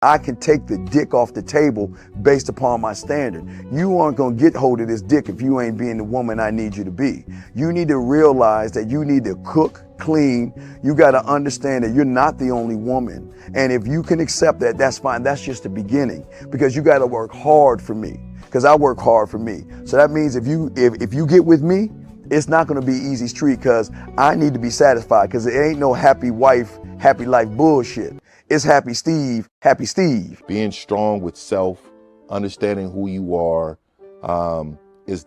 I can take the dick off the table based upon my standard. You aren't gonna get hold of this dick if you ain't being the woman I need you to be. You need to realize that you need to cook, clean. You gotta understand that you're not the only woman. And if you can accept that, that's fine. That's just the beginning, because you gotta work hard for me, because I work hard for me. So that means if you get with me, it's not gonna be easy street, because I need to be satisfied, because it ain't no happy wife, happy life bullshit. It's happy Steve, happy Steve. Being strong with self, understanding who you are, that is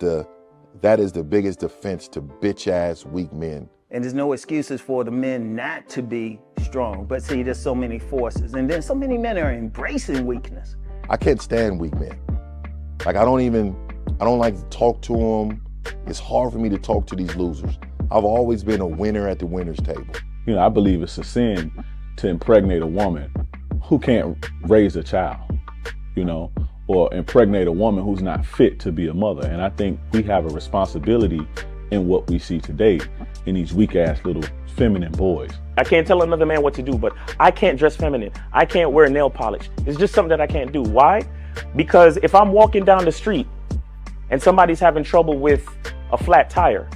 the biggest defense to bitch ass weak men. And there's no excuses for the men not to be strong. But see, there's so many forces, and then so many men are embracing weakness. I can't stand weak men. Like I don't like to talk to them. It's hard for me to talk to these losers. I've always been a winner at the winner's table. You know, I believe it's a sin to impregnate a woman who can't raise a child, you know, or impregnate a woman who's not fit to be a mother. And I think we have a responsibility in what we see today in these weak ass little feminine boys. I can't tell another man what to do, but I can't dress feminine. I can't wear nail polish. It's just something that I can't do. Why? Because if I'm walking down the street and somebody's having trouble with a flat tire,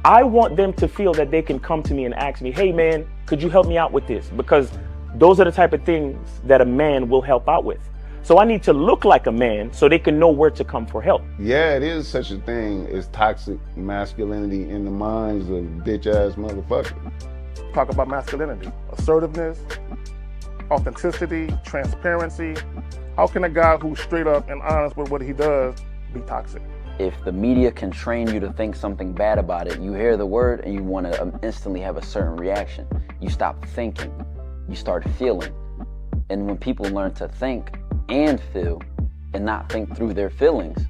I want them to feel that they can come to me and ask me, hey man, could you help me out with this? Because those are the type of things that a man will help out with. So I need to look like a man so they can know where to come for help. Yeah, it is such a thing as toxic masculinity in the minds of bitch ass motherfuckers. Talk about masculinity, assertiveness, authenticity, transparency. How can a guy who's straight up and honest with what he does be toxic? If the media can train you to think something bad about it, you hear the word and you want to instantly have a certain reaction. You stop thinking, you start feeling. And when people learn to think and feel and not think through their feelings,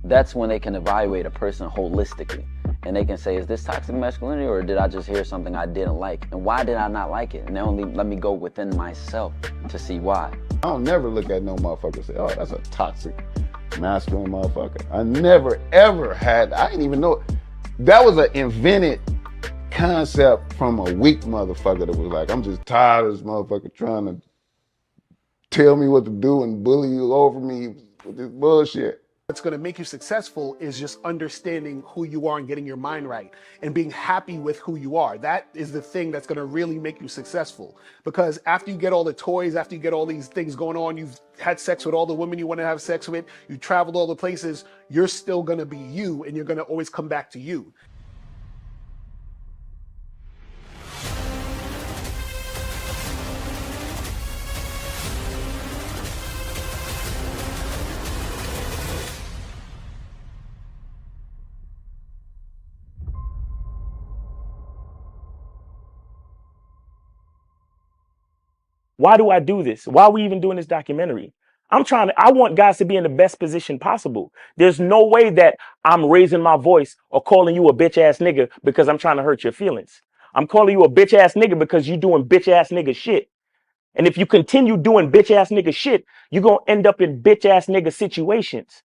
that's when they can evaluate a person holistically. And they can say, is this toxic masculinity, or did I just hear something I didn't like? And why did I not like it? And only let me go within myself to see why. I don't never look at no motherfucker and say, oh, that's a toxic masculine motherfucker. I never ever had, I didn't even know. That was an invented concept from a weak motherfucker that was like, I'm just tired of this motherfucker trying to tell me what to do and bully you over me with this bullshit. What's going to make you successful is just understanding who you are and getting your mind right and being happy with who you are. That is the thing that's going to really make you successful. Because after you get all the toys, after you get all these things going on, you've had sex with all the women you want to have sex with, you traveled all the places, you're still going to be you, and you're going to always come back to you. Why do I do this? Why are we even doing this documentary? I want guys to be in the best position possible. There's no way that I'm raising my voice or calling you a bitch ass nigga because I'm trying to hurt your feelings. I'm calling you a bitch ass nigga because you're doing bitch ass nigga shit. And if you continue doing bitch ass nigga shit, you're going to end up in bitch ass nigga situations.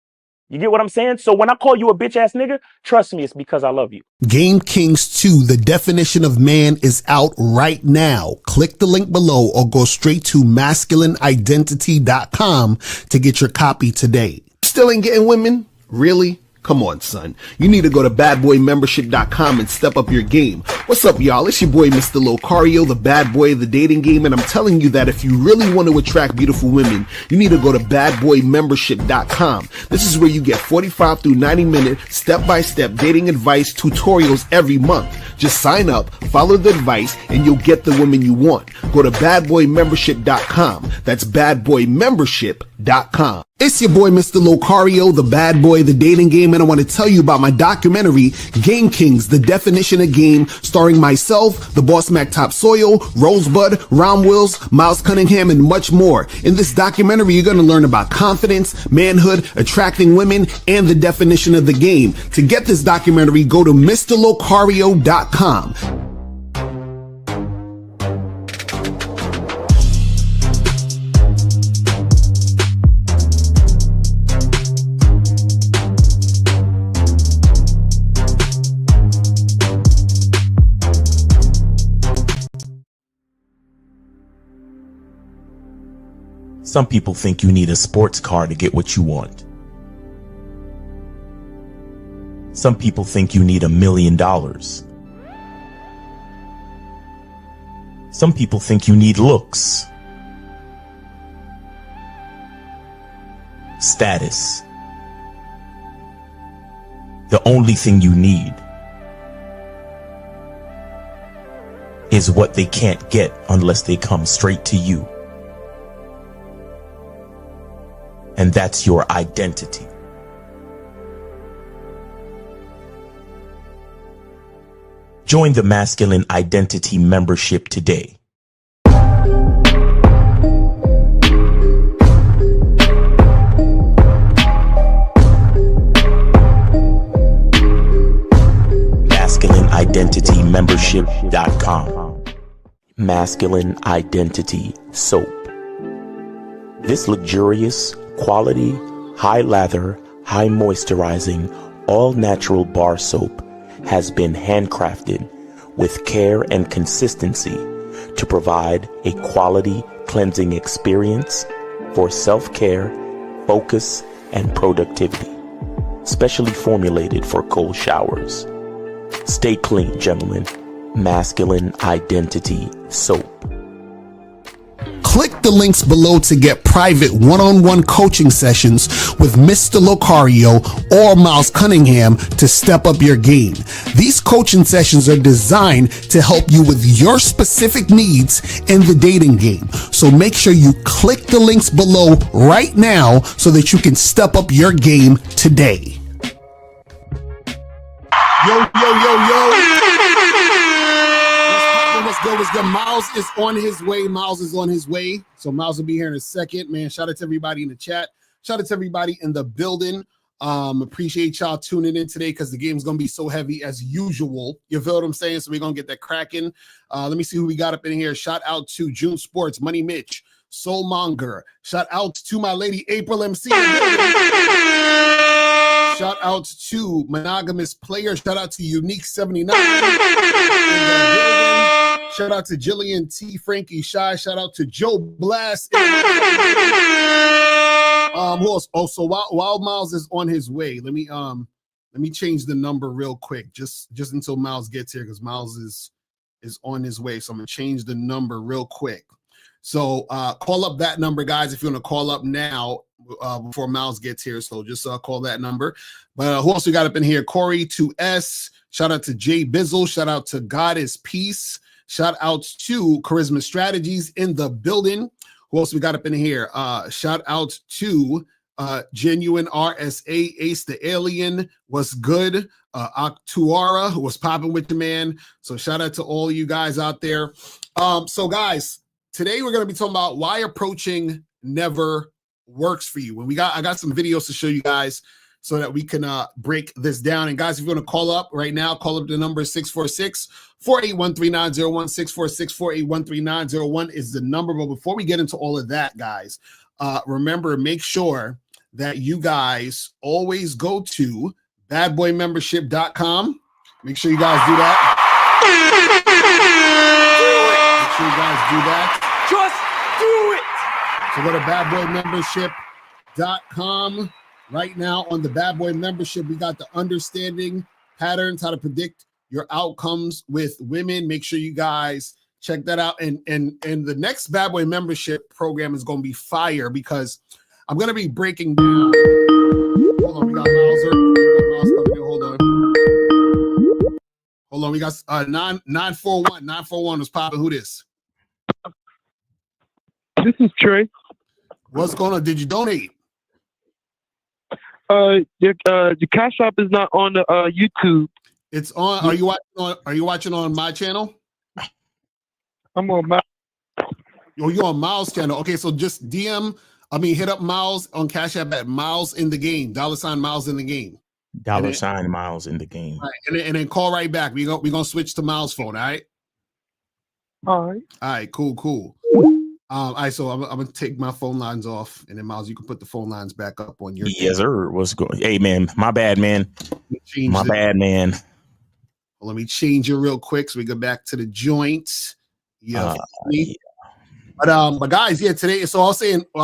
You get what I'm saying? So when I call you a bitch ass nigga, trust me, it's because I love you. Game Kings 2, The Definition of Man, is out right now. Click the link below or go straight to masculineidentity.com to get your copy today. Still ain't getting women? Really? Come on, son. You need to go to badboymembership.com and step up your game. What's up, y'all? It's your boy, Mr. Locario, the bad boy of the dating game, and I'm telling you that if you really want to attract beautiful women, you need to go to badboymembership.com. This is where you get 45 through 90-minute step-by-step dating advice tutorials every month. Just sign up, follow the advice, and you'll get the woman you want. Go to badboymembership.com. That's badboymembership.com. It's your boy, Mr. Locario, the bad boy of the dating game, and I want to tell you about my documentary, Game Kings, The Definition of Game, starring myself, the Boss Mac Top Soil, Rosebud, Ron Wills, Miles Cunningham, and much more. In this documentary, you're going to learn about confidence, manhood, attracting women, and the definition of the game. To get this documentary, go to MrLocario.com. Some people think you need a sports car to get what you want. Some people think you need $1 million. Some people think you need looks, status. The only thing you need is what they can't get unless they come straight to you. And that's your identity. Join the Masculine Identity membership today. MasculineIdentityMembership.com. Masculine Identity Soap. This luxurious, quality, high lather, high moisturizing, all natural bar soap has been handcrafted with care and consistency to provide a quality cleansing experience for self-care, focus, and productivity. Specially formulated for cold showers. Stay clean, gentlemen. Masculine Identity Soap. Click the links below to get private one-on-one coaching sessions with Mr. Locario or Miles Cunningham to step up your game. These coaching sessions are designed to help you with your specific needs in the dating game. So make sure you click the links below right now so that you can step up your game today. Yo. Let's go. Miles is on his way. So Miles will be here in a second, man. Shout out to everybody in the chat. Shout out to everybody in the building. Appreciate y'all tuning in today because the game's going to be so heavy as usual. You feel what I'm saying? So we're going to get that cracking. Let me see who we got up in here. Shout out to June Sports, Money Mitch, Soulmonger. Shout out to my lady April MC. Shout out to Monogamous Player. Shout out to Unique 79. Shout out to Jillian T, Frankie Shy. Shout out to Joe Blast. Who else? Oh, so while Miles is on his way, let me change the number real quick, just until Miles gets here, because Miles is on his way. So I'm gonna change the number real quick. So call up that number, guys, if you want to call up now before Miles gets here. So just call that number. But who else we got up in here? Corey 2S. Shout out to Jay Bizzle. Shout out to God is Peace. Shout out to Charisma Strategies in the building. Who else we got up in here? Shout out to Genuine RSA, Ace the Alien. What's good? Actuara, who was popping with the man. So shout out to all you guys out there. So guys, today we're going to be talking about why approaching never works for you. And I got some videos to show you guys so that we can break this down. And guys, if you want to call up right now, call up the number 646-481-3901. 646-481-3901 is the number. But before we get into all of that, guys, remember, make sure that you guys always go to badboymembership.com. Make sure you guys do that. Make sure you guys do that. Just do it. So go to badboymembership.com. Right now on the Bad Boy membership, we got the understanding patterns, how to predict your outcomes with women. Make sure you guys check that out. And the next Bad Boy membership program is going to be fire because I'm going to be breaking down. Hold on, we got Miles coming in. Hold on, we got 941. 941 was popping. Who this? This is Trey. What's going on? Did you donate? Your Cash App is not on the YouTube. It's on. Are you watching on my channel? I'm on my. Oh, you're on Miles' channel. Okay, so just hit up Miles on Cash App at Miles in the game. $ Miles in the game. $ Miles in the game. All right, and then call right back. We're gonna switch to Miles' phone. All right. All right. Cool. All right, so I'm gonna take my phone lines off, and then Miles, you can put the phone lines back up on your. Yes, sir. What's going? Hey, man, my bad, man. Bad, man. Well, let me change it real quick so we go back to the joints. Yeah. But guys, yeah, today. So I was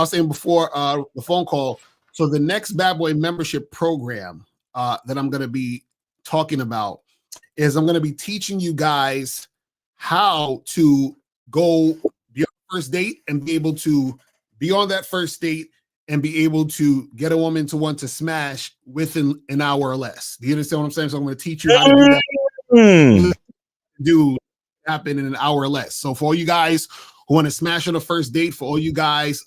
saying before the phone call. So the next Bad Boy membership program that I'm going to be talking about is I'm going to be teaching you guys how to go be on the first date and be able to be on that first date and be able to get a woman to want to smash within an hour or less. Do you understand what I'm saying? So I'm going to teach you how to do that. Do happen in an hour or less. So for all you guys who want to smash on the first date, for all you guys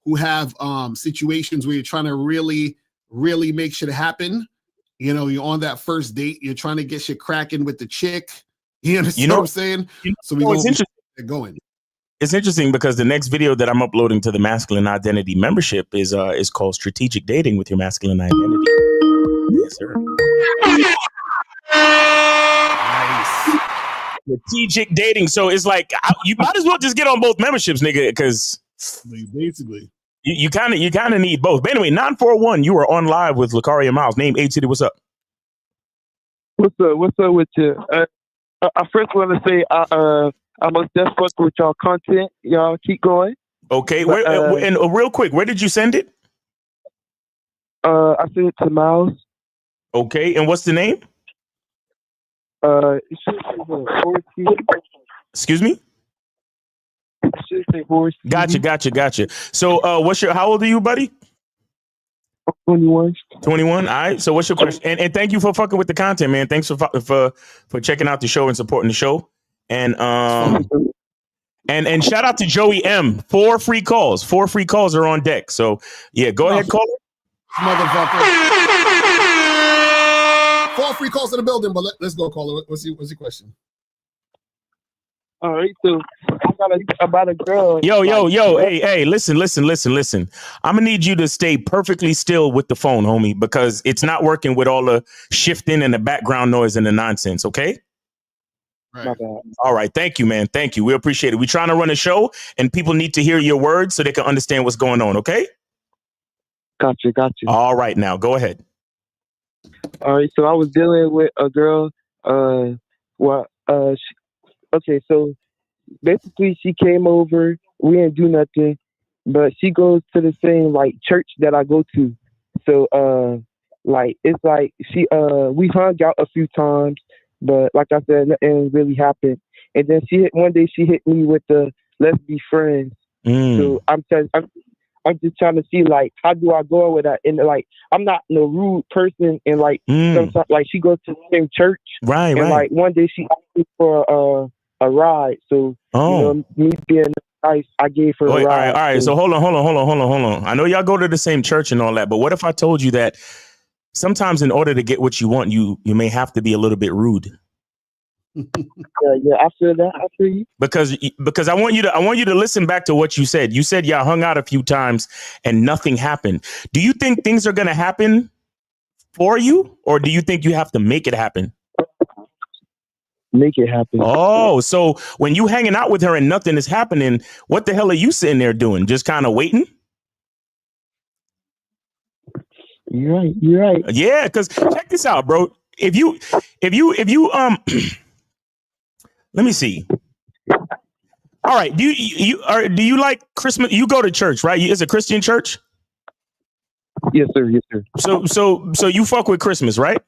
who have situations where you're trying to really make shit happen, you know, you're on that first date, you're trying to get shit cracking with the chick. You understand what I'm saying? So we get going. It's interesting because the next video that I'm uploading to the Masculine Identity membership is called Strategic Dating with Your Masculine Identity. Yes, sir. Nice. Strategic dating. So it's like you might as well just get on both memberships, nigga, because basically you kind of need both. But anyway, 941, you are on live with Locario Miles. Name 8 City. What's up? What's up with you? I first want to say I must just fuck with y'all content. Y'all keep going. Okay, and real quick, where did you send it? I sent it to Miles. Okay, and what's the name? It should say Excuse me? It should say Horse. Gotcha. So how old are you, buddy? 21. 21. All right. So what's your question? And thank you for fucking with the content, man. Thanks for checking out the show and supporting the show. And and shout out to Joey M. 4 free calls. 4 free calls are on deck. So yeah, go ahead, call it. Motherfucker. 4 free calls in the building, but let's go, caller. What's your question? All right, so I got about a girl. Yo, hey, listen. I'm gonna need you to stay perfectly still with the phone, homie, because it's not working with all the shifting and the background noise and the nonsense, okay? Right. All right, thank you, man. Thank you. We appreciate it. We're trying to run a show and people need to hear your words so they can understand what's going on, okay? Gotcha. All right, now go ahead. All right, so I was dealing with a girl. Okay, so basically she came over. We didn't do nothing, but she goes to the same like church that I go to. So like it's like we hung out a few times, but like I said, nothing really happened. And then one day she hit me with the let's be friends. So I'm just trying to see like how do I go with that, and like I'm not no rude person, and like sometimes like she goes to the same church, right? Like one day she asked me for a ride, so you know, me being nice, I gave her a ride. All right. So hold on. I know y'all go to the same church and all that, but what if I told you that sometimes in order to get what you want, you may have to be a little bit rude? Yeah, I feel that. I feel you. Because I want you to listen back to what you said. You said y'all hung out a few times and nothing happened. Do you think things are gonna happen for you, or do you think you have to make it happen? Make it happen. Oh, so when you hanging out with her and nothing is happening, what the hell are you sitting there doing? Just kind of waiting? You're right. Yeah, because check this out, bro. If you let me see. All right, do you like Christmas? You go to church, right? It's a Christian church? Yes, sir. So you fuck with Christmas, right?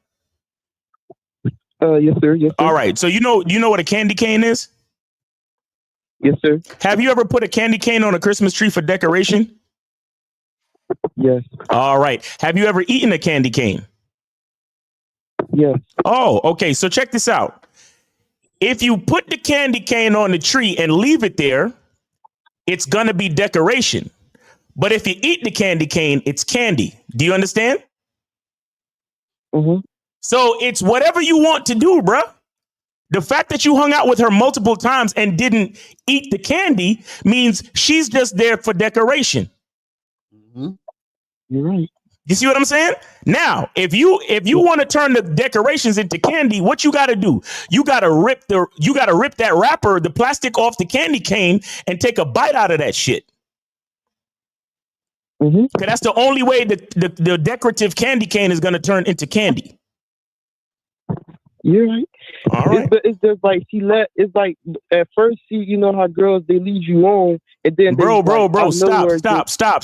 Yes, sir. All right. So you know what a candy cane is? Yes, sir. Have you ever put a candy cane on a Christmas tree for decoration? Yes. All right. Have you ever eaten a candy cane? Yes. Oh, okay. So check this out. If you put the candy cane on the tree and leave it there, it's going to be decoration. But if you eat the candy cane, it's candy. Do you understand? Mm-hmm. So it's whatever you want to do, bruh. The fact that you hung out with her multiple times and didn't eat the candy means she's just there for decoration. Mm-hmm. You're right. You see what I'm saying? Now, if you want to turn the decorations into candy, what you got to do? You got to rip that wrapper, the plastic off the candy cane, and take a bite out of that shit. Mm-hmm. Because that's the only way that the decorative candy cane is going to turn into candy. You're right. All right. It's just like it's like at first, you know how girls, they lead you on, and then Bro, like, stop.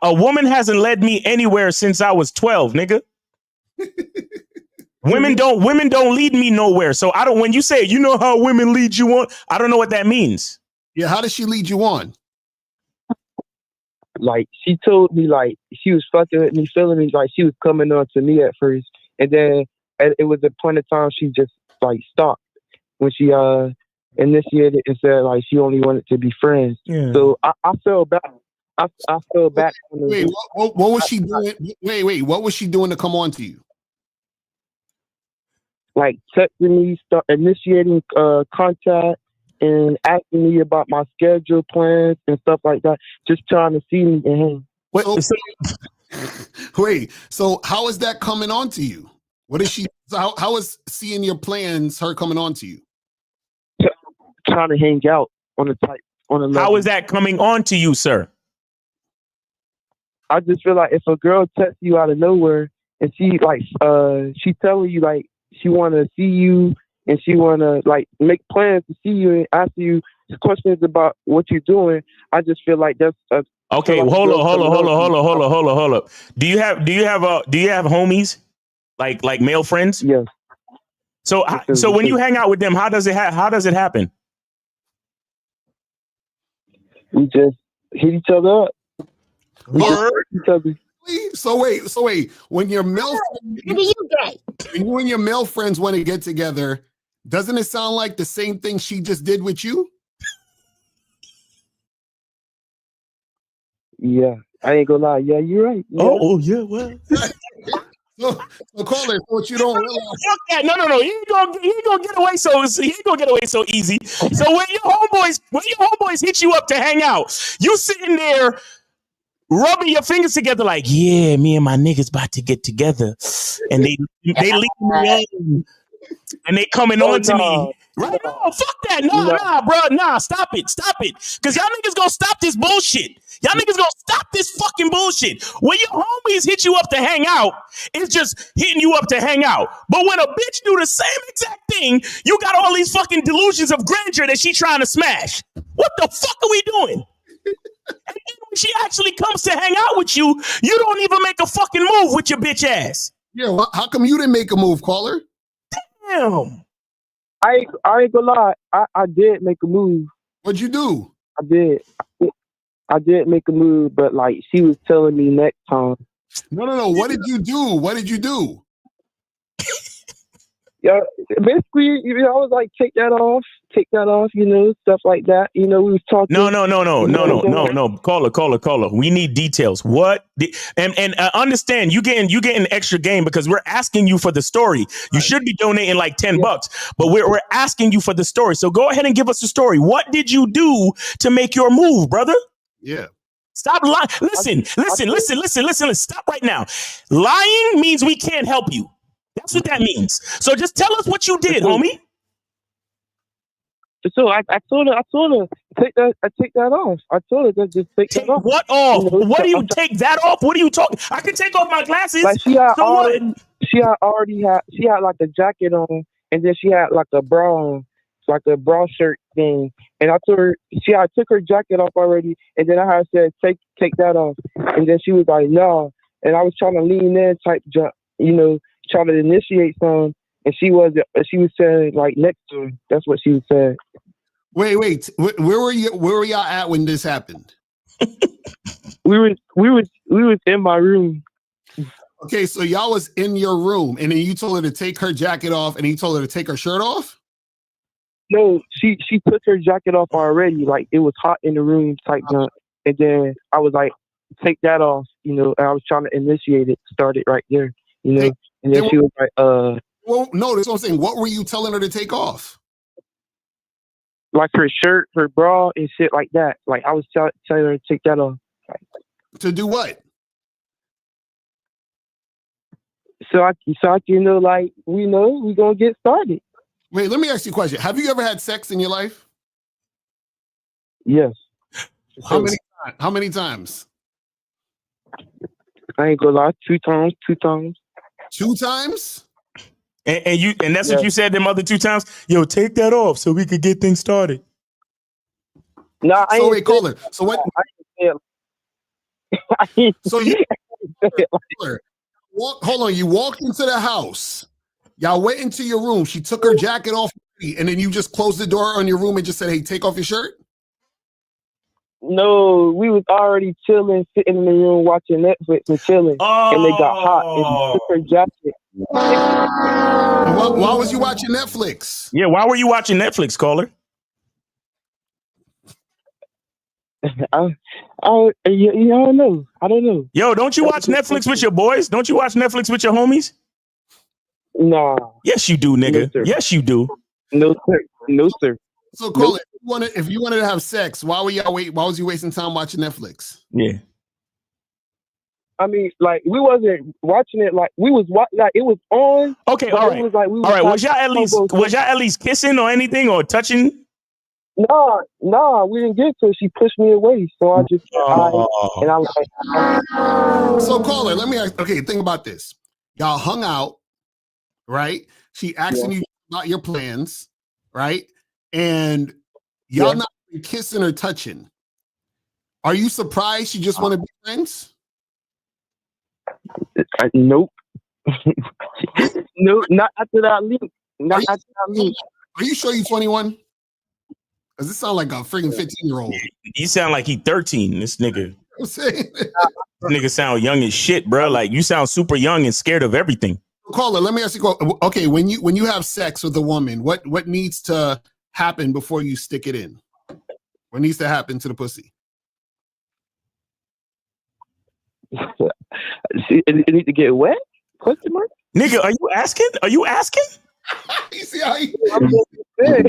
A woman hasn't led me anywhere since I was 12, nigga. Women don't lead me nowhere. So I don't, when you say, you know how women lead you on, I don't know what that means. Yeah, how does she lead you on? Like, she told me, like, she was fucking with me, feeling me, like she was coming on to me at first, and then it was a point of time she just like stopped when she initiated and said like she only wanted to be friends. Yeah. So I fell back. I fell back. Wait, what was she doing? Wait, what was she doing to come on to you? Like texting me, start initiating contact, and asking me about my schedule plans and stuff like that. Just trying to see me and him. So how is that coming on to you? What is she? How is seeing your plans her coming on to you? Trying to hang out on a level. How is that coming on to you, sir? I just feel like if a girl texts you out of nowhere and she like she telling you like she want to see you and she want to like make plans to see you and ask you questions about what you're doing, I just feel like that's okay. Like Hold up. Do you have homies like male friends? Yes. So when you hang out with them, how does it happen? We just hit each other up. So wait. When your male when you and your male friends want to get together, doesn't it sound like the same thing she just did with you? Yeah, I ain't gonna lie. Yeah, you're right. Yeah. Oh yeah, well. So caller, what you don't realize? Fuck that! No. He ain't gonna get away so easy. So when your homeboys hit you up to hang out, you sitting there rubbing your fingers together like, yeah, me and my niggas about to get together, and they leave me on, and they coming on to me. Right? No, fuck that. Nah, bro. Nah, stop it. Because y'all niggas gonna stop this bullshit. Y'all niggas gonna stop this fucking bullshit. When your homies hit you up to hang out, it's just hitting you up to hang out. But when a bitch do the same exact thing, you got all these fucking delusions of grandeur that she trying to smash. What the fuck are we doing? And then when she actually comes to hang out with you, you don't even make a fucking move with your bitch ass. Yeah, well, how come you didn't make a move, caller? Damn. I ain't gonna lie. I did make a move. What'd you do? I did make a move, but like she was telling me next time. No. What did you do? Yeah, basically, I was like, take that off, stuff like that. We was talking. No. Caller. We need details. What? And understand, you getting extra game because we're asking you for the story. You should be donating like $10, but we're asking you for the story. So go ahead and give us the story. What did you do to make your move, brother? Yeah. Stop lying. Listen. Stop right now. Lying means we can't help you. That's what that means. So just tell us what you did, homie. So I told her take that off. I told her just take that off. What off? What do you take that off? What are you talking? I can take off my glasses. Like she had like a jacket on, and then she had like a bra shirt thing. And I told her I took her jacket off already, and then I had said take that off, and then she was like no, and I was trying to lean in type jump, trying to initiate some, and she was saying like next to her. That's what she was saying. Wait. Where were y'all at when this happened? We was in my room. Okay, so y'all was in your room, and then you told her to take her jacket off, and he told her to take her shirt off? No, she took her jacket off already. Like it was hot in the room type jump. And then I was like, take that off, and I was trying to initiate it, start it right there, and then she was like, well, no, that's what I'm saying. What were you telling her to take off? Like her shirt, her bra, and shit like that. Like I was telling her to take that off. To do what? So I like we gonna get started. Wait, let me ask you a question. Have you ever had sex in your life? Yes. How many times? I ain't gonna lie, 2 times. 2 times? And that's what you said them other 2 times? Yo, take that off so we could get things started. Nah, I So ain't wait, caller. So what? So you hold on. You walked into the house. Y'all went into your room. She took her jacket off, and then you just closed the door on your room and just said, "Hey, take off your shirt." No, we was already chilling, sitting in the room watching Netflix and chilling, and they got hot and she took her jacket. Why was you watching Netflix? Yeah, why were you watching Netflix, caller? I don't know. I don't know. Yo, don't you watch Netflix with your boys? Don't you watch Netflix with your homies? Nah. Yes, you do, nigga. No, yes, you do. No, sir. No, sir. So, call it. If you wanted to have sex, why was you wasting time watching Netflix? Yeah. I mean, like, we wasn't watching it. Like, we was like it was on. Okay, all right. Was like, we all right. Was y'all at least kissing or anything or touching? Nah, we didn't get to it. She pushed me away, so I just and I was like. So, caller, let me ask. Okay, think about this. Y'all hung out, right? She asking you about your plans, right? And y'all not kissing or touching. Are you surprised she just want to be friends? Nope. No, not after that leak. Not after that leak. Are you sure you're 21? Because this sounds like a freaking 15-year-old. You sound like he 13, this nigga. I'm saying. This nigga sound young as shit, bro. Like, you sound super young and scared of everything. Caller, let me ask you. Okay, when you have sex with a woman, what needs to happen before you stick it in? What needs to happen to the pussy? It need to get wet? Question mark? Nigga, are you asking? Are you asking? You see how he said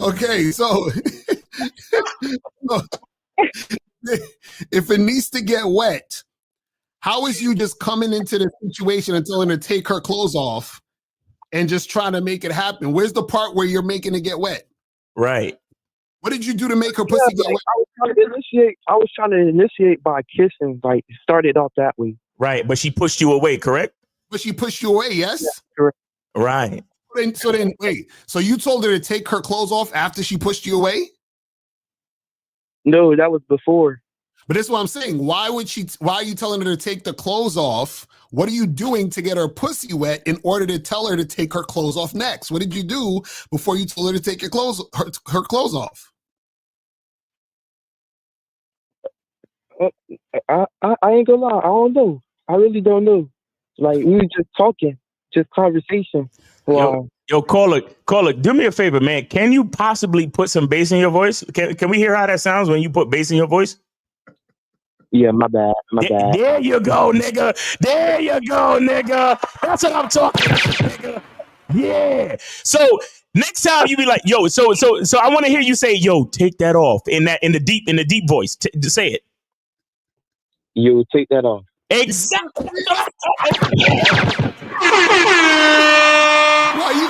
okay, so if it needs to get wet, how is you just coming into the situation and telling her to take her clothes off and just trying to make it happen? Where's the part where you're making it get wet? Right. What did you do to make her pussy get wet? I was trying to initiate by kissing, like started off that way. Right, but she pushed you away, correct? But she pushed you away, yes? Yeah, correct. Right. So then, wait. So you told her to take her clothes off after she pushed you away? No, that was before. But that's what I'm saying. Why are you telling her to take the clothes off? What are you doing to get her pussy wet in order to tell her to take her clothes off next? What did you do before you told her to take her clothes off? I ain't gonna lie. I don't know. I really don't know. Like, we were just talking, just conversation. Wow. Yo, caller, do me a favor, man. Can you possibly put some bass in your voice? Can we hear how that sounds when you put bass in your voice? Yeah, my bad. There you go, nigga. There you go, nigga. That's what I'm talking about, nigga. Yeah. So next time you be like, yo, so I want to hear you say, yo, take that off in the deep voice. Say it. Yo, take that off. Exactly.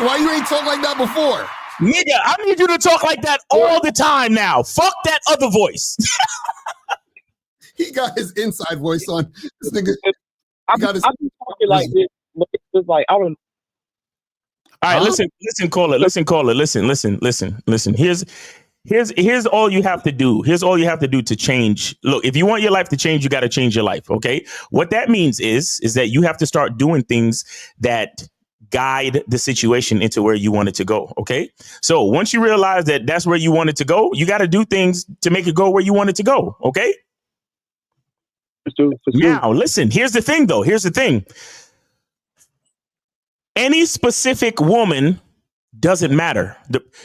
Why you ain't talk like that before? Nigga, I need you to talk like that all the time now. Fuck that other voice. He got his inside voice on. This nigga. I've been talking like this, but it's just like, I don't. All right, listen, caller. Listen. Here's all you have to do. Here's all you have to do to change. Look, if you want your life to change, you got to change your life. Okay. What that means is that you have to start doing things that guide the situation into where you want it to go. Okay. So once you realize that that's where you want it to go, you got to do things to make it go where you want it to go. Okay. Now, listen, here's the thing, though. Here's the thing. Any specific woman doesn't matter.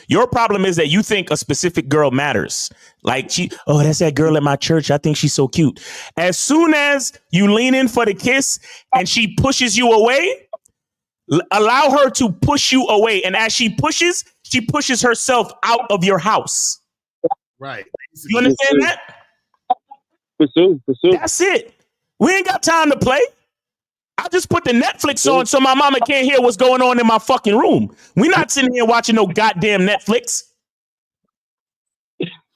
Your problem is that you think a specific girl matters. Like, that's that girl at my church. I think she's so cute. As soon as you lean in for the kiss and she pushes you away, allow her to push you away. And as she pushes herself out of your house. Right. You understand that? For sure. That's it. We ain't got time to play. I just put the Netflix on so my mama can't hear what's going on in my fucking room. We're not sitting here watching no goddamn Netflix.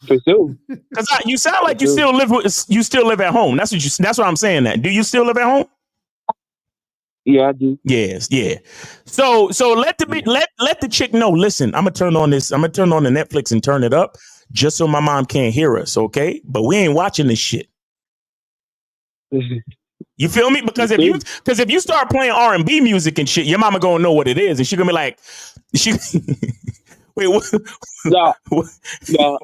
For sure. Because you sound like For sure. you still live at home. That's what I'm saying. That do you still live at home? Yeah, I do. Yes, yeah. So let the chick know. Listen, I'm gonna turn on the Netflix and turn it up just so my mom can't hear us. Okay, but we ain't watching this shit. You feel me? Because if you start playing R&B music and shit, your mama gonna know what it is, and she gonna be like, wait, what? No, no,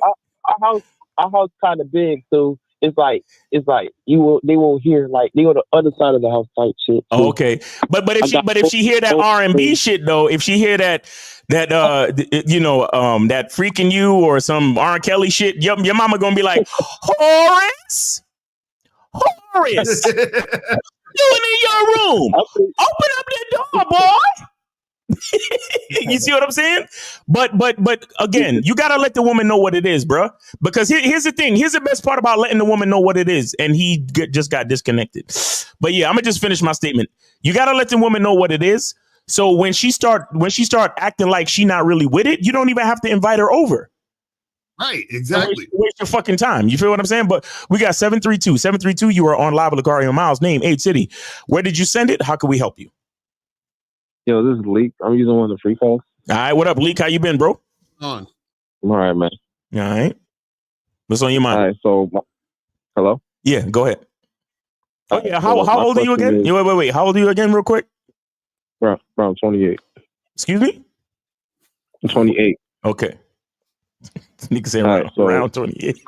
our house kind of big, so it's like they won't hear, like they on the other side of the house type shit. Oh, okay, but if she hear that R&B shit though, if she hear that that freaking you or some R. Kelly shit, your mama gonna be like, Horace, you in your room? Open up the door, boy. You see what I'm saying? But again, you gotta let the woman know what it is, bro. Because here's the thing. Here's the best part about letting the woman know what it is. And he just got disconnected. But yeah, I'm gonna just finish my statement. You gotta let the woman know what it is. So when she start acting like she not really with it, you don't even have to invite her over. Right, exactly. Waste your fucking time. You feel what I'm saying? But we got 732. You are on Live with Locario Miles. Name, Age, City. Where did you send it? How can we help you? Yo, this is Leak. I'm using one of the free calls. All right, what up, Leak? How you been, bro? On. I'm all right, man. All right. What's on your mind? All right, so, hello? Yeah, go ahead. Oh, yeah. How my old are you question again? is- Wait. How old are you again, real quick? Bro, I'm 28. Excuse me? I'm 28. Okay. Nigga say All right, so- around 28.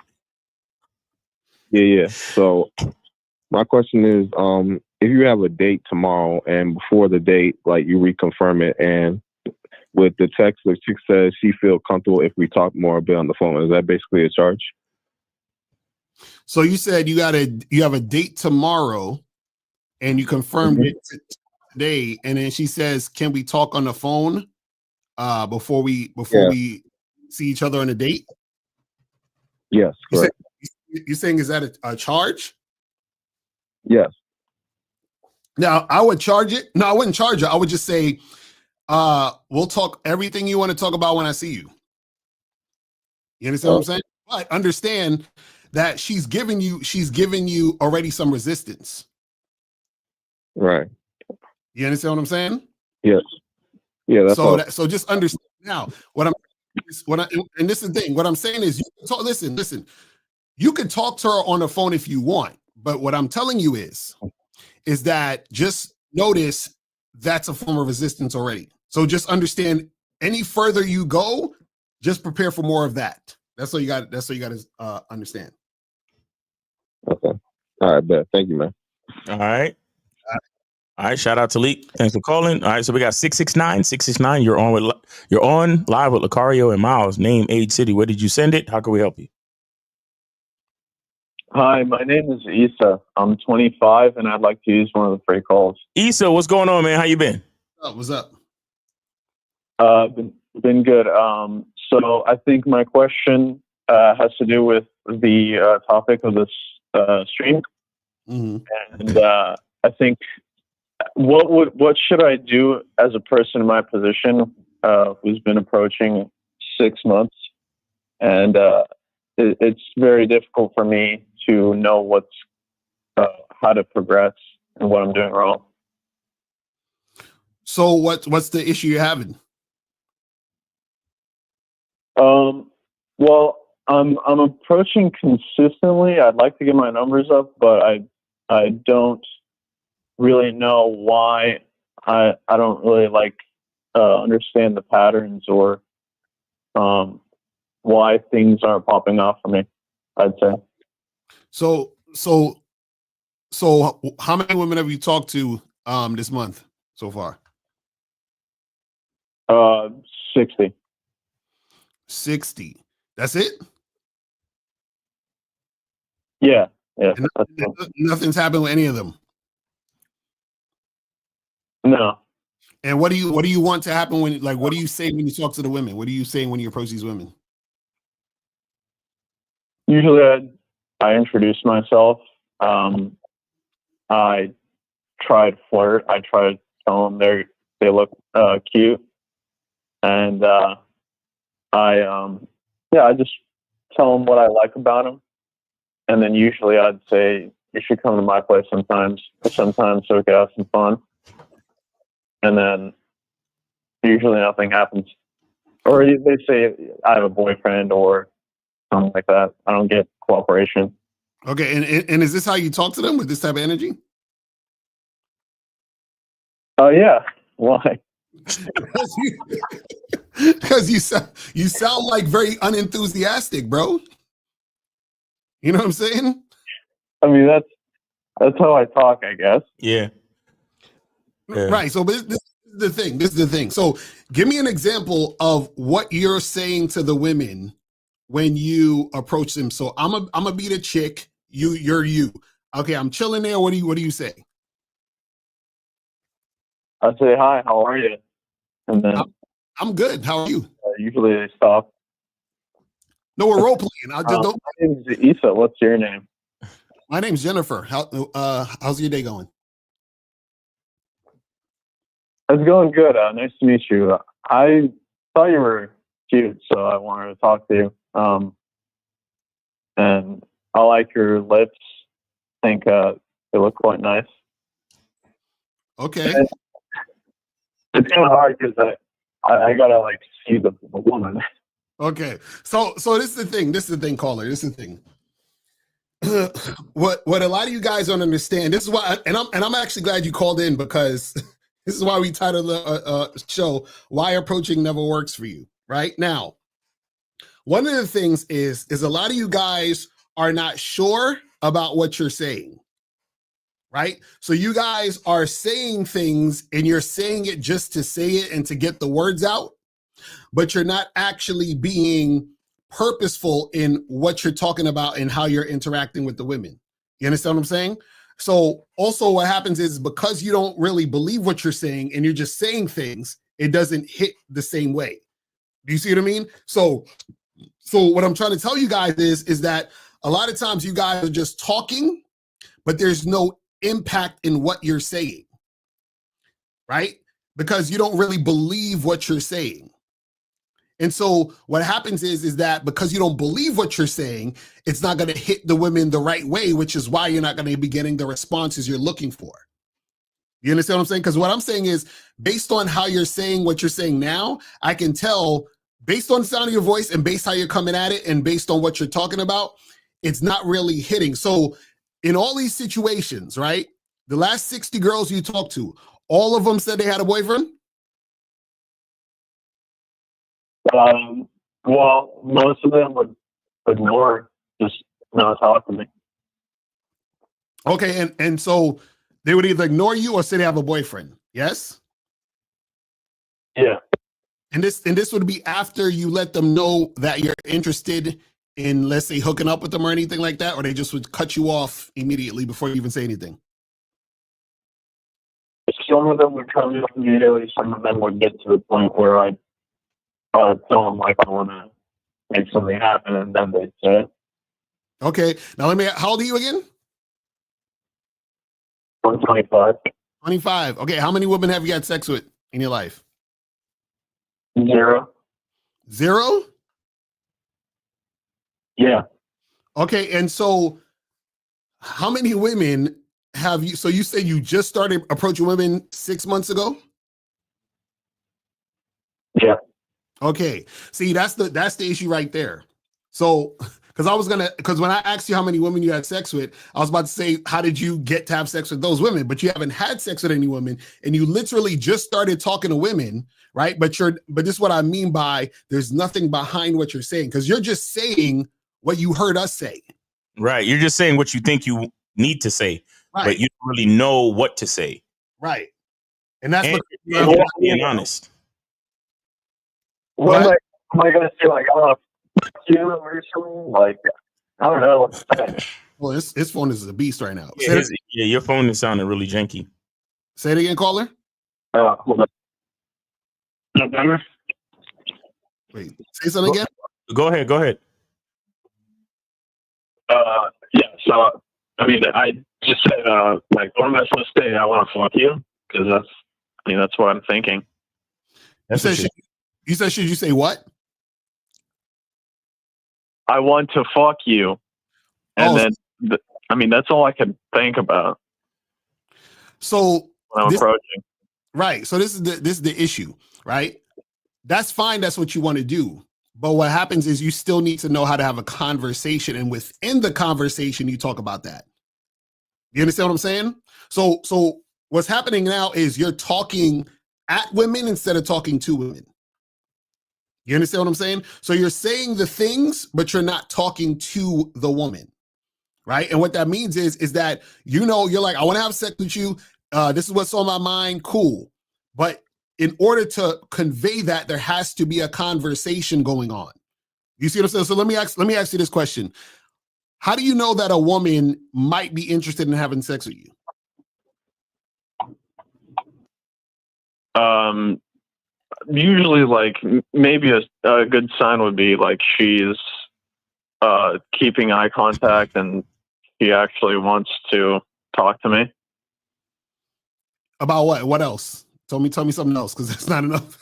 Yeah. So, my question is, if you have a date tomorrow and before the date, like you reconfirm it, and with the text, the chick says she feel comfortable if we talk more a bit on the phone, is that basically a charge? So you said you have a date tomorrow, and you confirmed it today, and then she says, "Can we talk on the phone before we see each other on a date?" Yes, correct. You're saying is that a charge? Yes. Now I would charge it. No, I wouldn't charge it. I would just say, "We'll talk everything you want to talk about when I see you." You understand what I'm saying? But understand that she's giving you already some resistance. Right. You understand what I'm saying? Yes. Yeah, that's all. So just understand now and this is the thing. What I'm saying is, you can talk, listen. You can talk to her on the phone if you want, but what I'm telling you is that just notice that's a form of resistance already. So just understand, any further you go, just prepare for more of that. That's all you got. That's all you got to understand. Okay. All right, bet. Thank you, man. All right. Shout out to Leak. Thanks for calling. All right, so we got 669. You're on Live with Locario and Miles. Name, age, city. Where did you send it? How can we help you? Hi, my name is Issa. I'm 25, and I'd like to use one of the free calls. Issa, what's going on, man? How you been? What's up? Been good. So I think my question has to do with the topic of this stream, and I think what should I do as a person in my position who's been approaching 6 months, and it's very difficult for me to know how to progress and what I'm doing wrong. So what's the issue you're having? Well, I'm approaching consistently. I'd like to get my numbers up, but I don't really know why. I don't really understand the patterns or why things aren't popping off for me, I'd say. So how many women have you talked to this month so far? 60. 60. That's it? Yeah. Nothing's happened with any of them. No. And what do you want to happen what do you say when you talk to the women? What are you saying when you approach these women? Usually I introduce myself. I try to flirt. I try to tell them they look cute. And I just tell them what I like about them, and then usually I'd say you should come to my place sometimes so we could have some fun. And then usually nothing happens, or they say I have a boyfriend or something like that. I don't get cooperation. Okay, and is this how you talk to them with this type of energy? Oh yeah, why? Because you sound like very unenthusiastic, bro. You know what I'm saying? I mean, that's how I talk, I guess. Yeah. Right. So this is the thing. This is the thing. So give me an example of what you're saying to the women when you approach them. So I'm a be the chick. You're you. Okay, I'm chilling there. What do you say? I say hi. How are you? And then I'm good. How are you? Usually they stop. No, we're role playing. I just don't. My name's Issa. What's your name? My name's Jennifer. How's your day going? It's going good. Nice to meet you. I thought you were cute, so I wanted to talk to you. And I like your lips. I think they look quite nice. Okay. And it's kind of hard because I gotta like see the woman. Okay. So this is the thing. This is the thing, caller. This is the thing. what a lot of you guys don't understand. This is why, and I'm actually glad you called in, because this is why we titled the show "Why Approaching Never Works for You." Right now, one of the things is a lot of you guys are not sure about what you're saying. Right? So you guys are saying things and you're saying it just to say it and to get the words out, but you're not actually being purposeful in what you're talking about and how you're interacting with the women. You understand what I'm saying? So also what happens is, because you don't really believe what you're saying and you're just saying things, it doesn't hit the same way. Do you see what I mean? So what I'm trying to tell you guys is that a lot of times you guys are just talking, but there's no impact in what you're saying, right? Because you don't really believe what you're saying. And so what happens is that because you don't believe what you're saying, it's not going to hit the women the right way, which is why you're not going to be getting the responses you're looking for. You understand what I'm saying? Because what I'm saying is, based on how you're saying what you're saying now, I can tell, based on the sound of your voice and based how you're coming at it and based on what you're talking about, it's not really hitting. So in all these situations, right, the last 60 girls you talked to, all of them said they had a boyfriend? Well, most of them would ignore, just not talk to me. Okay, and so they would either ignore you or say they have a boyfriend. Yes? Yeah. And this would be after you let them know that you're interested in, let's say, hooking up with them or anything like that, or they just would cut you off immediately before you even say anything? Some of them would come in immediately. Some of them would get to the point where I'd tell them like I want to make something happen, and then they'd say it. Okay. Now how old are you again? 25. 25. Okay. How many women have you had sex with in your life? 0. 0? Yeah. Okay. And so how many women have you, so you said you just started approaching women 6 months ago? Yeah. Okay. See, that's the issue right there. So, because when I asked you how many women you had sex with, I was about to say, how did you get to have sex with those women? But you haven't had sex with any women, and you literally just started talking to women, right? But this is what I mean by there's nothing behind what you're saying, because you're just saying what you heard us say. Right. You're just saying what you think you need to say, right, but you don't really know what to say. Right. And that's you're not being honest. What am I going to say? Like, I want to fuck you or something? Like, I don't know. Well, his phone is a beast right now. Yeah, your phone is sounding really janky. Say it again, caller. Hold on. No better? Wait, say something again. Go ahead. Yeah, so, I mean, I just said, like, what am I supposed to say? I want to fuck you? Because that's what I'm thinking. You said, should you say what? I want to fuck you. And Oh, then, I mean, that's all I can think about so when I'm this, approaching. right. So this is the issue, right? That's fine. That's what you want to do. But what happens is you still need to know how to have a conversation. And within the conversation, you talk about that. You understand what I'm saying? So what's happening now is you're talking at women instead of talking to women. You understand what I'm saying? So you're saying the things, but you're not talking to the woman, right? And what that means is that, you know, you're like, I want to have sex with you. This is what's on my mind. Cool. But in order to convey that, there has to be a conversation going on. You see what I'm saying? So let me ask you this question. How do you know that a woman might be interested in having sex with you? Usually, like, maybe a good sign would be like she's keeping eye contact and she actually wants to talk to me. About what? What else? Tell me something else, because that's not enough.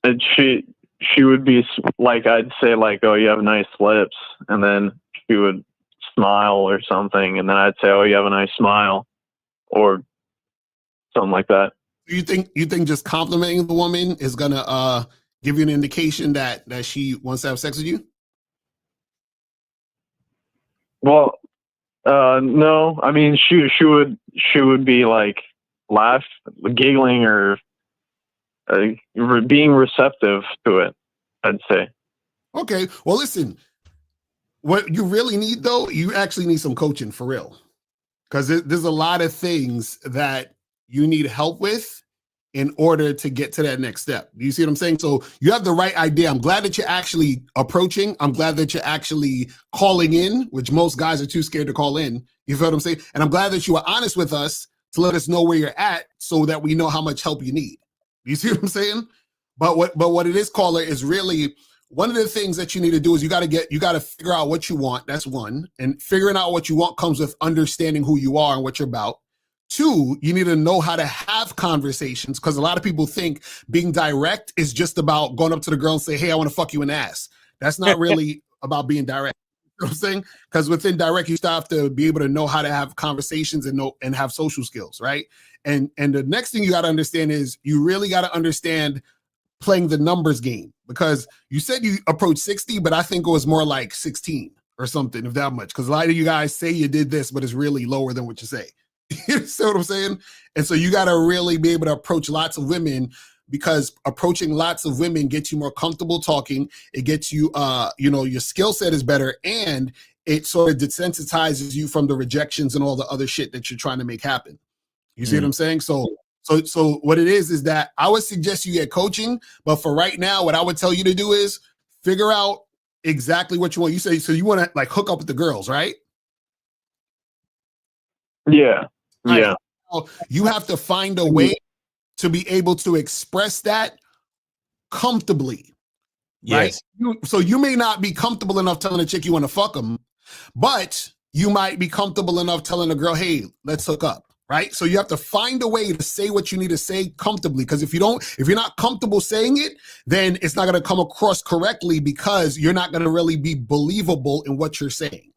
And she would be like, I'd say like, oh, you have nice lips, and then she would smile or something, and then I'd say, oh, you have a nice smile, or something like that. You think just complimenting the woman is gonna give you an indication that she wants to have sex with you? Well, no. I mean, she would be like giggling, or being receptive to it, I'd say. Okay. Well, listen. What you really need, though, you actually need some coaching for real, because there's a lot of things that you need help with in order to get to that next step. Do you see what I'm saying? So you have the right idea. I'm glad that you're actually approaching. I'm glad that you're actually calling in, which most guys are too scared to call in. You feel what I'm saying? And I'm glad that you were honest with us to let us know where you're at so that we know how much help you need. You see what I'm saying? But what it is, caller, is really one of the things that you need to do is you got to figure out what you want. That's one. And figuring out what you want comes with understanding who you are and what you're about. Two, you need to know how to have conversations, because a lot of people think being direct is just about going up to the girl and say, hey, I want to fuck you in the ass. That's not really about being direct. You know what I'm saying? Because within direct, you still have to be able to know how to have conversations and have social skills, right? And the next thing you got to understand is you really got to understand playing the numbers game, because you said you approached 60, but I think it was more like 16 or something, if that much, because a lot of you guys say you did this, but it's really lower than what you say. You see what I'm saying? And so you got to really be able to approach lots of women, because approaching lots of women gets you more comfortable talking. It gets you, your skill set is better, and it sort of desensitizes you from the rejections and all the other shit that you're trying to make happen. You see what I'm saying? So what it is that I would suggest you get coaching, but for right now, what I would tell you to do is figure out exactly what you want. You say, so you want to like hook up with the girls, right? Yeah. Right. Yeah. So you have to find a way to be able to express that comfortably. Yes. Right? So you may not be comfortable enough telling a chick you want to fuck them, but you might be comfortable enough telling a girl, hey, let's hook up. Right. So you have to find a way to say what you need to say comfortably. Because if you're not comfortable saying it, then it's not going to come across correctly, because you're not going to really be believable in what you're saying.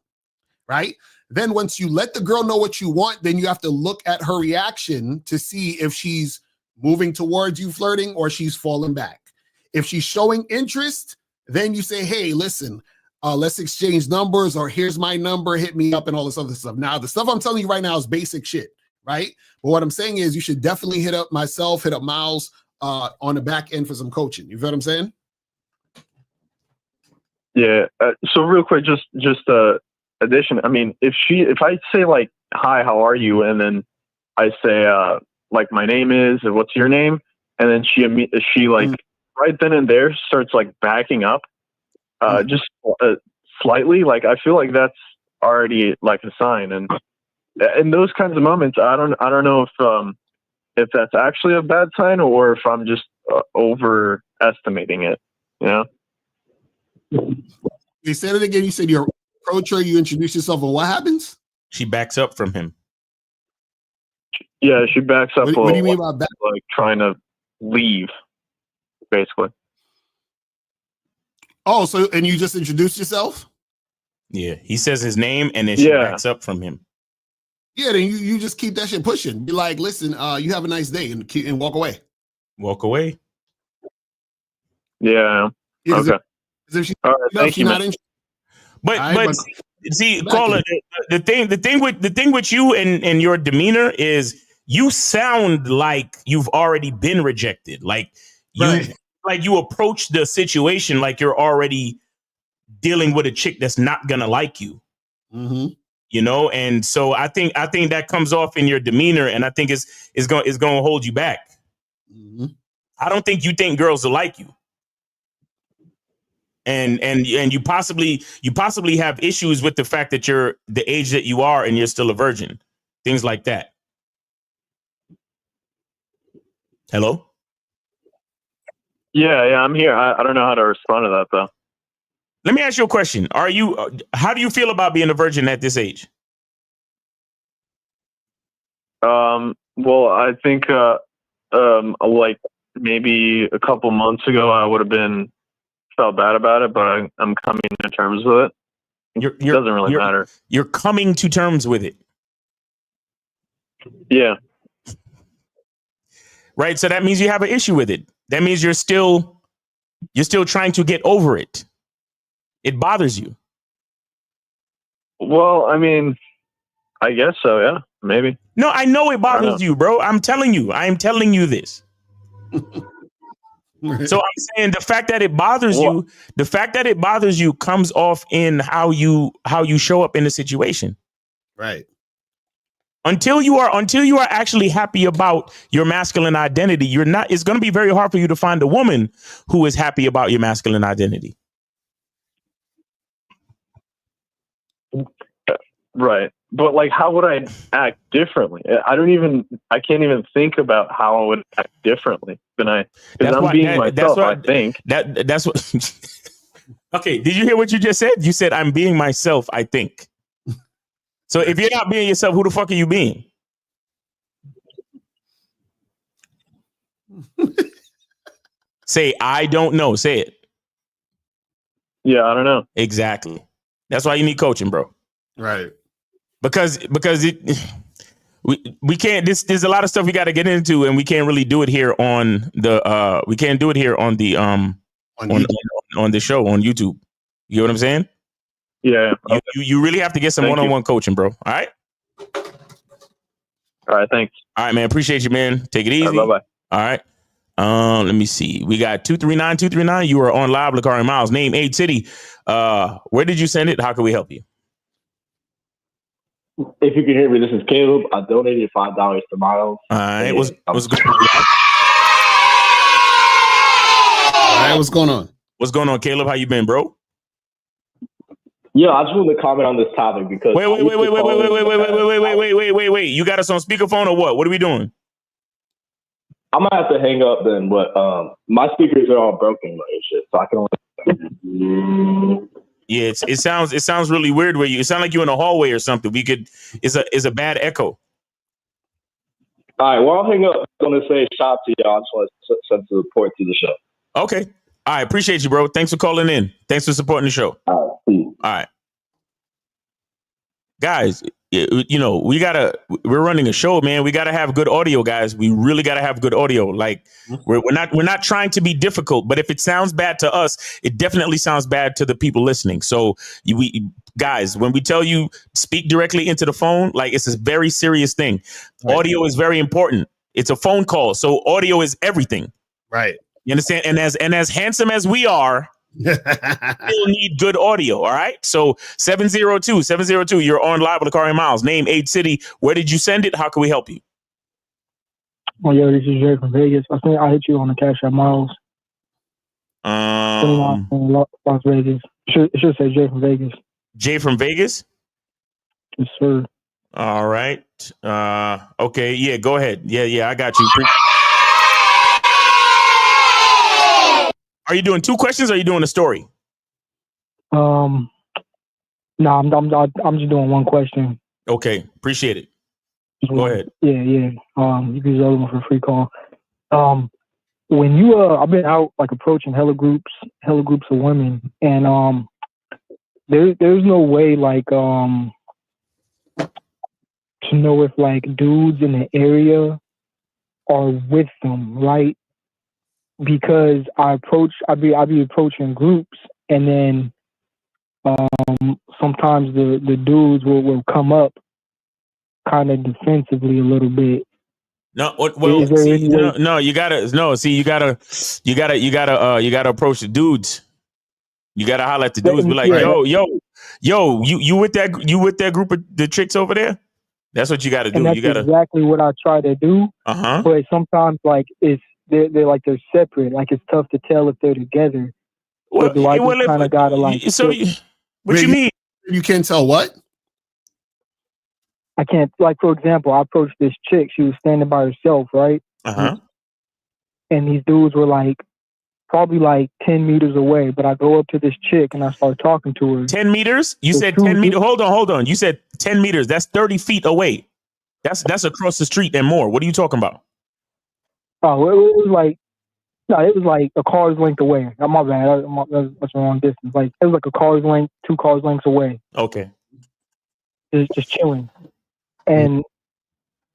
Right. Then once you let the girl know what you want, then you have to look at her reaction to see if she's moving towards you flirting or she's falling back. If she's showing interest, then you say, hey, listen, let's exchange numbers, or here's my number, hit me up, and all this other stuff. Now, the stuff I'm telling you right now is basic shit, right? But what I'm saying is you should definitely hit up myself, hit up Miles on the back end for some coaching. You feel what I'm saying? Yeah. So real quick, just addition. I mean, if I say like, hi, how are you? And then I say, like, my name is, and what's your name? And then she like right then and there starts like backing up, just slightly. Like, I feel like that's already like a sign. And in those kinds of moments, I don't know if that's actually a bad sign, or if I'm just overestimating it, you know? You said it again. You said you approach her, you introduce yourself, and what happens? She backs up from him. Yeah, she backs up. What do you mean by back? Like trying to leave, basically. Oh, so and you just introduced yourself? Yeah, he says his name and then she backs up from him. Yeah, then you just keep that shit pushing. Be like, listen, you have a nice day, and walk away. Walk away. Yeah. Okay. If she, all right, thank you, man. But see, caller, the thing with you and your demeanor is you sound like you've already been rejected. Like you approach the situation like you're already dealing with a chick that's not gonna like you. Mm-hmm. You know, and so I think that comes off in your demeanor, and I think it's going to hold you back. Mm-hmm. I don't think you think girls will like you. And you possibly have issues with the fact that you're the age that you are and you're still a virgin, things like that. Hello? Yeah, I'm here. I don't know how to respond to that though. Let me ask you a question. How do you feel about being a virgin at this age? Well, I think like maybe a couple months ago I would have felt bad about it, but I'm coming to terms with it. It doesn't really matter. You're coming to terms with it. Yeah. Right. So that means you have an issue with it. That means you're still trying to get over it. It bothers you. Well, I mean, I guess so. Yeah, maybe. No, I know it bothers you, bro. I'm telling you this. So I'm saying the fact that it bothers you comes off in how you show up in the situation. Right. Until you are actually happy about your masculine identity, it's going to be very hard for you to find a woman who is happy about your masculine identity. Right. But like, how would I act differently? I can't even think about how I would act differently because I'm being myself, I think. That's what. Okay. Did you hear what you just said? You said, I'm being myself, I think. So if you're not being yourself, who the fuck are you being? Say, I don't know. Say it. Yeah, I don't know. Exactly. That's why you need coaching, bro. Right. Because we can't. There's a lot of stuff we got to get into, and we can't really do it here on the. We can't do it here on the on the show on YouTube. You know what I'm saying? Yeah. Okay. You really have to get some one-on-one coaching, bro. All right. All right. Thanks. All right, man. Appreciate you, man. Take it easy. All right, bye-bye. All right. Let me see. We got 239. You are on live, Locario Miles. Name, age, city. Where did you send it? How can we help you? If you can hear me, this is Caleb. I donated $5 to Miles. All right. What's good? All right. What's going on? What's going on, Caleb? How you been, bro? Yeah, I just wanted to comment on this topic because wait. You got us on speakerphone or what? What are we doing? I'm gonna have to hang up then, but my speakers are all broken and shit, so I can only. Yeah, it sounds really weird where it sounds like you're in a hallway or something. It's a bad echo. All right, well, I'll hang up. I'm gonna say shout out to y'all. I just want to send support to the show. Okay. All right, appreciate you, bro. Thanks for calling in. Thanks for supporting the show. All right, see you. All right. Guys, you know, we're running a show, man. We got to have good audio, guys. We really got to have good audio. Like we're not trying to be difficult, but if it sounds bad to us, it definitely sounds bad to the people listening. So guys, when we tell you speak directly into the phone, like it's a very serious thing. Right. Audio is very important. It's a phone call. So audio is everything. Right. You understand? And as handsome as we are, still need good audio. All right. So 702, you're on live with Locario Miles. Name, age, city. Where did you send it? How can we help you? Oh, yo, this is Jay from Vegas. I think I hit you on the Cash App Miles. Las Vegas. It should say Jay from Vegas. Jay from Vegas? Yes, sir. All right. Okay. Yeah, go ahead. Yeah, I got you. Are you doing two questions or are you doing a story? No, I'm just doing one question. Okay, appreciate it. Go ahead. Yeah. You can use the other one for a free call. when you I've been out like approaching hella groups of women, and there's no way like to know if like dudes in the area are with them, right? Because I be approaching groups, and then sometimes the dudes will come up kind of defensively a little bit. No, well, Is there see, any way? no, you gotta approach the dudes. You gotta holler at the dudes. Be like, Yeah, yo, you with that group of the chicks over there? That's what you gotta do. and that's You gotta. exactly what I try to do. Uh-huh. But sometimes like they're like they're separate. Like it's tough to tell if they're together. Well, so do I just kind of gotta like? So what you mean? You can't tell what? I can't, like, for example, I approached this chick. She was standing by herself, right? Uh-huh. And these dudes were like, probably like 10 meters away. But I go up to this chick and I start talking to her. 10 meters? You said 10 meters? Hold on. You said 10 meters. That's 30 feet away. That's across the street and more. What are you talking about? Oh, it was like, no, it was like a car's length away. Oh, my bad. That's the wrong distance. Like, it was like a car's length, 2 cars lengths away. Okay. Just chilling. And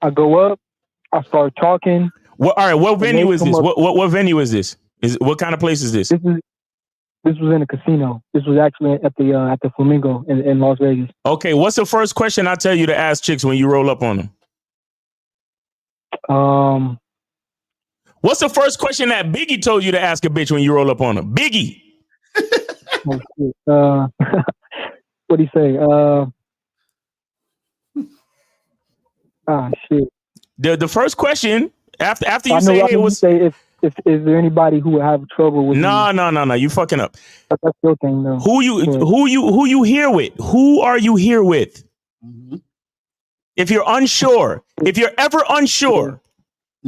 I go up, I start talking. Well, all right. What venue is this? What venue is this? What kind of place is this? This was in a casino. This was actually at the Flamingo in Las Vegas. Okay. What's the first question I tell you to ask chicks when you roll up on them? What's the first question that Biggie told you to ask a bitch when you roll up on her? Biggie. Oh, shit. What'd he say? Shit. The first question after you say it was say if is there anybody who would have trouble with No, you fucking up. That's your thing though. Who you here with? Who are you here with? Mm-hmm. If you're unsure, if you're ever unsure,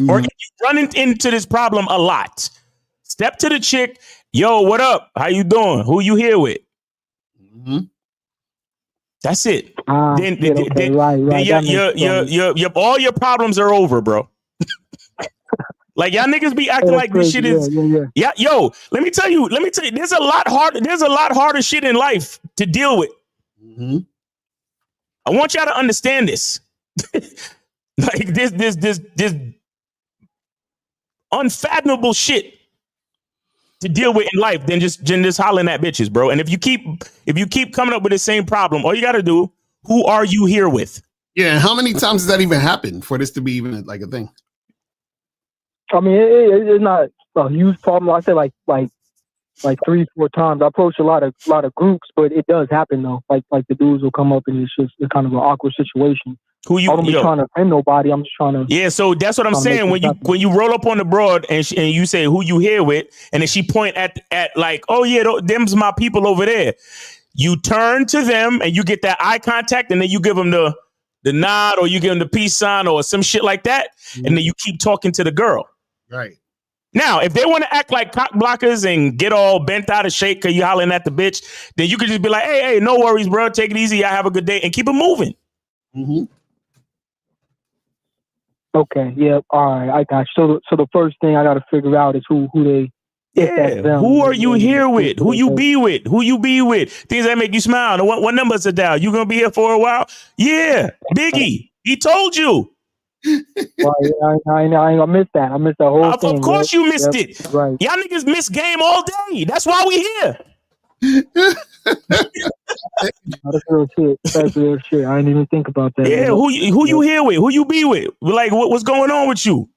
or if you run into this problem a lot, step to the chick. Yo, what up? How you doing? Who you here with? Mm-hmm. That's it. Then all your problems are over, bro. Like y'all niggas be acting like this shit is. Yeah, yo. Let me tell you. There's a lot harder shit in life to deal with. Mm-hmm. I want y'all to understand this. Like this unfathomable shit to deal with in life than just hollering at bitches, bro. And if you keep coming up with the same problem, all you got to do, who are you here with? Yeah, how many times does that even happen for this to be even like a thing? I mean, it's not a huge problem. I say like 3-4 times. I approach a lot of groups, but it does happen though. Like the dudes will come up and it's kind of an awkward situation. I don't be trying to offend nobody. I'm just trying to. Yeah, so that's what I'm saying. When you roll up on the broad and you say who you here with, and then she point at like, oh yeah, them's my people over there. You turn to them and you get that eye contact, and then you give them the nod, or you give them the peace sign, or some shit like that, and then you keep talking to the girl. Right. Now, if they want to act like cock blockers and get all bent out of shape because you hollering at the bitch, then you could just be like, hey, no worries, bro. Take it easy. I have a good day, and keep it moving. Mm-hmm. Okay. Yeah. All right. I got you. So the first thing I got to figure out is who they. Yeah. Who are you here with? Who you be with? Who you be with? Things that make you smile. What numbers are down? You gonna be here for a while? Yeah. Biggie. He told you. Well, I ain't gonna miss that. I missed the whole thing. Of course you missed it. Right. Y'all niggas miss game all day. That's why we here. That's real shit. That's real shit. I didn't even think about that. Yeah, who you here with? Who you be with? Like, what's going on with you?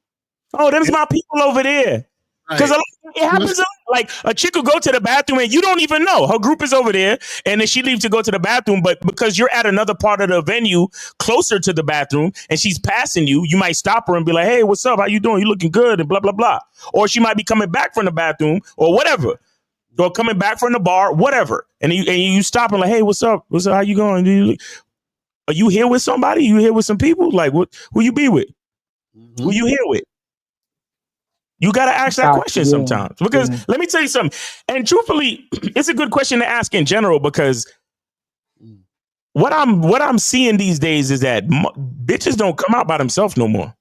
Oh, them's my people over there. Because it happens like a chick will go to the bathroom and you don't even know. Her group is over there and then she leaves to go to the bathroom. But because you're at another part of the venue closer to the bathroom and she's passing you, you might stop her and be like, hey, what's up? How you doing? You looking good? And blah, blah, blah. Or she might be coming back from the bathroom or whatever. Or coming back from the bar, whatever. And you stop and like, hey, what's up? What's up? How you going? Are you here with somebody? You here with some people? Like, who you be with? Mm-hmm. Who you here with? You got to ask that question sometimes because let me tell you something. And truthfully, it's a good question to ask in general because what I'm seeing these days is that bitches don't come out by themselves no more.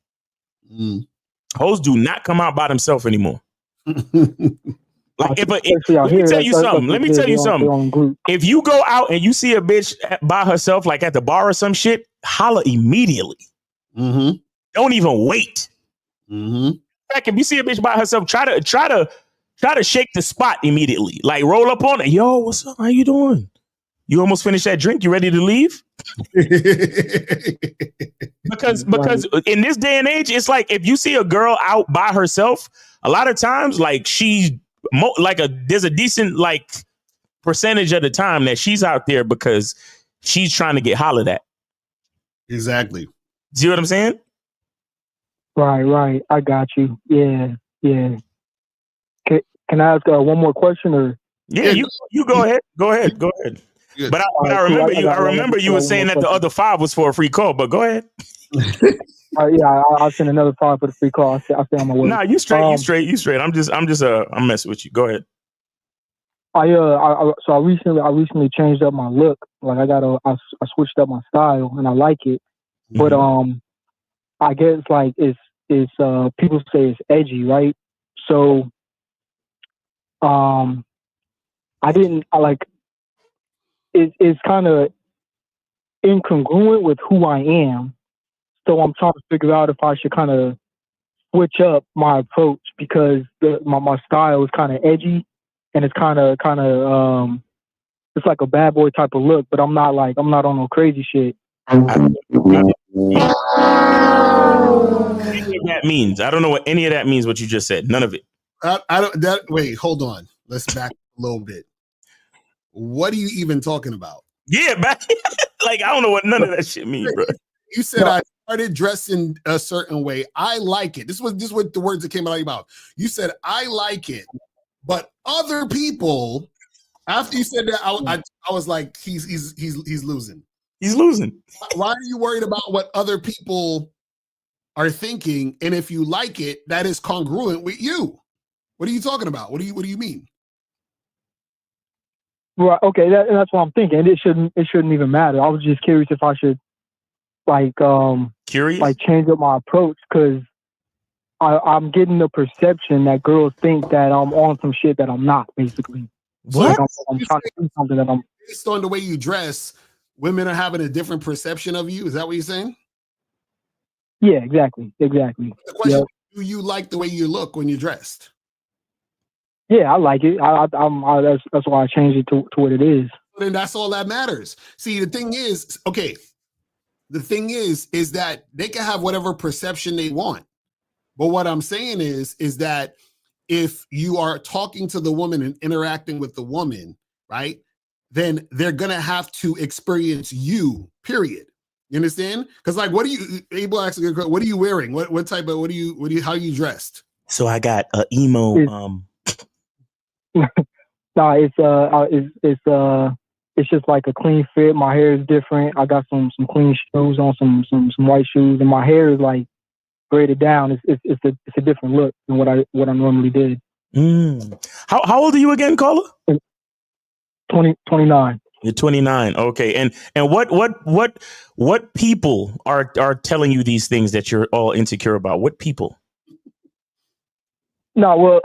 Hoes do not come out by themselves anymore. Like if especially out let me here, tell you something. Let me tell you their something. own group. If you go out and you see a bitch by herself, like at the bar or some shit, holla immediately. Mm-hmm. Don't even wait. Mm-hmm. Like if you see a bitch by herself, try to shake the spot immediately. Like roll up on it. Yo, what's up? How you doing? You almost finished that drink. You ready to leave? because in this day and age, it's like if you see a girl out by herself, a lot of times, like there's a decent like percentage of the time that she's out there because she's trying to get hollered at. Exactly. See what I'm saying? Right. I got you. Yeah. Can I ask one more question or? Yeah, you go ahead. Go ahead. Good. But I remember you were saying that the other 5 was for a free call. But go ahead. Yeah, I'll send another 5 for the free call. I'll stay on my way. Nah, you straight. I'm messing with you. Go ahead. So I recently changed up my look. Like I switched up my style and I like it. But I guess like it's people say it's edgy, right? So it's kind of incongruent with who I am. So I'm trying to figure out if I should kind of switch up my approach because my style is kind of edgy and it's kind of it's like a bad boy type of look, but I'm not on no crazy shit. That means I don't know what any of that means. What you just said, none of it. I don't. Wait, hold on. Let's back a little bit. What are you even talking about? Yeah, like I don't know what none of that shit means, bro. You said I started dressing a certain way. I like it. This was the words that came out of your mouth. You said I like it, but other people. After you said that, I was like, he's losing. He's losing. Why are you worried about what other people are thinking? And if you like it, that is congruent with you. What are you talking about? What do you mean? Right. Okay. That's what I'm thinking. It shouldn't even matter. I was just curious if I should change up my approach because I'm getting the perception that girls think that I'm on some shit that I'm not. Basically, what? Like I'm trying to do something that I'm. Based on the way you dress, women are having a different perception of you. Is that what you're saying? Yeah. Exactly. The question: do you like the way you look when you're dressed? Yeah, I like it. That's why I changed it to what it is. Then that's all that matters. See, the thing is that they can have whatever perception they want. But what I'm saying is that if you are talking to the woman and interacting with the woman, right, then they're gonna have to experience you, period. You understand? Because like, what are you wearing? What type of, how are you dressed? So I got a emo, No, it's just like a clean fit. My hair is different. I got some clean shoes on, some white shoes, and my hair is like braided down. It's a different look than what I normally did. How old are you again, caller? 29. You're 29. Okay, and what people are telling you these things that you're all insecure about? What people? No, well.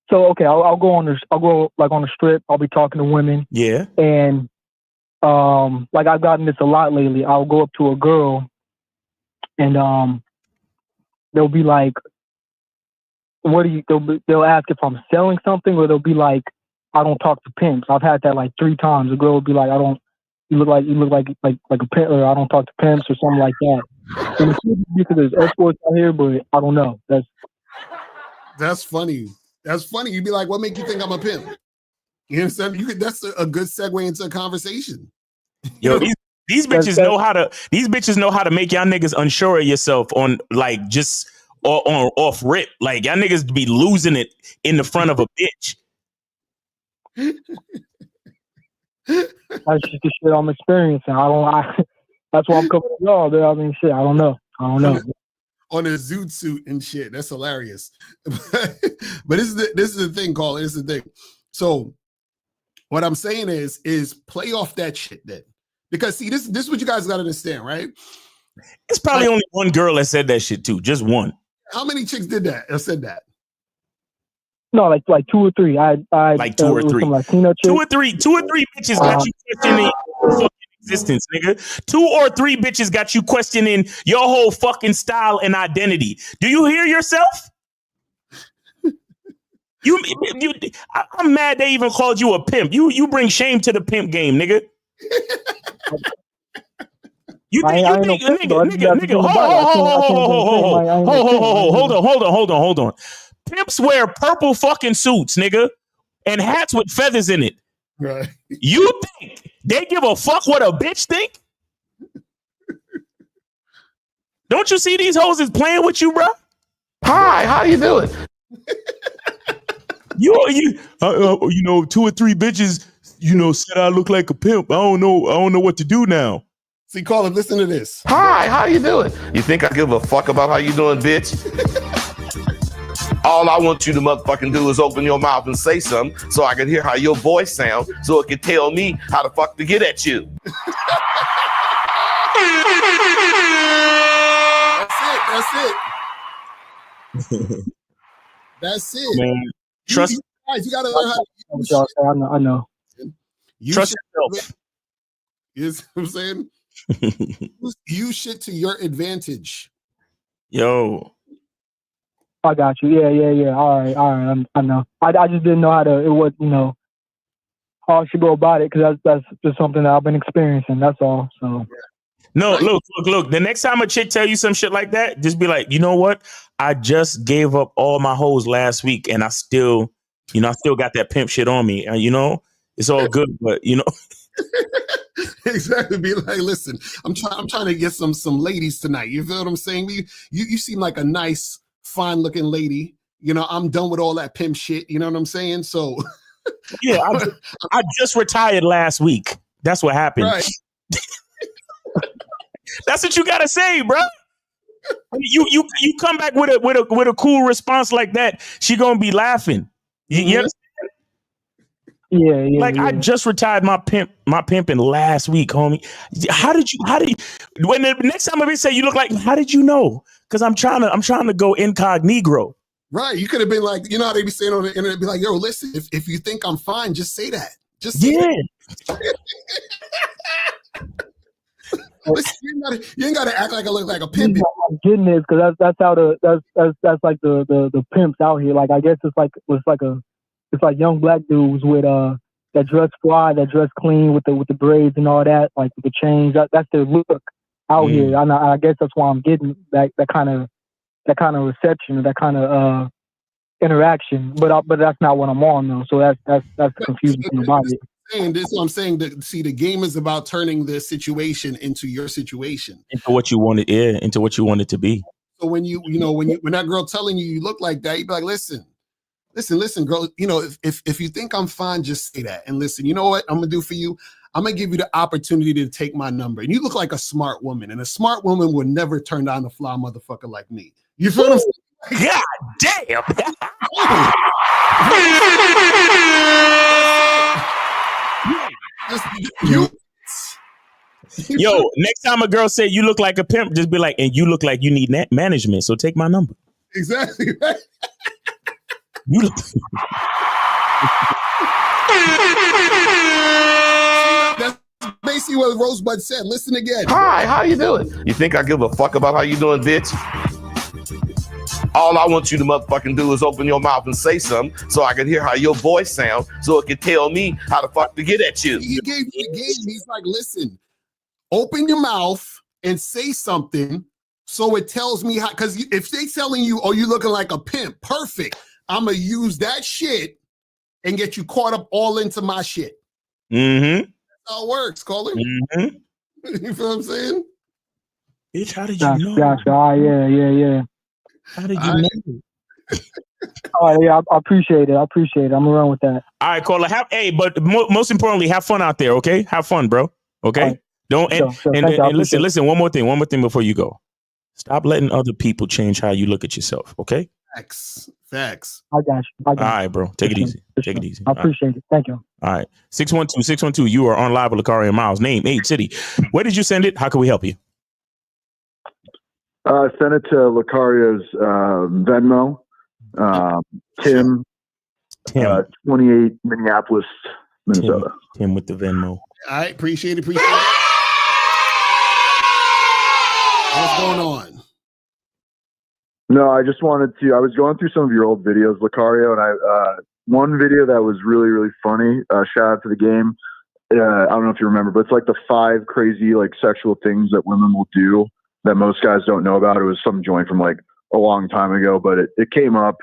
So okay, I'll go on the strip. I'll be talking to women. Yeah. And like I've gotten this a lot lately. I'll go up to a girl, and they'll be like, "What do you?" They'll ask if I'm selling something, or they'll be like, "I don't talk to pimps." I've had that like 3 times. A girl will be like, "I don't." You look like a pimp, or I don't talk to pimps, or something like that. And it's because there's escorts out here, but I don't know. That's funny. That's funny. You'd be like, what make you think I'm a pimp? You understand? That's a good segue into a conversation. Yo, these bitches know how to make y'all niggas unsure of yourself on like just on off rip. Like y'all niggas be losing it in the front of a bitch. That's just the shit I'm experiencing. That's why I'm coming to y'all. I mean, shit. I don't know. On a zoot suit and shit. That's hilarious. But this is the thing, Colin. This is the thing. So what I'm saying is play off that shit then. Because see, this is what you guys gotta understand, right? It's probably only one girl that said that shit too. Just one. How many chicks did that or said that? No, like 2 or 3. Like 2 or 3. Some Latina chick. 2 or 3 bitches got you questioning your fucking existence, nigga. 2 or 3 bitches got you questioning your whole fucking style and identity. Do you hear yourself? I'm mad they even called you a pimp. You bring shame to the pimp game, nigga. You think, nigga, hold on. Pimps wear purple fucking suits, nigga, and hats with feathers in it. Right. You think they give a fuck what a bitch think? Don't you see these hoes is playing with you, bro? Hi, how you doing? You know, 2 or 3 bitches, said I look like a pimp. I don't know what to do now. See, Colin, listen to this. Hi, how you doing? You think I give a fuck about how you doing, bitch? All I want you to motherfucking do is open your mouth and say something so I can hear how your voice sounds so it can tell me how the fuck to get at you. That's it. Man, trust. You gotta learn how to I know. Trust yourself. You know what I'm saying? Use shit to your advantage. Yo. I got you. Yeah. All right. I know. I just didn't know how I should go about it because that's just something that I've been experiencing. That's all. So. No, look. The next time a chick tell you some shit like that, just be like, you know what? I just gave up all my hoes last week, and I still got that pimp shit on me. It's all good, but Exactly. Be like, listen, I'm trying to get some ladies tonight. You feel what I'm saying? You seem like a nice, fine looking lady. I'm done with all that pimp shit. You know what I'm saying? So yeah, I just retired last week. That's what happened. Right. That's what you gotta say, bro. You come back with a cool response like that, she gonna be laughing. You understand? Yeah. I just retired my pimping last week, homie. How did you when the next time I say you look like, how did you know? Because I'm trying to go incognito. Right. You could have been like, how they be saying on the internet, be like, yo, listen, if you think I'm fine, just say that. Just say that. Listen, you ain't gotta act like I look like a pimp. I'm getting this because that's how that's like the pimps out here. Like I guess it's like young black dudes with that dress fly, that dress clean with the braids and all that, like with the chains. That's their look out here. I guess that's why I'm getting that kind of reception, that kind of interaction. But that's not what I'm on though. So that's the confusing thing about it. This is what I'm saying. The game is about turning the situation into your situation, into what you wanted, into what you want it to be. So when when that girl telling you look like that, you be like, listen, girl. If you think I'm fine, just say that. And listen, you know what I'm gonna do for you? I'm gonna give you the opportunity to take my number. And you look like a smart woman, and a smart woman would never turn down a fly motherfucker like me. You feel what I'm saying? God damn. Yo, next time a girl say you look like a pimp, just be like, and you look like you need management, so take my number. Exactly. Right? You look. That's basically what Rosebud said. Listen again. Hi, how you doing? You think I give a fuck about how you doing, bitch? All I want you to motherfucking do is open your mouth and say something so I can hear how your voice sounds so it can tell me how the fuck to get at you. He gave me the game. He's like, listen, open your mouth and say something so it tells me how, because if they telling you, oh, you looking like a pimp, perfect. I'm going to use that shit and get you caught up all into my shit. Mm-hmm. That's how it works, Colin. Mm-hmm. You feel what I'm saying? Bitch, how did you know? Gotcha. Yeah. How did you know? Oh yeah, I appreciate it. I'm gonna run with that. All right, Caller. But most importantly, have fun out there. Okay, have fun, bro. Okay, right. Don't Sure. and listen. One more thing before you go. Stop letting other people change how you look at yourself. Okay. Facts. I got you. All right, bro. Take it easy. Take it easy. I appreciate it. Thank you. All right. 612. You are on live with Locario and Miles. Name, age, city. Where did you send it? How can we help you? Send it to Locario's Venmo. Tim Tim. 28 Minneapolis, Minnesota. Tim with the Venmo. All right, appreciate it. What's going on? No, I just wanted to. I was going through some of your old videos, Locario, and I one video that was really, really funny. Shout out to the game. I don't know if you remember, but it's like the 5 crazy like sexual things that women will do that most guys don't know about. It was some joint from like a long time ago, but it came up.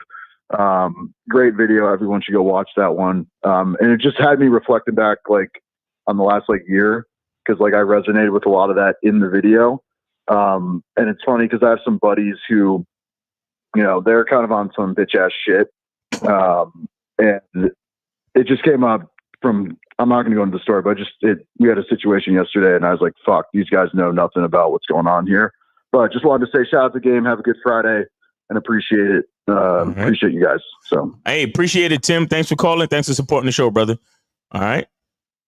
Great video. Everyone should go watch that one. And it just had me reflecting back like on the last like year, because like I resonated with a lot of that in the video. And it's funny because I have some buddies who, you know, they're kind of on some bitch ass shit. And it just came up from, I'm not going to go into the story, but we had a situation yesterday and I was like, fuck, these guys know nothing about what's going on here. But just wanted to say shout out to the game. Have a good Friday and appreciate it. Appreciate you guys. So, hey, appreciate it, Tim. Thanks for calling. Thanks for supporting the show, brother. All right.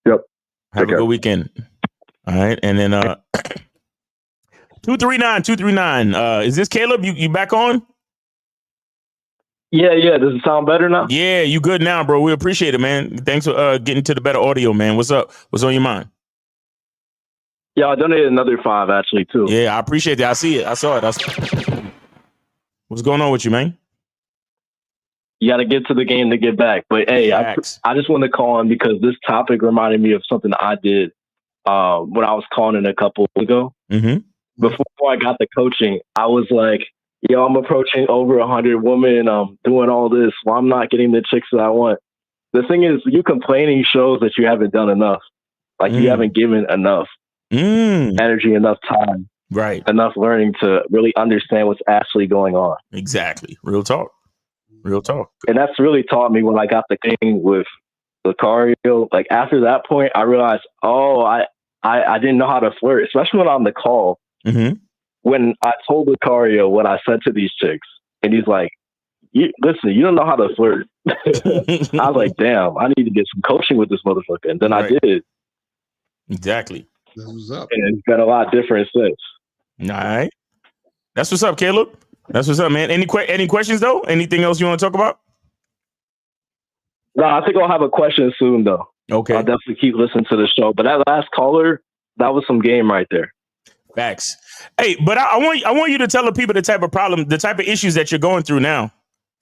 Yep. Have a good weekend. All right. And then 239. Is this Caleb? You back on? Yeah. Does it sound better now? Yeah, you good now, bro. We appreciate it, man. Thanks for getting to the better audio, man. What's up? What's on your mind? Yeah, I donated another 5 actually too. Yeah, I appreciate that. I see it. I saw it. What's going on with you, man? You got to get to the game to get back. But hey, I just want to call on because this topic reminded me of something I did when I was calling in a couple ago. Mm-hmm. Before I got the coaching, I was like, yo, I'm approaching over 100 women. I'm doing all this. Well, I'm not getting the chicks that I want. The thing is, you complaining shows that you haven't done enough. Like you haven't given enough energy, enough time, right? Enough learning to really understand what's actually going on. Exactly. Real talk. And that's really taught me when I got the thing with Locario. Like after that point, I realized, I didn't know how to flirt, especially when I'm on the call. Mm-hmm. When I told Locario what I said to these chicks, and he's like, listen, you don't know how to flirt. I was like, damn, I need to get some coaching with this motherfucker. And then I did. Exactly. What's up? And it's been a lot different since. All right. That's what's up, Caleb. That's what's up, man. Any questions, though? Anything else you want to talk about? No, I think I'll have a question soon, though. Okay. I'll definitely keep listening to the show. But that last caller, that was some game right there. Facts. Hey, but I want you to tell the people the type of issues that you're going through now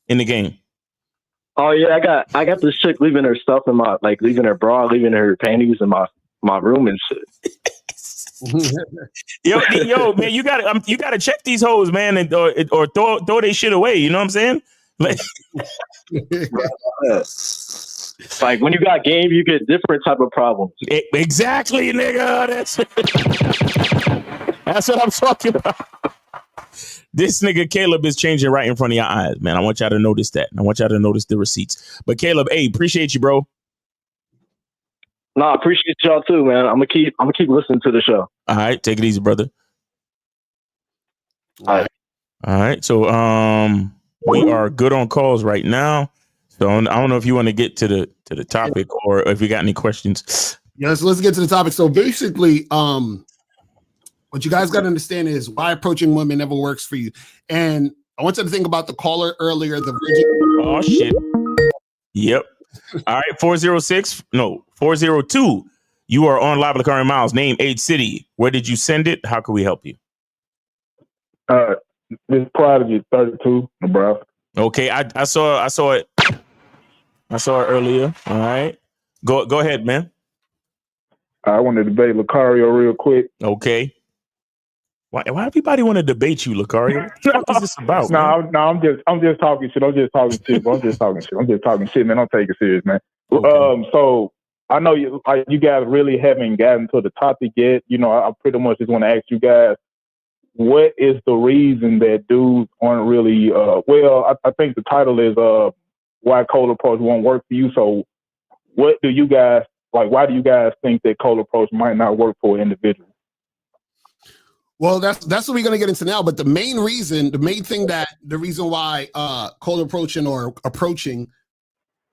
in the game. Oh yeah, I got this chick leaving her stuff in my leaving her bra, leaving her panties in my room and shit. yo, man, you gotta check these hoes, man, and or throw their shit away. You know what I'm saying? Like when you got game, you get different type of problems. Exactly, nigga. That's what I'm talking about. This nigga Caleb is changing right in front of your eyes, man. I want y'all to notice that. I want y'all to notice the receipts. But Caleb, hey, appreciate you, bro. No, I appreciate y'all too, man. I'm gonna keep listening to the show. All right, take it easy, brother. All right. So we are good on calls right now. So I don't know if you want to get to the topic or if you got any questions. Yes, let's get to the topic. So basically, what you guys got to understand is why approaching women never works for you. And I want you to think about the caller earlier. Oh shit. Yep. All right. 402. You are on live with Locario Miles. Name, age, city. Where did you send it? How can we help you? This Prodigy 32, Nebraska. Okay, I saw it. I saw it earlier. All right. Go ahead, man. I want to debate Locario real quick. Okay. Why everybody want to debate you, Locario? What the fuck is this about? No, I'm just talking shit. I'm just talking shit, man. Don't take it serious, man. Okay. So I know you guys really haven't gotten to the topic yet. You know, I pretty much just want to ask you guys, what is the reason that dudes aren't really I think the title is why cold approach won't work for you. So what do you guys why do you guys think that cold approach might not work for an individual? Well, that's what we're gonna get into now. But the reason why cold approaching or approaching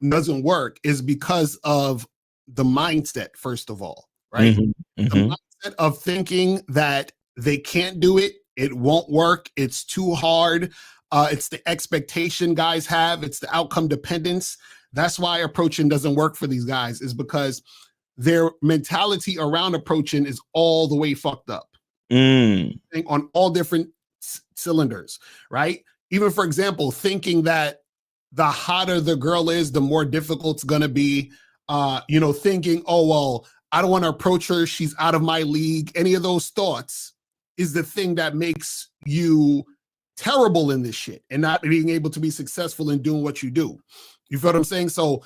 doesn't work is because of the mindset, first of all, right? Mm-hmm. The mindset of thinking that they can't do it, it won't work, it's too hard. It's the expectation guys have, it's the outcome dependence That's why approaching doesn't work for these guys, is because their mentality around approaching is all the way fucked up on all different cylinders, right? Even, for example, thinking that the hotter the girl is, the more difficult it's going to be, thinking, oh, well, I don't want to approach her, she's out of my league. Any of those thoughts is the thing that makes you terrible in this shit and not being able to be successful in doing what you do. You feel what I'm saying? So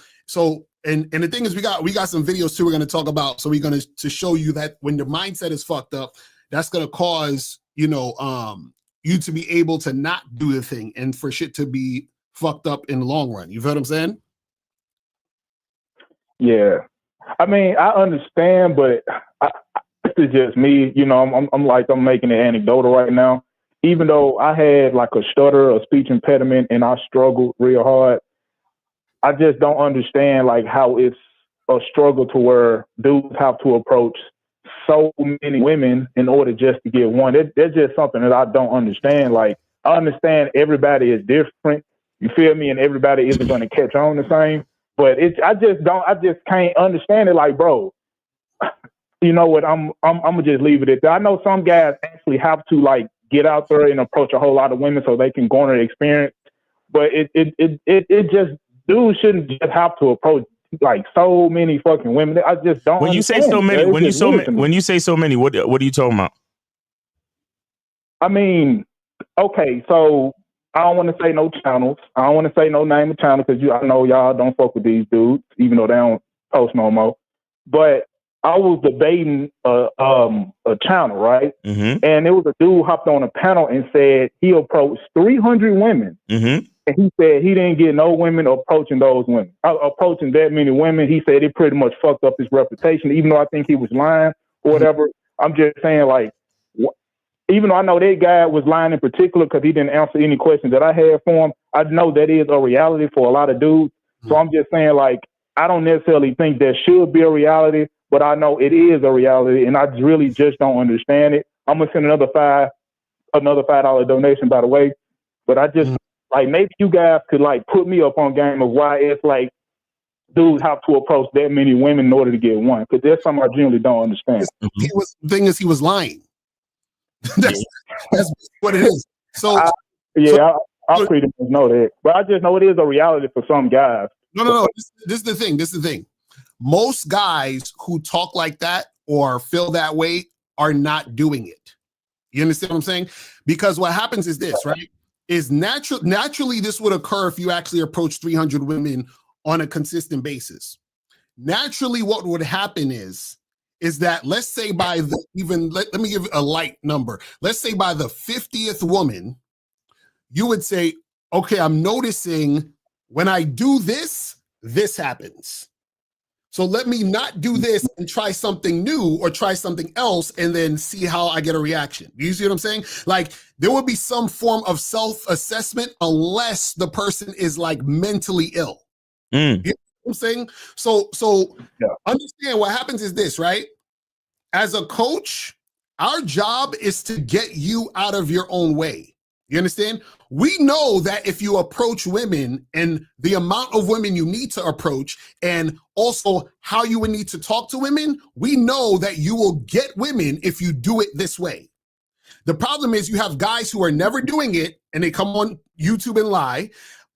and the thing is, we got some videos too we're going to talk about. So we're going to show you that when the mindset is fucked up, that's going to cause, you to be able to not do the thing and for shit to be fucked up in the long run. You feel what I'm saying? Yeah. I mean, I understand, but this is just me. I'm making it anecdotal right now. Even though I had like a stutter, a speech impediment, and I struggled real hard, I just don't understand like how it's a struggle to where dudes have to approach so many women in order just to get one. That's just something that I don't understand. Like, I understand everybody is different. You feel me? And everybody isn't going to catch on the same. But I just can't understand it. Like, bro, you know what? I'm gonna just leave it at that. I know some guys actually have to like get out there and approach a whole lot of women so they can garner the experience. But it just, dudes shouldn't just have to approach like so many fucking women. I just don't. When you say so many, when you say so many, what are you talking about? I mean, okay, so I don't want to say no channels. I don't want to say no name of channel because I know y'all don't fuck with these dudes, even though they don't post no more. But I was debating a channel, right? Mm-hmm. And it was a dude hopped on a panel and said he approached 300 women. Mm-hmm. And he said he didn't get no women approaching those women. Approaching that many women, he said it pretty much fucked up his reputation, even though I think he was lying or whatever. I'm just saying, like, even though I know that guy was lying in particular because he didn't answer any questions that I had for him, I know that is a reality for a lot of dudes. So I'm just saying, like, I don't necessarily think that should be a reality, but I know it is a reality, and I really just don't understand it. I'm gonna send another $5 donation, by the way. But I just like, maybe you guys could like put me up on game of why it's like dudes have to approach that many women in order to get one, because there's something I genuinely don't understand. The thing is, he was lying. that's what it is. So I pretty much know that, but I just know it is a reality for some guys. No. This is the thing. Most guys who talk like that or feel that way are not doing it. You understand what I'm saying? Because what happens is this, right? Is naturally this would occur if you actually approach 300 women on a consistent basis. Naturally, what would happen is that, let's say by let me give a light number. Let's say by the 50th woman, you would say, okay, I'm noticing when I do this, this happens. So let me not do this and try something new or try something else and then see how I get a reaction. You see what I'm saying? Like, there will be some form of self-assessment unless the person is like mentally ill. You know what I'm saying? So Understand what happens is this, right? As a coach, our job is to get you out of your own way. You understand? We know that if you approach women and the amount of women you need to approach and also how you would need to talk to women, we know that you will get women if you do it this way. The problem is you have guys who are never doing it and they come on YouTube and lie.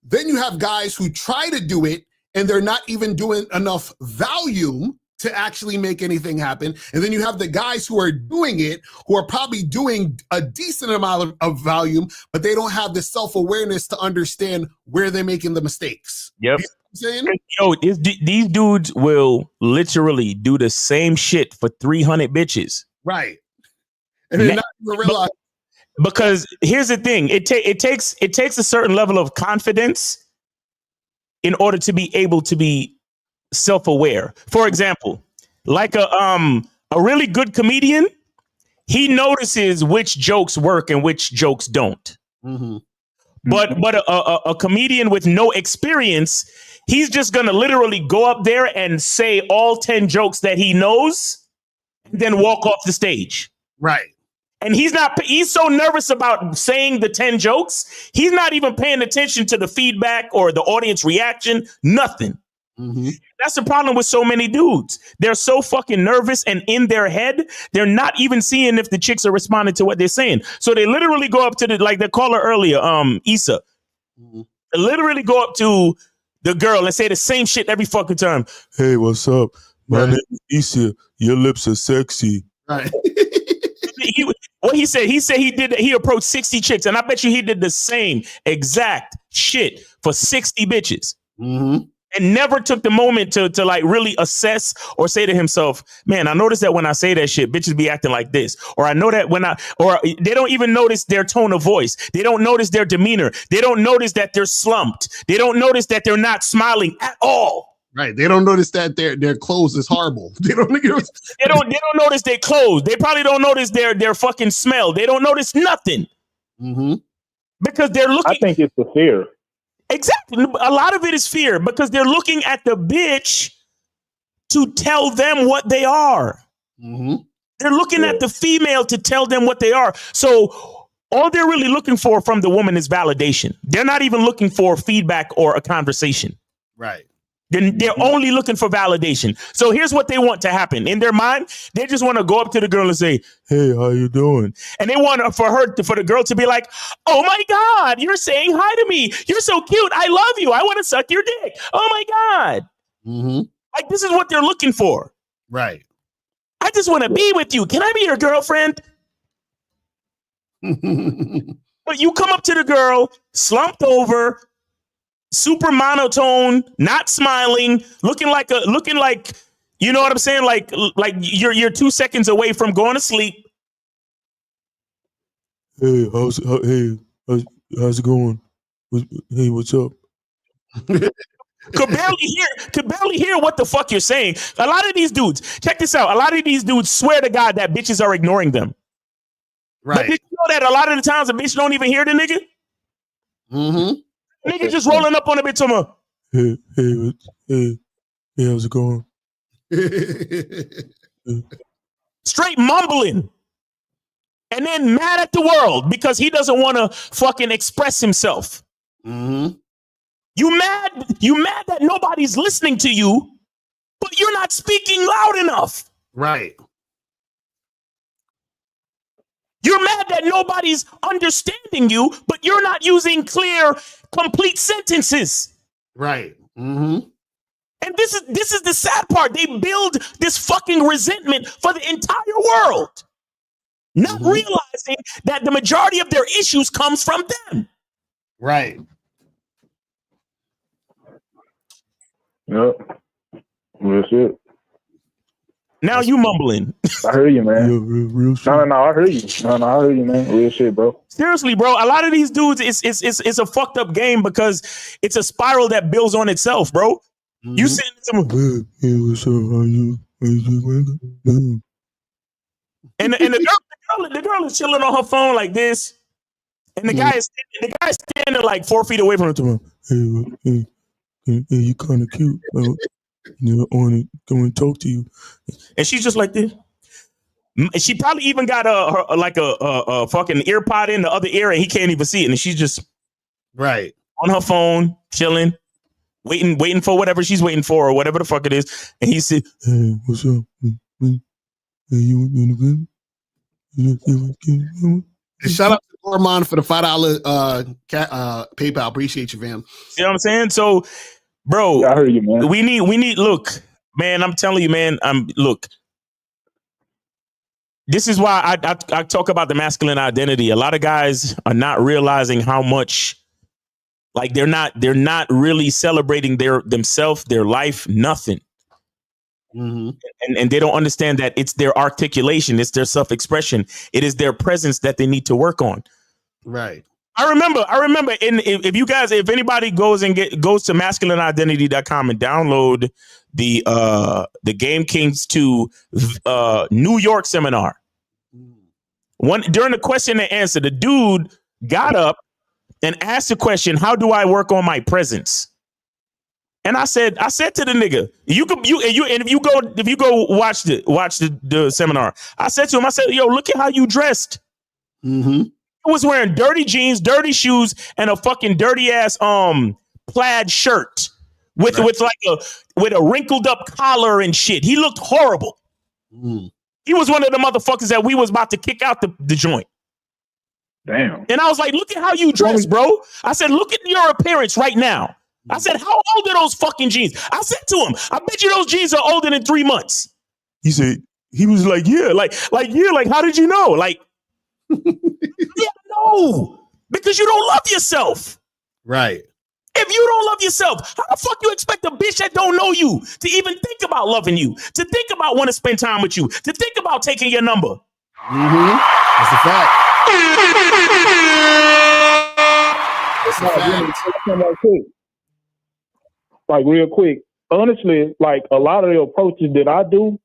Then you have guys who try to do it and they're not even doing enough volume to actually make anything happen. And then you have the guys who are doing it, who are probably doing a decent amount of volume, but they don't have the self-awareness to understand where they're making the mistakes. Yep. You know what I'm saying? Yo, these dudes will literally do the same shit for 300 bitches. Right. And they're not even realize. Because here's the thing. It takes a certain level of confidence in order to be able to be self-aware. For example, like a really good comedian, he notices which jokes work and which jokes don't. Mm-hmm. But a comedian with no experience, he's just gonna literally go up there and say all 10 jokes that he knows, and then walk off the stage. Right. And he's so nervous about saying the 10 jokes, he's not even paying attention to the feedback or the audience reaction, nothing. That's the problem with so many dudes. They're so fucking nervous, and in their head, they're not even seeing if the chicks are responding to what they're saying. So they literally go up to the caller earlier, Issa. They literally go up to the girl and say the same shit every fucking time. Hey, what's up? My name is Issa. Your lips are sexy. Right. What he said he approached 60 chicks, and I bet you he did the same exact shit for 60 bitches. And never took the moment to like really assess or say to himself, man, I noticed that when I say that shit, bitches be acting like this. Or I know that or they don't even notice their tone of voice. They don't notice their demeanor. They don't notice that they're slumped. They don't notice that they're not smiling at all. Right. They don't notice that their clothes is horrible. They don't notice their clothes. They probably don't notice their fucking smell. They don't notice nothing. Because they're looking. I think it's the fear. Exactly. A lot of it is fear because they're looking at the bitch to tell them what they are. They're looking at the female to tell them what they are. So all they're really looking for from the woman is validation. They're not even looking for feedback or a conversation. Right. They're only looking for validation. So here's what they want to happen. In their mind, they just want to go up to the girl and say, hey, how you doing? And they want for the girl to be like, oh my God, you're saying hi to me. You're so cute. I love you. I want to suck your dick. Oh my God. Like this is what they're looking for. Right. I just want to be with you. Can I be your girlfriend? But you come up to the girl, slumped over, super monotone, not smiling, looking like you know what I'm saying? Like you're 2 seconds away from going to sleep. Hey, how's it going? Hey, what's up? Could barely hear what the fuck you're saying. A lot of these dudes, check this out. A lot of these dudes swear to God that bitches are ignoring them. Right. But did you know that a lot of the times a bitch don't even hear the nigga? Nigga just rolling up on a bitch talking hey, how's it going? Straight mumbling. And then mad at the world because he doesn't want to fucking express himself. You mad that nobody's listening to you, but you're not speaking loud enough. Right. You're mad that nobody's understanding you, but you're not using clear, complete sentences. Right. And this is the sad part. They build this fucking resentment for the entire world, not realizing that the majority of their issues comes from them. Right. Yep. That's it. Now you mumbling. I hear you, man. Real shit. No, I hear you. I hear you, man. Real shit, bro. Seriously, bro. A lot of these dudes, it's a fucked up game because it's a spiral that builds on itself, bro. You sitting someone, hey, what's up? How you? And the girl is chilling on her phone like this, and the guy is standing like 4 feet away from her. Hey, you kind of cute. I want to talk to you. And she's just like this. She probably even got a fucking ear pod in the other ear, and he can't even see it. And she's just right on her phone, chilling, waiting for whatever she's waiting for or whatever the fuck it is. And he said, "Hey, what's up? Hey, you in the good?" Shout out to Gorman for the $5 PayPal. Appreciate you, fam. You know what I'm saying? So, bro, I heard you, man. We need. Look, man, I'm telling you, man. Look. This is why I talk about the masculine identity. A lot of guys are not realizing how much, like they're not really celebrating themselves, their life, nothing. And they don't understand that it's their articulation, it's their self-expression, it is their presence that they need to work on. Right. I remember. If anybody goes to masculineidentity.com and download the Game Kings 2 New York seminar. During the question and answer, the dude got up and asked the question, "How do I work on my presence?" And I said to the nigga, if you go watch the seminar, I said to him, yo, look at how you dressed. He was wearing dirty jeans, dirty shoes, and a fucking dirty ass plaid shirt with like a wrinkled up collar and shit. He looked horrible. He was one of the motherfuckers that we was about to kick out the joint. Damn. And I was like, look at how you dress, bro. I said, look at your appearance right now. I said, how old are those fucking jeans? I said to him, I bet you those jeans are older than 3 months. He was like, yeah, like, how did you know? Like, yeah, no, because you don't love yourself. Right. If you don't love yourself, how the fuck you expect a bitch that don't know you to even think about loving you, to think about want to spend time with you, to think about taking your number? That's a fact. Like real quick, honestly, like a lot of the approaches that I do,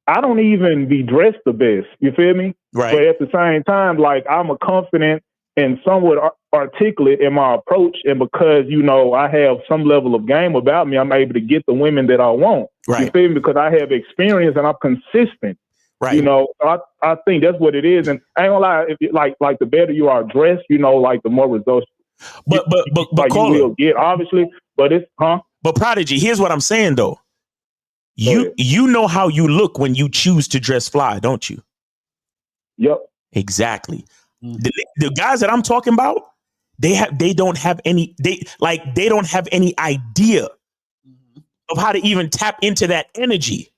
I don't even be dressed the best. You feel me? Right. But at the same time, like I'm a confident and somewhat articulate in my approach, and because I have some level of game about me, I'm able to get the women that I want. Right. You feel me? Because I have experience and I'm consistent. Right. I think that's what it is. And I ain't gonna lie, if you, like the better you are dressed, like the more results. But like you will get, obviously. But it's But Prodigy, here's what I'm saying though. You know how you look when you choose to dress fly, don't you? Yep. Exactly. The guys that I'm talking about, they don't have any idea of how to even tap into that energy.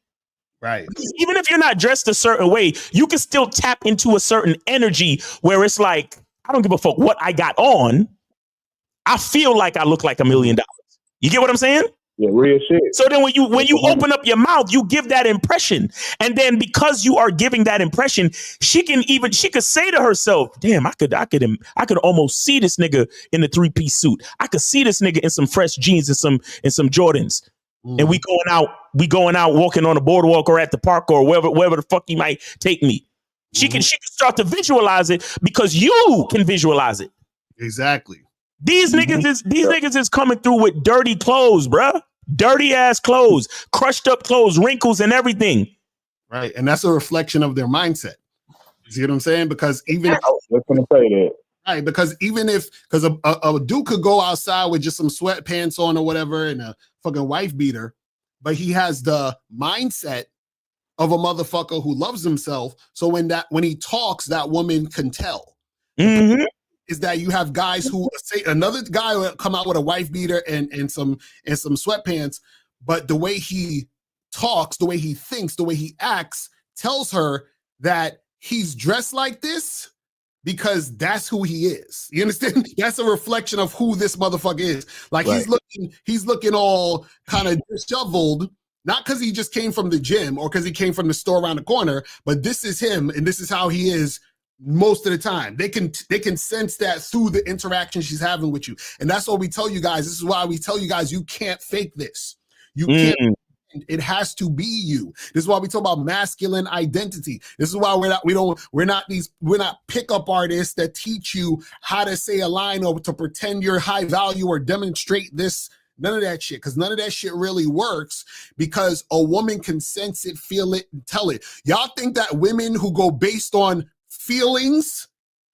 Right. Even if you're not dressed a certain way, you can still tap into a certain energy where it's like, I don't give a fuck what I got on. I feel like I look like $1 million. You get what I'm saying? Yeah, real shit. So then when you open up your mouth, you give that impression. And then because you are giving that impression, she could say to herself, damn, I could almost see this nigga in a 3-piece suit. I could see this nigga in some fresh jeans and some Jordans. And we going out walking on the boardwalk or at the park or wherever the fuck he might take me. She can start to visualize it because you can visualize it. Exactly. These niggas is coming through with dirty clothes, bruh. Dirty ass clothes, crushed up clothes, wrinkles and everything. Right. And that's a reflection of their mindset. You see what I'm saying? Because even I was gonna say that. Right, because a dude could go outside with just some sweatpants on or whatever and a fucking wife beater, but he has the mindset of a motherfucker who loves himself. So when he talks, that woman can tell. Is that you have guys who say another guy will come out with a wife beater and some sweatpants, but the way he talks, the way he thinks, the way he acts tells her that he's dressed like this because that's who he is. You understand? That's a reflection of who this motherfucker is. Like right. he's looking all kind of disheveled, not because he just came from the gym or because he came from the store around the corner, but this is him and this is how he is most of the time. They can sense that through the interaction she's having with you. And that's what we tell you guys. This is why we tell you guys you can't fake this. You can't. It has to be you. This is why we talk about masculine identity. This is why we're not pickup artists that teach you how to say a line or to pretend you're high value or demonstrate this. None of that shit, because none of that shit really works because a woman can sense it, feel it, and tell it. Y'all think that women who go based on feelings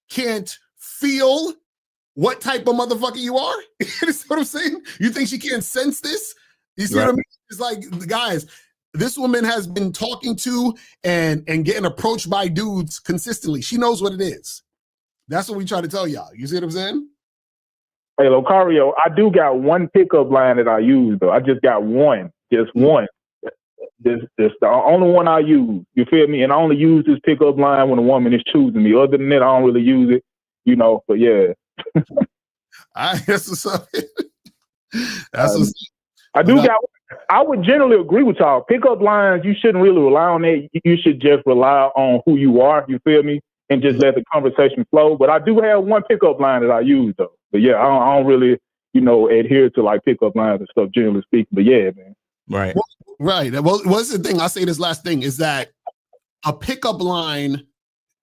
can't feel what type of motherfucker you are? You know what I'm saying? You think she can't sense this? You see what I mean? It's like, guys, this woman has been talking to and getting approached by dudes consistently. She knows what it is. That's what we try to tell y'all. You see what I'm saying? Hey, Locario, I do got one pickup line that I use, though. I just got one. Just one. This the only one I use. You feel me? And I only use this pickup line when a woman is choosing me. Other than that, I don't really use it, but yeah. That's what's up. That's what's up. I would generally agree with y'all. Pickup lines, you shouldn't really rely on that. You should just rely on who you are, you feel me? And just let the conversation flow. But I do have one pickup line that I use, though. But yeah, I don't really, adhere to like pickup lines and stuff, generally speaking. But yeah, man. Right. Right. Well, what's the thing? I'll say this last thing is that a pickup line,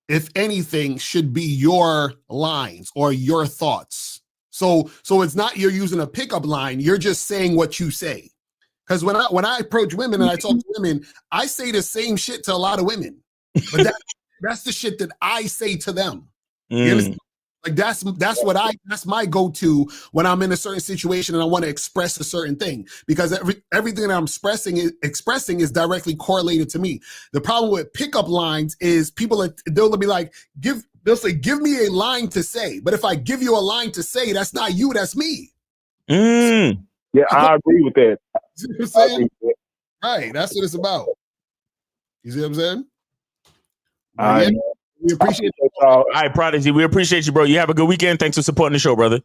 if anything, should be your lines or your thoughts. So it's not you're using a pickup line, you're just saying what you say. Because when I approach women and I talk to women, I say the same shit to a lot of women. But that's the shit that I say to them. You understand? Like that's my go-to when I'm in a certain situation and I want to express a certain thing, because everything that I'm expressing is directly correlated to me. The problem with pickup lines is they'll be like, they'll say, give me a line to say. But if I give you a line to say, that's not you, that's me. Yeah, I agree with that. You know what I'm saying? Right, that's what it's about. You see what I'm saying? Yeah, we appreciate All right, Prodigy, we appreciate you, bro. You have a good weekend. Thanks for supporting the show, brother.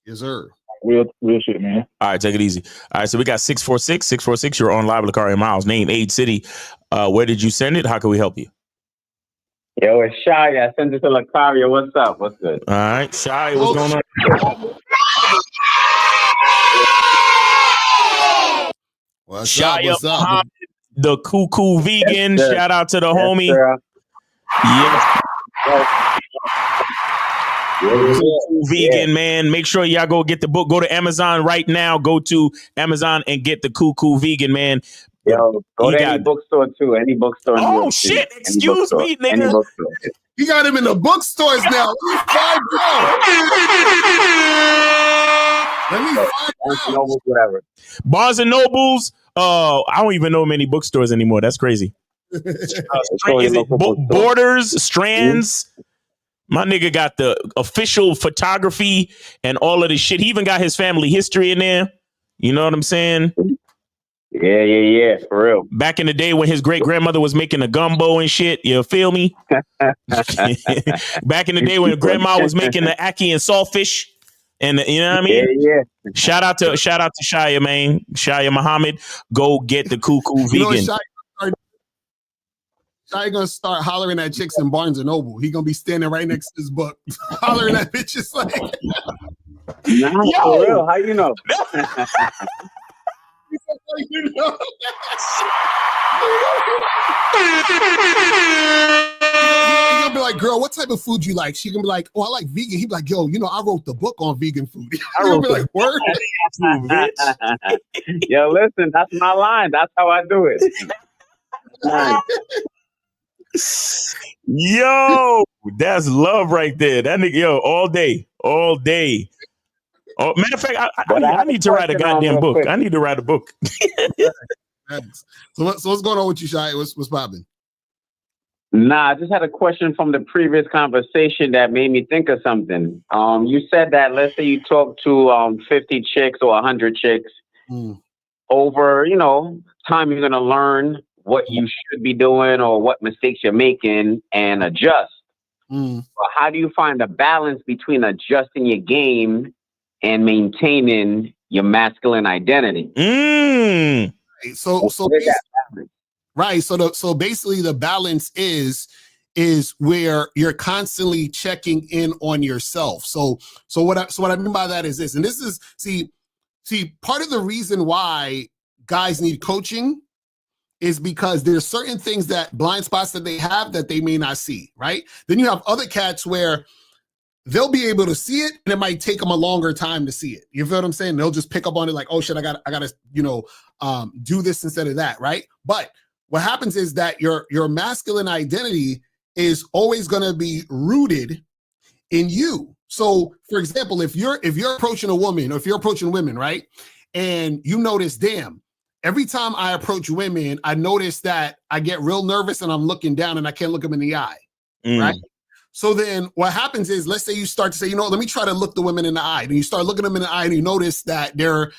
Yes, sir. Real shit, man. All right, take it easy. All right, so we got 646. You're on live with Locario Miles. Name, age, city. Where did you send it? How can we help you? Yo, it's Shy. I sent it to Locario. What's up? What's good? All right, Shy, what's going on? What's up? Muhammad, the cuckoo vegan. Yes, shout out to the homie. Sir. Yes. Cuckoo vegan, Yeah. man. Make sure y'all go get the book. Go to Amazon right now. Go to Amazon and get the cuckoo vegan, man. Yo, go to any bookstore too. Any bookstore. in New York City. Shit! Excuse me, nigga. Any bookstore. You got him in the bookstores now. Let me find out. Whatever. Barnes and Nobles. I don't even know many bookstores anymore. That's crazy. Is it Borders, Strands? My nigga got the official photography and all of this shit. He even got his family history in there. You know what I'm saying? Yeah, for real. Back in the day when his great grandmother was making a gumbo and shit, you feel me? Back in the day when grandma was making the ackee and saltfish, and you know what I mean? Yeah. Shout out to Shia, man. Shia Muhammad. Go get the cuckoo vegan. Shia gonna start hollering at chicks in Barnes and Noble. He gonna be standing right next to his book, hollering at bitches like. Nah, for real. How you know? You know? He gonna be like, girl, what type of food you like? She gonna be like, oh, I like vegan. He be like, yo, I wrote the book on vegan food. I gonna be like, word. Yo, listen, that's my line. That's how I do it. Yo, that's love right there. That nigga, yo, all day. Oh, matter of fact, I need to write a goddamn book. I need to write a book. So what's going on with you, Shai? What's popping? Nah, I just had a question from the previous conversation that made me think of something. You said that, let's say you talk to 50 chicks or 100 chicks. Over, time you're going to learn what you should be doing or what mistakes you're making and adjust. But how do you find a balance between adjusting your game and maintaining your masculine identity? So basically the balance is where you're constantly checking in on yourself. So what I mean by that is this, and this is see part of the reason why guys need coaching is because there's certain things, that blind spots that they have that they may not see, right? Then you have other cats where they'll be able to see it, and it might take them a longer time to see it. You feel what I'm saying? They'll just pick up on it like, oh shit, I gotta, do this instead of that, right? But what happens is that your masculine identity is always gonna be rooted in you. So, for example, if you're approaching a woman, or if you're approaching women, right, and you notice, damn, every time I approach women, I notice that I get real nervous and I'm looking down and I can't look them in the eye, right? So then what happens is, let's say you start to say, let me try to look the women in the eye. And you start looking them in the eye and you notice that they're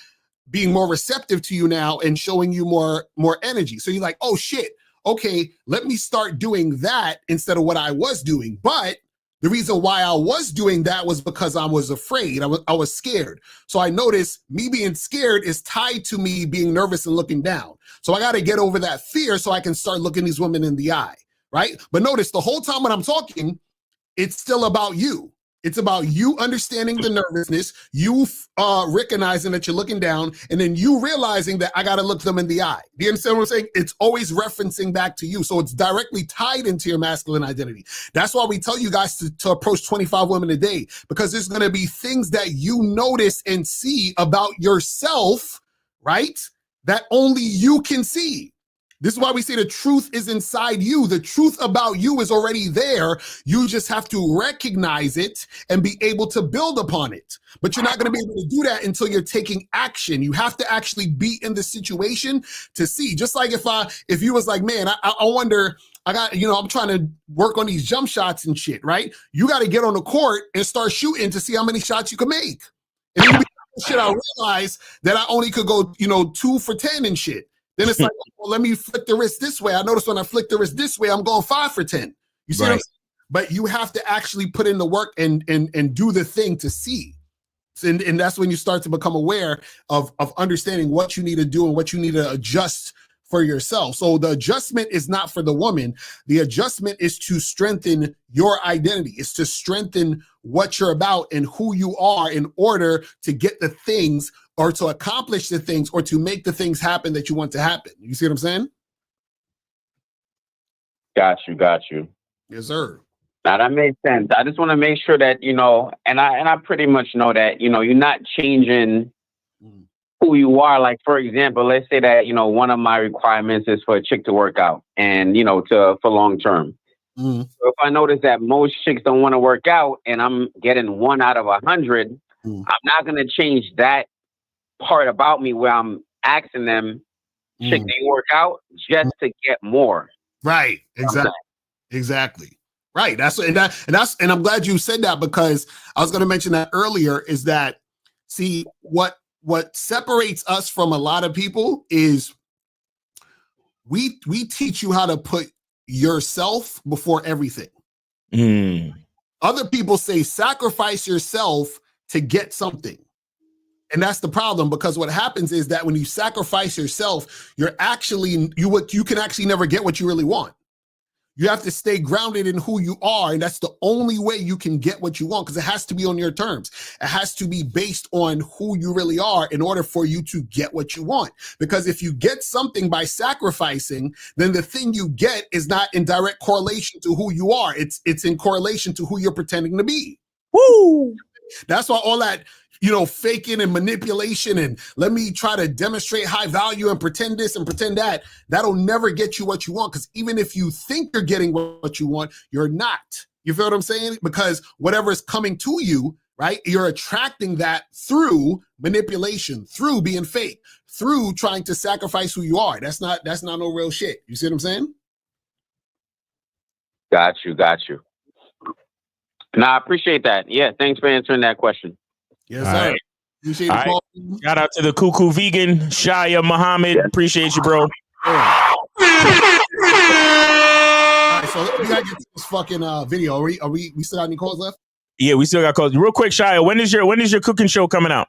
being more receptive to you now and showing you more energy. So you're like, oh shit, okay, let me start doing that instead of what I was doing. But the reason why I was doing that was because I was afraid. I was scared. So I noticed me being scared is tied to me being nervous and looking down. So I got to get over that fear so I can start looking these women in the eye, right? But notice the whole time when I'm talking, it's still about you. It's about you understanding the nervousness, you recognizing that you're looking down, and then you realizing that I got to look them in the eye. Do you understand what I'm saying? It's always referencing back to you. So it's directly tied into your masculine identity. That's why we tell you guys to approach 25 women a day, because there's going to be things that you notice and see about yourself, right, that only you can see. This is why we say the truth is inside you. The truth about you is already there. You just have to recognize it and be able to build upon it. But you're not going to be able to do that until you're taking action. You have to actually be in the situation to see. Just like if you was like, man, I wonder, I'm trying to work on these jump shots and shit, right? You got to get on the court and start shooting to see how many shots you can make. And then you be shit, I realized that I only could go, 2 for 10 and shit. Then it's like, well, let me flick the wrist this way. I notice when I flick the wrist this way, I'm going 5 for 10. You see what I'm saying? But you have to actually put in the work and do the thing to see. And that's when you start to become aware of understanding what you need to do and what you need to adjust for yourself. So the adjustment is not for the woman. The adjustment is to strengthen your identity. It's to strengthen what you're about and who you are in order to get the things or to accomplish the things or to make the things happen that you want to happen. You see what I'm saying? Got you. Yes, sir. Now that makes sense. I just want to make sure that, and I pretty much know that, you're not changing who you are. Like, for example, let's say that, one of my requirements is for a chick to work out and, for long term. So if I notice that most chicks don't want to work out and I'm getting 1 out of 100, I'm not going to change that part about me where I'm asking them, chick, do you work out just to get more? Right. Exactly. Right. And I'm glad you said that, because I was going to mention that earlier, is that, see, what separates us from a lot of people is we teach you how to put yourself before everything. Other people say sacrifice yourself to get something. And that's the problem, because what happens is that when you sacrifice yourself, you can actually never get what you really want. You have to stay grounded in who you are, and that's the only way you can get what you want, because it has to be on your terms. It has to be based on who you really are in order for you to get what you want. Because if you get something by sacrificing, then the thing you get is not in direct correlation to who you are. It's in correlation to who you're pretending to be. Woo! That's why all that, faking and manipulation and let me try to demonstrate high value and pretend this and pretend that, that'll never get you what you want. Because even if you think you're getting what you want, you're not. You feel what I'm saying? Because whatever is coming to you, right, you're attracting that through manipulation, through being fake, through trying to sacrifice who you are. That's not no real shit. You see what I'm saying? Got you. No, I appreciate that. Yeah, thanks for answering that question. Yes, sir. Right. Appreciate All right. Shout out to the Cuckoo Vegan, Shia Muhammad. Appreciate you, bro. All right, so we gotta get to this fucking video. Are we still got any calls left? Yeah, we still got calls. Real quick, Shia, when is your cooking show coming out?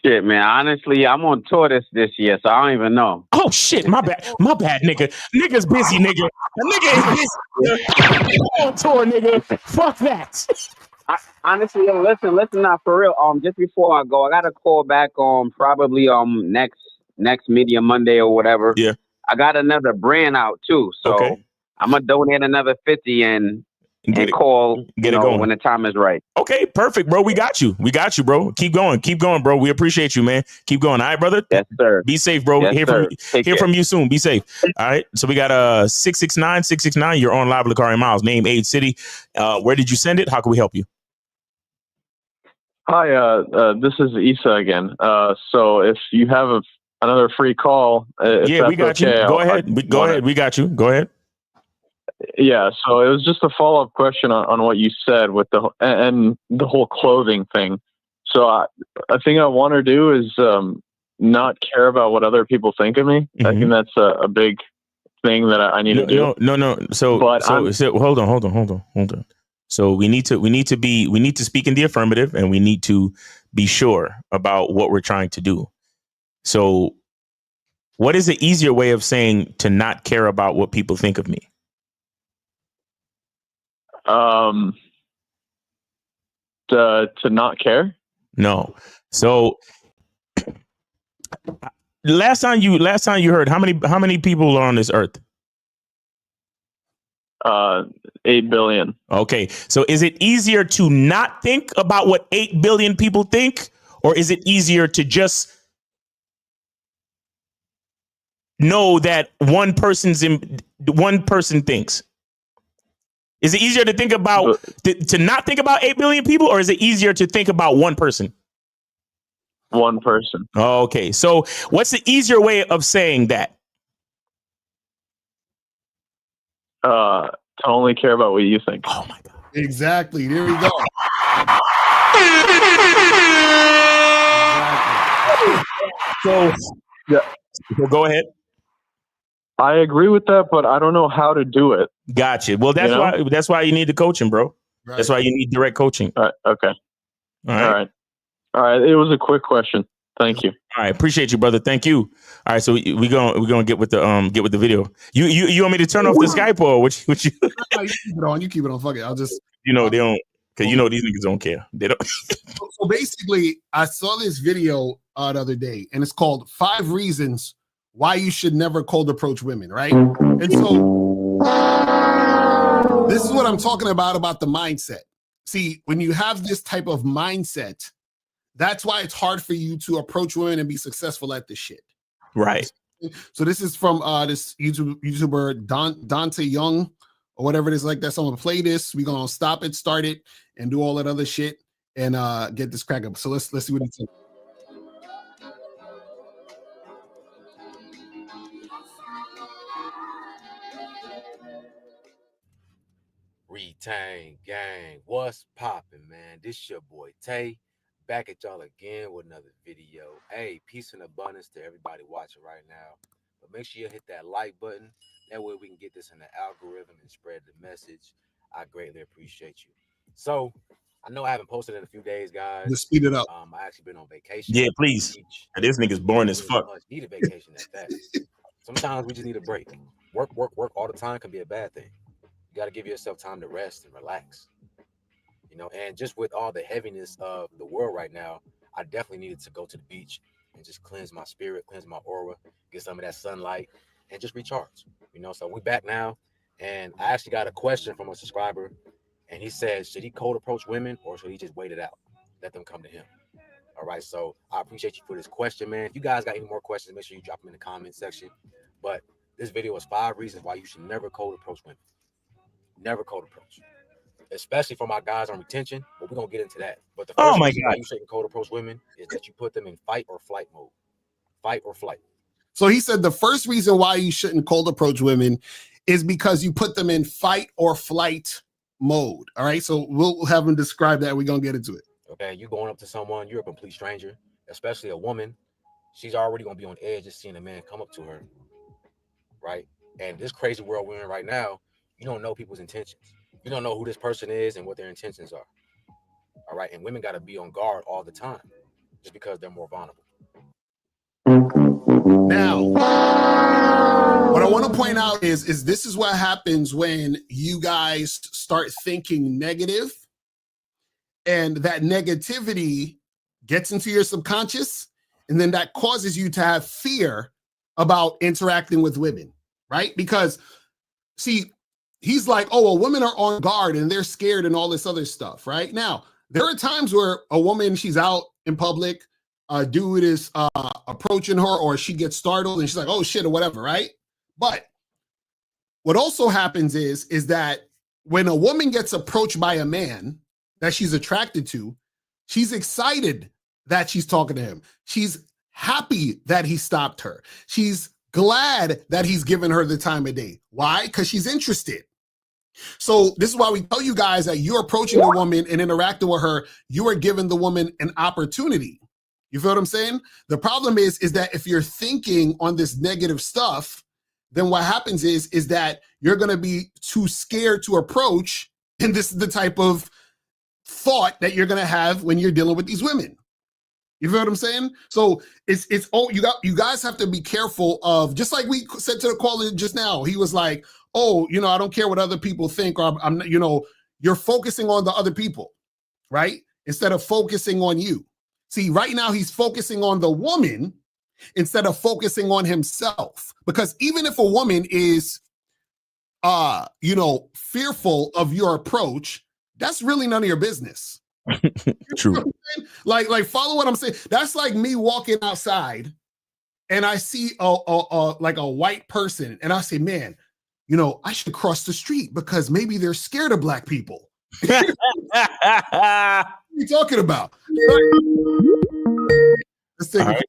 Shit, man. Honestly, I'm on tour this year, so I don't even know. Oh shit, my bad, nigga. Nigga's busy, nigga. A nigga is busy. On tour, nigga. Fuck that. Honestly, listen, not for real. Just before I go, I got a call back on probably next Media Monday or whatever. Yeah. I got another brand out too, so okay. I'm gonna donate another 50 and call get it going when the time is right. Okay, perfect, bro. We got you, bro. Keep going, bro. We appreciate you, man. Keep going. All right, brother. Yes, sir. Be safe, bro. Yes, Hear from you soon. Be safe. All right. So we got 669. You're on live with Locario Miles. Name, age, city. Where did you send it? How can we help you? Hi, this is Issa again. So if you have another free call, yeah, we got okay, you. Go ahead. Go ahead. We got you. Go ahead. Yeah, so it was just a follow-up question on what you said with the whole clothing thing. So I think I want to do is not care about what other people think of me. I think that's a big thing that I need to do. No. So hold on. So we need to speak in the affirmative, and we need to be sure about what we're trying to do. So what is the easier way of saying to not care about what people think of me? To not care? No. So last time you heard, how many people are on this earth? 8 billion. Okay. So is it easier to not think about what 8 billion people think, or is it easier to just know that one person thinks? Is it easier to think about to not think about 8 billion people, or is it easier to think about one person? One person. Okay, so what's the easier way of saying that? To only care about what you think. Oh my God. Exactly. There we go. So yeah, go ahead. I agree with that, but I don't know how to do it. Gotcha. Well, that's why you need the coaching, bro. Right. That's why you need direct coaching. All right. Okay. All right. It was a quick question. Thank you. All right. Appreciate you, brother. Thank you. All right. So we're gonna get with the video. You want me to turn off the Skype or what you? No, you keep it on. You keep it on. Fuck it. I'll just. They don't, because these niggas don't care. They don't. So basically, I saw this video the other day, and it's called 5 Reasons Why You Should Never Cold Approach Women, right? And so this is what I'm talking about the mindset. See, when you have this type of mindset, that's why it's hard for you to approach women and be successful at this shit. Right. So this is from this YouTuber Dante Young or whatever it is like that. Someone play this. We're gonna stop it, start it, and do all that other shit and get this crack up. So let's see what he says. Retain gang, what's poppin', man? This your boy Tay, back at y'all again with another video. Hey, peace and abundance to everybody watching right now. But make sure you hit that like button. That way we can get this in the algorithm and spread the message. I greatly appreciate you. So I know I haven't posted in a few days, guys. Just speed it up. I actually been on vacation. Yeah, please. This nigga's boring as fuck. Need a vacation at that. Sometimes we just need a break. Work all the time can be a bad thing. You got to give yourself time to rest and relax. You know, and just with all the heaviness of the world right now, I definitely needed to go to the beach and just cleanse my spirit, cleanse my aura, get some of that sunlight, and just recharge. You know, so we're back now, and I actually got a question from a subscriber, and he said, should he cold approach women or should he just wait it out, let them come to him? All right, so I appreciate you for this question, man. If you guys got any more questions, make sure you drop them in the comment section. But this video is 5 reasons why you should never cold approach women. Never cold approach, especially for my guys on retention. But we're gonna get into that. But the first reason why you shouldn't cold approach women is that you put them in fight or flight mode. Fight or flight. So he said the first reason why you shouldn't cold approach women is because you put them in fight or flight mode. All right. So we'll have him describe that. We're gonna get into it. Okay, you going up to someone, you're a complete stranger, especially a woman. She's already gonna be on edge just seeing a man come up to her. Right? And this crazy world we're in right now, you don't know people's intentions. You don't know who this person is and what their intentions are. All right. And women got to be on guard all the time just because they're more vulnerable. Now, what I want to point out is this is what happens when you guys start thinking negative, and that negativity gets into your subconscious, and then that causes you to have fear about interacting with women, right? Because, see, he's like, oh, well, women are on guard and they're scared and all this other stuff, right? Now, there are times where a woman, she's out in public, a dude is approaching her, or she gets startled and she's like, oh shit, or whatever, right? But what also happens is that when a woman gets approached by a man that she's attracted to, she's excited that she's talking to him. She's happy that he stopped her. She's glad that he's given her the time of day. Why? Because she's interested. So this is why we tell you guys that you're approaching a woman and interacting with her, you are giving the woman an opportunity. You feel what I'm saying? The problem is that if you're thinking on this negative stuff, then what happens is that you're going to be too scared to approach. And this is the type of thought that you're going to have when you're dealing with these women. You feel what I'm saying? So you guys have to be careful of, just like we said to the caller just now, he was like, oh, I don't care what other people think, or I'm you're focusing on the other people, right? Instead of focusing on you. See, right now he's focusing on the woman instead of focusing on himself. Because even if a woman is, fearful of your approach, that's really none of your business. True. Like follow what I'm saying. That's like me walking outside and I see like a white person, and I say, man, you know, I should cross the street because maybe they're scared of black people. What are you talking about? Let's take All right.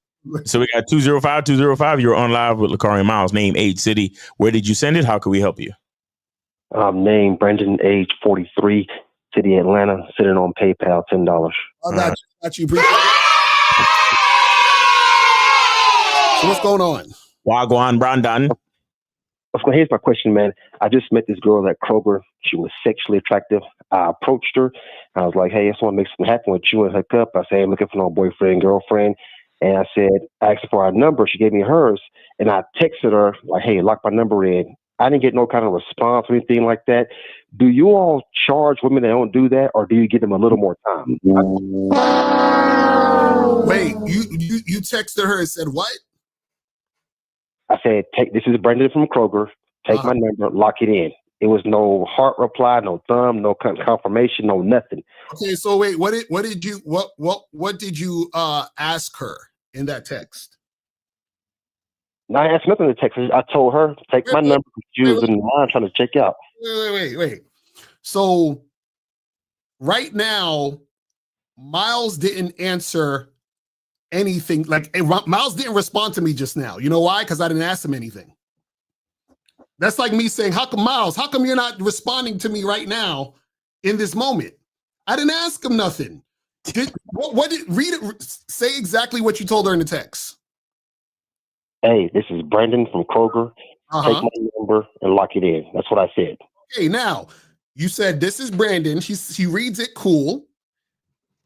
So we got 205. You're on live with Locario Miles. Name, age, city. Where did you send it? How can we help you? Name Brendan, age 43, city Atlanta, sitting on PayPal, $10. I got you. So what's going on? Wagwan, Brandon. So here's my question, man. I just met this girl at Kroger. She was sexually attractive. I approached her. I was like, hey, I just want to make something happen with you and hook up. I said, I'm looking for no boyfriend, girlfriend. And I asked her for her number. She gave me hers. And I texted her, like, hey, lock my number in. I didn't get no kind of response or anything like that. Do you all charge women that don't do that, or do you give them a little more time? Wait, you texted her and said what? I said, this is Brendan from Kroger. Take my number, lock it in. It was no heart reply, no thumb, no confirmation, no nothing. Okay, so wait, what did you ask her in that text? No, I asked nothing in the text. I told her, take my number. She was in line trying to check out. Wait. So right now, Miles didn't answer anything. Like Miles didn't respond to me just now. You know why? Because I didn't ask him anything. That's like me saying, how come you're not responding to me right now in this moment? I didn't ask him nothing. Say exactly what you told her in the text. Hey, this is Brendan from Kroger. Take my number and lock it in. That's what I said. Okay, now you said this is Brandon. She reads it cool.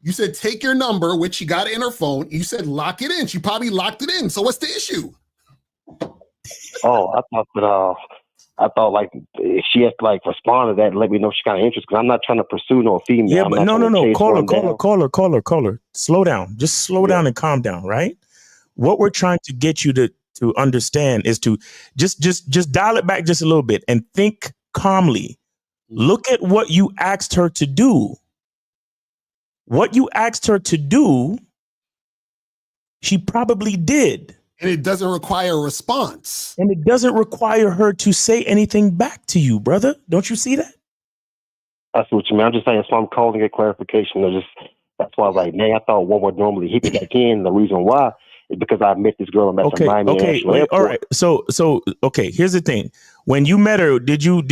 You said take your number, which she got it in her phone. You said lock it in. She probably locked it in. So what's the issue? Oh, I thought like she has to like respond to that and let me know she got an interest, because I'm not trying to pursue no female. Yeah, but no. Caller. Slow down. Just slow down and calm down, right? What we're trying to get you to understand is to just dial it back just a little bit and think calmly. Look at what you asked her to do. What you asked her to do, she probably did. And it doesn't require a response. And it doesn't require her to say anything back to you, brother. Don't you see that? That's what you mean. I'm just saying, so I'm calling a clarification. That's why I was like, man, I thought one would normally hit me back in. The reason why is because I met this girl at the Miami National Airport. All right. So okay, here's the thing. When you met her, what did you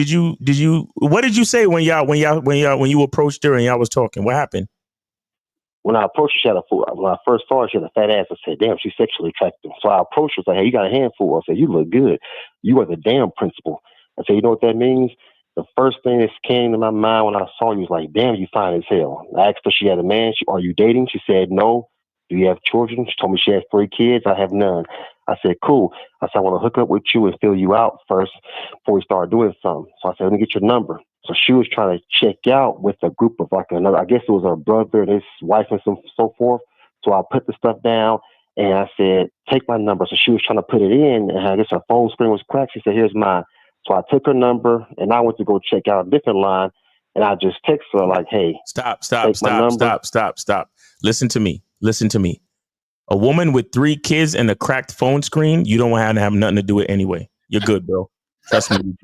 say when you approached her and y'all was talking? What happened? When I approached her, when I first saw her, she had a fat ass. I said, damn, she's sexually attractive. So I approached her, like, hey, you got a handful. I said, you look good. You are the damn principal. I said, you know what that means? The first thing that came to my mind when I saw you was like, damn, you fine as hell. I asked her, she had a man. Are you dating? She said, no. Do you have children? She told me she has 3 kids. I have none. I said, cool. I said, I want to hook up with you and fill you out first before we start doing something. So I said, let me get your number. So she was trying to check out with a group of like another, I guess it was her brother and his wife and so forth. So I put the stuff down and I said, take my number. So she was trying to put it in and I guess her phone screen was cracked. She said, here's mine. So I took her number and I went to go check out a different line and I just texted her like, hey. Stop. Listen to me. A woman with 3 kids and a cracked phone screen, you don't want to have nothing to do with anyway. You're good, bro. Trust me.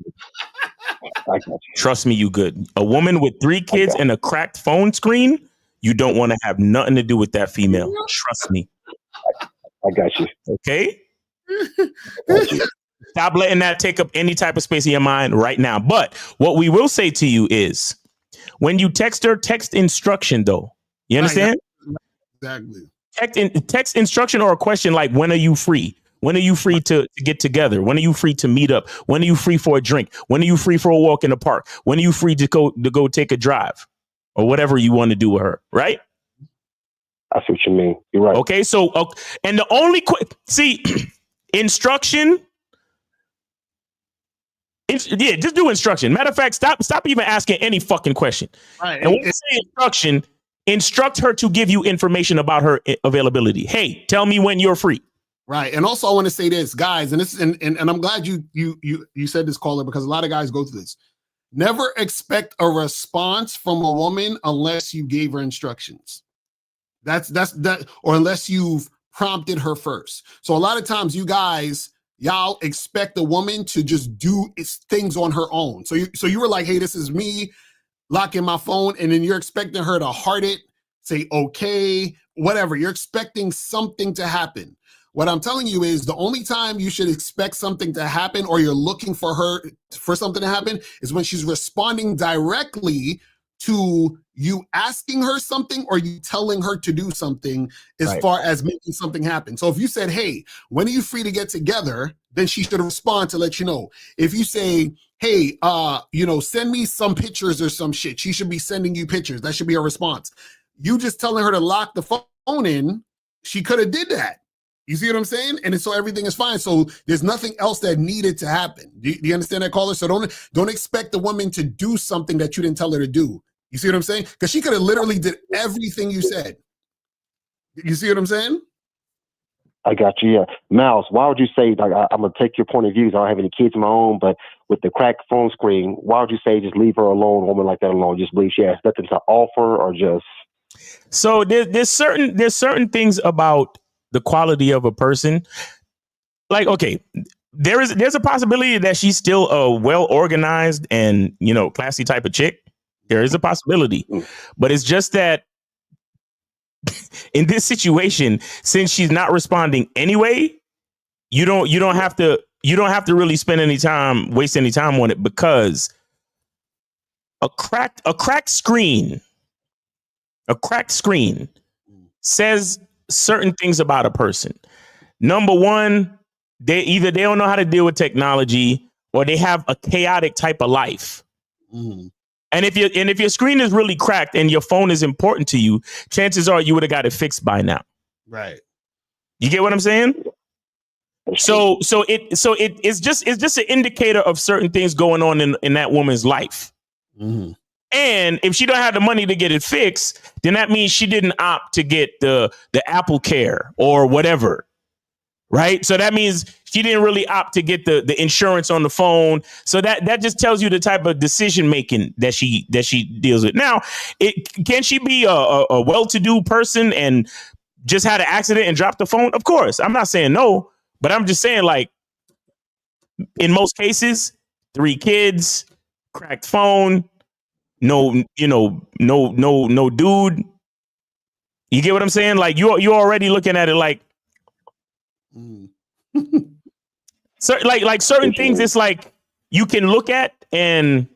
Trust me, you good. A woman with 3 kids and a cracked phone screen, you don't want to have nothing to do with that female. Trust me. I got you. Okay? Stop letting that take up any type of space in your mind right now. But what we will say to you is, when you text her, text instruction, though. You understand? Exactly. Text instruction or a question like, when are you free? When are you free to get together? When are you free to meet up? When are you free for a drink? When are you free for a walk in the park? When are you free to go take a drive? Or whatever you want to do with her, right? I see what you mean. You're right. Okay, so and the only instruction. Just do instruction. Matter of fact, stop even asking any fucking question. Right. And when you say instruction, instruct her to give you information about her availability. Hey, tell me when you're free. Right. And also I want to say this, guys, and this and I'm glad you said this, caller, because a lot of guys go through this. Never expect a response from a woman unless you gave her instructions. That's or unless you've prompted her first. So a lot of times you guys, y'all expect a woman to just do things on her own. So you were like, hey, this is me locking my phone, and then you're expecting her to heart it, say okay, whatever. You're expecting something to happen. What I'm telling you is the only time you should expect something to happen, or you're looking for something to happen, is when she's responding directly to you asking her something or you telling her to do something as far as making something happen. So if you said, hey, when are you free to get together? Then she should respond to let you know. If you say, hey, send me some pictures or some shit, she should be sending you pictures. That should be a response. You just telling her to lock the phone in, she could have did that. You see what I'm saying? And so everything is fine. So there's nothing else that needed to happen. Do you understand that, caller? So don't expect the woman to do something that you didn't tell her to do. You see what I'm saying? Because she could have literally did everything you said. You see what I'm saying? I got you. Yeah, Mouse. Why would you say, like, I'm gonna take your point of view? I don't have any kids of my own, but with the cracked phone screen, why would you say just leave her alone, a woman like that alone? Just believe she has nothing to offer, or just. So there's certain things about the quality of a person. Like, okay, there's a possibility that she's still a well organized and classy type of chick. There is a possibility, but it's just that in this situation, since she's not responding anyway, you don't have to really waste any time on it, because a cracked screen says certain things about a person. Number one, they don't know how to deal with technology, or they have a chaotic type of life. And if your screen is really cracked and your phone is important to you, chances are you would have got it fixed by now. Right. You get what I'm saying? So it's just an indicator of certain things going on in that woman's life. Mm-hmm. And if she don't have the money to get it fixed, then that means she didn't opt to get the Apple Care or whatever. Right. So that means she didn't really opt to get the insurance on the phone. So that just tells you the type of decision making that she deals with. Now, can she be a well-to-do person and just had an accident and dropped the phone? Of course. I'm not saying no, but I'm just saying, like, in most cases, 3 kids, cracked phone, no dude. You get what I'm saying? Like, you're already looking at it like, so like certain things, it's like you can look at and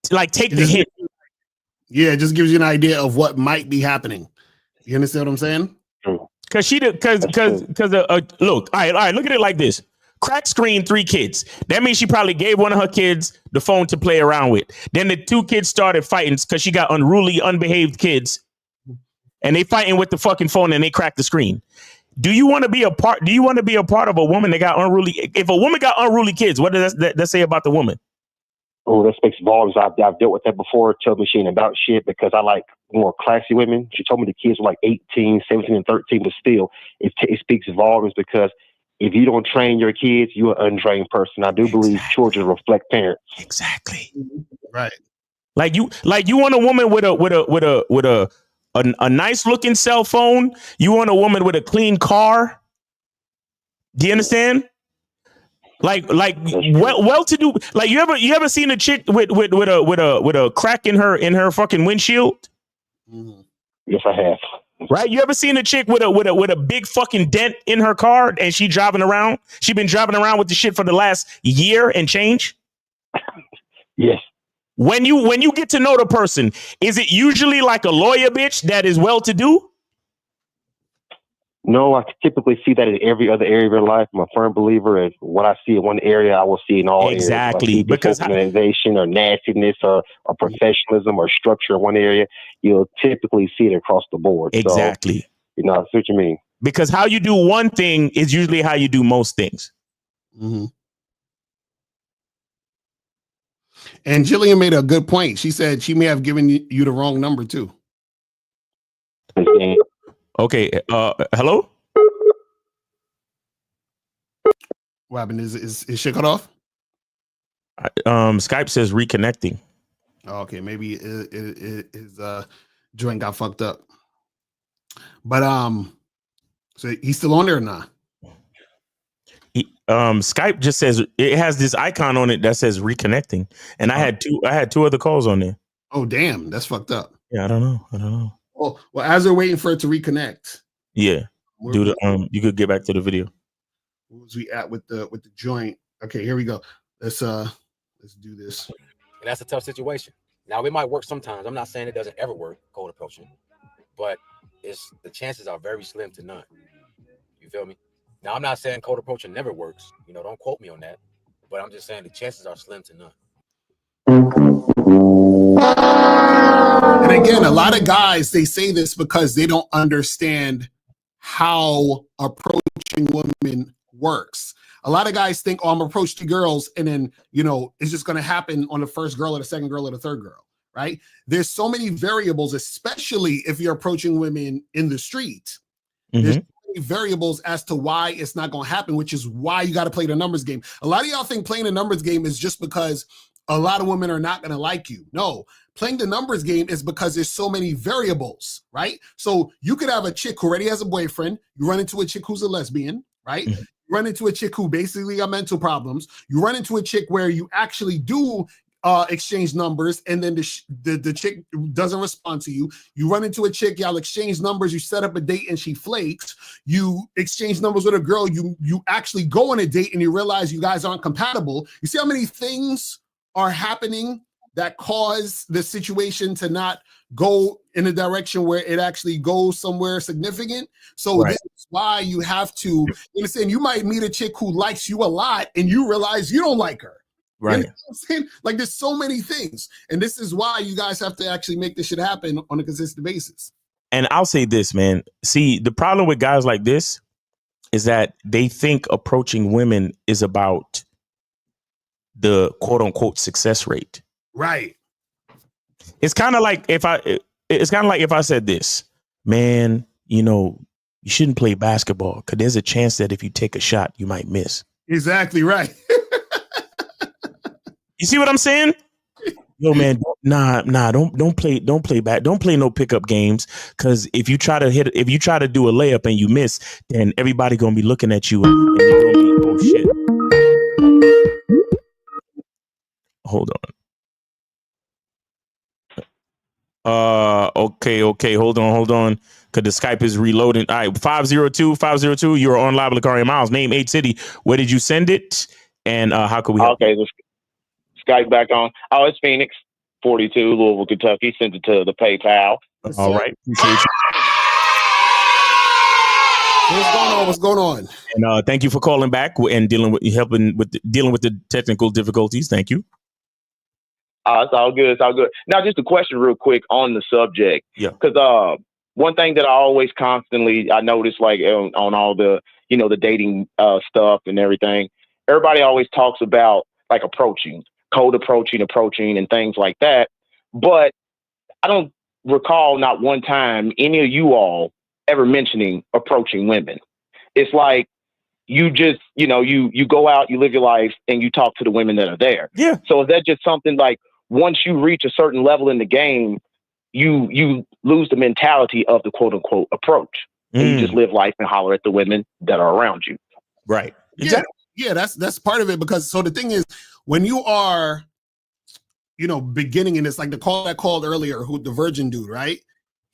like take the hit. Yeah, it just gives you an idea of what might be happening. You understand what I'm saying? Because look, all right, look at it like this. Crack screen, 3 kids. That means she probably gave one of her kids the phone to play around with. Then the 2 kids started fighting because she got unruly, unbehaved kids. And they fighting with the fucking phone and they cracked the screen. Do you want to be a part of a woman that got unruly? If a woman got unruly kids, what does that say about the woman? Oh, that speaks volumes. I've dealt with that before. Told me she ain't about shit because I like more classy women. She told me the kids were like 18, 17, and 13, but still, it speaks volumes because if you don't train your kids, you're an untrained person. I do believe children reflect parents. Exactly. Right. Like you want a woman with a nice looking cell phone. You want a woman with a clean car. Do you understand? Like well to do. Like you ever seen a chick with a crack in her fucking windshield? Yes, I have. Right? You ever seen a chick with a big fucking dent in her car and she driving around? She been driving around with the shit for the last year and change? Yes. When you get to know the person, is it usually like a lawyer bitch that is well to do? No, I typically see that in every other area of your life. I'm a firm believer in what I see in one area, I will see in all areas. Exactly. Because organization or nastiness or professionalism or structure in one area, you'll typically see it across the board. Exactly. So, I see what you mean. Because how you do one thing is usually how you do most things. Mm-hmm. And Jillian made a good point. She said she may have given you the wrong number too. Okay. Hello? What happened? Is shit cut off? Skype says reconnecting. Oh, okay, maybe his joint got fucked up. But so he's still on there or not? Skype just says it has this icon on it that says reconnecting, and I had two other calls on there. Oh damn, that's fucked up. Yeah, I don't know. Oh well, as they're waiting for it to reconnect. Yeah, you could get back to the video. Where was we at with the joint? Okay, here we go. Let's do this. And that's a tough situation. Now it might work sometimes. I'm not saying it doesn't ever work, cold approaching, but the chances are very slim to none. You feel me? Now I'm not saying cold approaching never works. You know, don't quote me on that. But I'm just saying the chances are slim to none. And again, a lot of guys, they say this because they don't understand how approaching women works. A lot of guys think, oh, I'm approaching girls, and then, you know, it's just going to happen on the first girl or the second girl or the third girl, right? There's so many variables, especially if you're approaching women in the street. There's so many variables as to why it's not going to happen, which is why you got to play the numbers game. A lot of y'all think playing the numbers game is just because a lot of women are not going to like you. No, playing the numbers game is because there's so many variables, right? So you could have a chick who already has a boyfriend. You run into a chick who's a lesbian, right? You run into a chick who basically got mental problems. You run into a chick where you actually do exchange numbers, and then the chick doesn't respond to you. You run into a chick, y'all exchange numbers, you set up a date and she flakes. You exchange numbers with a girl, you actually go on a date and you realize you guys aren't compatible. You see how many things are happening that cause the situation to not go in a direction where it actually goes somewhere significant. So this is why you have to understand. You might meet a chick who likes you a lot and you realize you don't like her. Right. You know what I'm saying? Like, there's so many things. And this is why you guys have to actually make this shit happen on a consistent basis. And I'll say this, man. See, the problem with guys like this is that they think approaching women is about the quote unquote success rate. Right. It's kind of like if I said this, man, you know, you shouldn't play basketball because there's a chance that if you take a shot, you might miss. Exactly right. You see what I'm saying? Yo, man, don't play back. Don't play no pickup games. Cause if you try to do a layup and you miss, then everybody gonna be looking at you and you're gonna be, oh shit. Hold on. Okay. Hold on. Cause the Skype is reloading. All right, 502, you're on live with Locario Miles. Name, age, city. Where did you send it? And how could we help? Okay, the Skype back on. Oh, it's Phoenix, 42, Louisville, Kentucky. Sent it to the PayPal. All right, appreciate you. What's going on? And thank you for calling back and dealing with the technical difficulties. Thank you. It's all good. Now, just a question real quick on the subject. Yeah. Because one thing that I always constantly, I notice like on all the, you know, the dating stuff and everything, everybody always talks about like approaching, cold approaching and things like that. But I don't recall not one time any of you all ever mentioning approaching women. It's like you just, you know, you go out, you live your life and you talk to the women that are there. Yeah. So is that just something like once you reach a certain level in the game, you lose the mentality of the quote unquote approach. And you just live life and holler at the women that are around you. Right. Exactly. Yeah, that's part of it, because so the thing is, when you are, you know, beginning, and it's like the call that called earlier, who the virgin dude, right?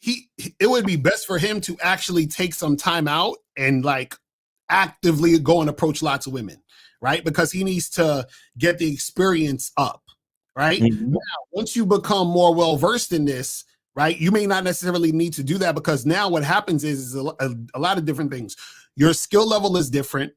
It would be best for him to actually take some time out and like actively go and approach lots of women, right? Because he needs to get the experience up, right? Now, once you become more well-versed in this, right, you may not necessarily need to do that, because now what happens is a lot of different things. Your skill level is different.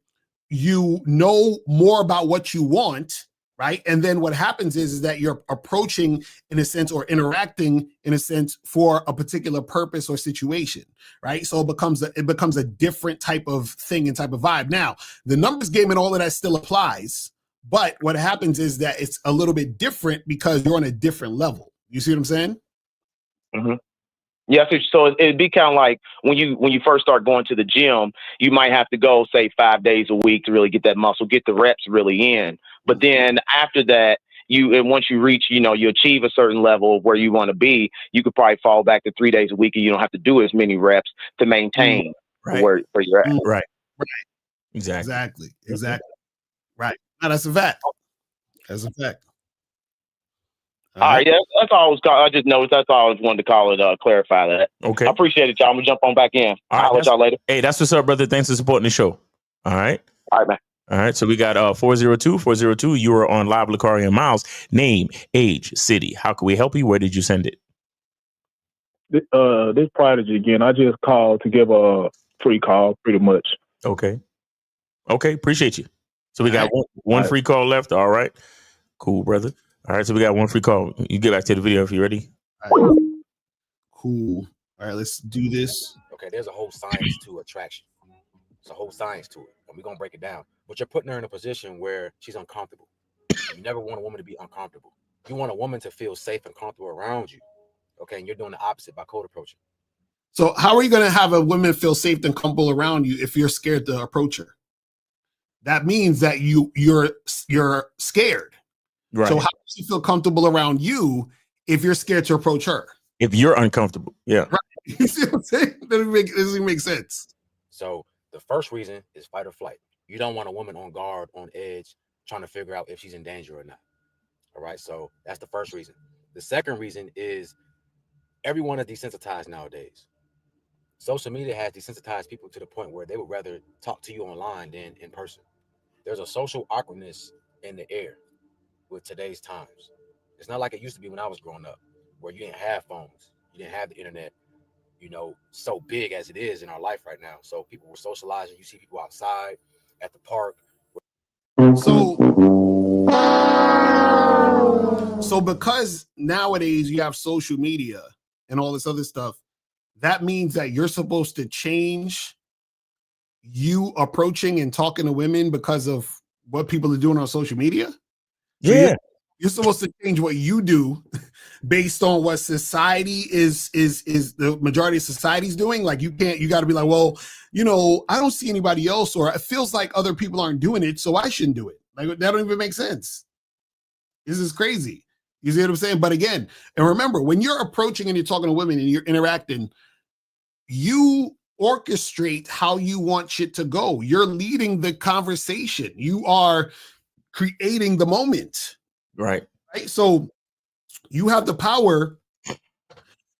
You know more about what you want, right? And then what happens is that you're approaching in a sense, or interacting in a sense, for a particular purpose or situation, right? So it becomes a different type of thing and type of vibe. Now, the numbers game and all of that still applies, but what happens is that it's a little bit different because you're on a different level. You see what I'm saying? Mm-hmm. Yeah, so it'd be kind of like when you first start going to the gym, you might have to go, say, 5 days a week to really get that muscle, get the reps really in. But then after that, and once you reach, you achieve a certain level of where you want to be, you could probably fall back to 3 days a week, and you don't have to do as many reps to maintain Right. where you're at. Right. Right. Exactly. Exactly. Right. No, that's a fact. That's a fact. All right, yeah, that's all I was. I just noticed. That's all I was wanted to call it. Clarify that. Okay. I appreciate it, y'all. I'm gonna jump on back in. All right, I'll let y'all later. Hey, that's what's up, brother. Thanks for supporting the show. All right. All right, man. All right. So we got 402. You are on live, Locario and Miles. Name, age, city. How can we help you? Where did you send it? This Prodigy again. I just called to give a free call, pretty much. Okay. Appreciate you. So we got one free call left. All right. Cool, brother. All right. So we got one free call. You get back to the video if you're ready. All right. Cool. All right. Let's do this. Okay. There's a whole science to attraction. It's a whole science to it. And we're going to break it down. But you're putting her in a position where she's uncomfortable. You never want a woman to be uncomfortable. You want a woman to feel safe and comfortable around you. Okay. And you're doing the opposite by cold approaching. So how are you going to have a woman feel safe and comfortable around you if you're scared to approach her? That means that you're scared. Right. So how does she feel comfortable around you if you're scared to approach her? If you're uncomfortable. Yeah. Right. You see what I'm saying? That doesn't make sense. So the first reason is fight or flight. You don't want a woman on guard, on edge, trying to figure out if she's in danger or not. All right. So that's the first reason. The second reason is everyone is desensitized nowadays. Social media has desensitized people to the point where they would rather talk to you online than in person. There's a social awkwardness in the air with today's times. It's not like it used to be when I was growing up, where you didn't have phones, you didn't have the internet, so big as it is in our life right now. So people were socializing. You see people outside at the park. So because nowadays you have social media and all this other stuff, that means that you're supposed to change you approaching and talking to women because of what people are doing on social media. So yeah. You're supposed to change what you do based on what society is the majority of society's doing. Like you got to be like, well, I don't see anybody else, or it feels like other people aren't doing it, so I shouldn't do it. Like that don't even make sense. This is crazy. You see what I'm saying? But again, and remember, when you're approaching and you're talking to women and you're interacting, you orchestrate how you want shit to go. You're leading the conversation. You are creating the moment. Right. So you have the power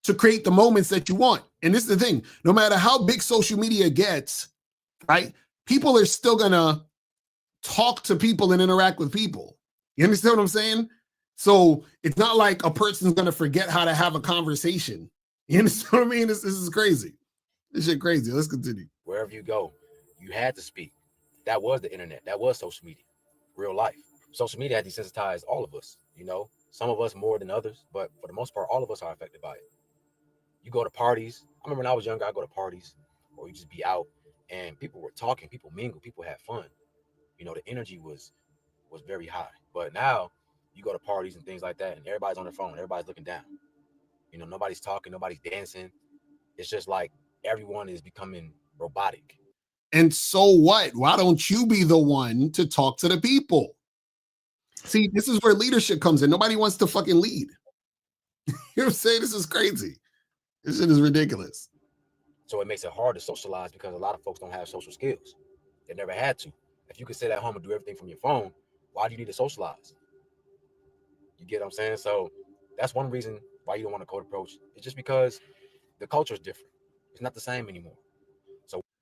to create the moments that you want. And this is the thing, no matter how big social media gets, right? People are still gonna talk to people and interact with people. You understand what I'm saying? So it's not like a person's gonna forget how to have a conversation. You understand what I mean? This is crazy. This shit crazy. Let's continue. Wherever you go, you had to speak. That was the internet. That was social media, real life. Social media has desensitized all of us. Some of us more than others, but for the most part, all of us are affected by it. You go to parties. I remember when I was younger, I'd go to parties, or you just be out, and people were talking, people mingle, people had fun. The energy was very high. But now you go to parties and things like that, and everybody's on their phone, everybody's looking down. Nobody's talking, nobody's dancing. It's just like everyone is becoming robotic. And so what? Why don't you be the one to talk to the people? See, this is where leadership comes in. Nobody wants to fucking lead. You know what I'm saying? This is crazy. This shit is ridiculous. So it makes it hard to socialize because a lot of folks don't have social skills. They never had to. If you could sit at home and do everything from your phone, why do you need to socialize? You get what I'm saying? So that's one reason why you don't want to code approach. It's just because the culture is different. It's not the same anymore.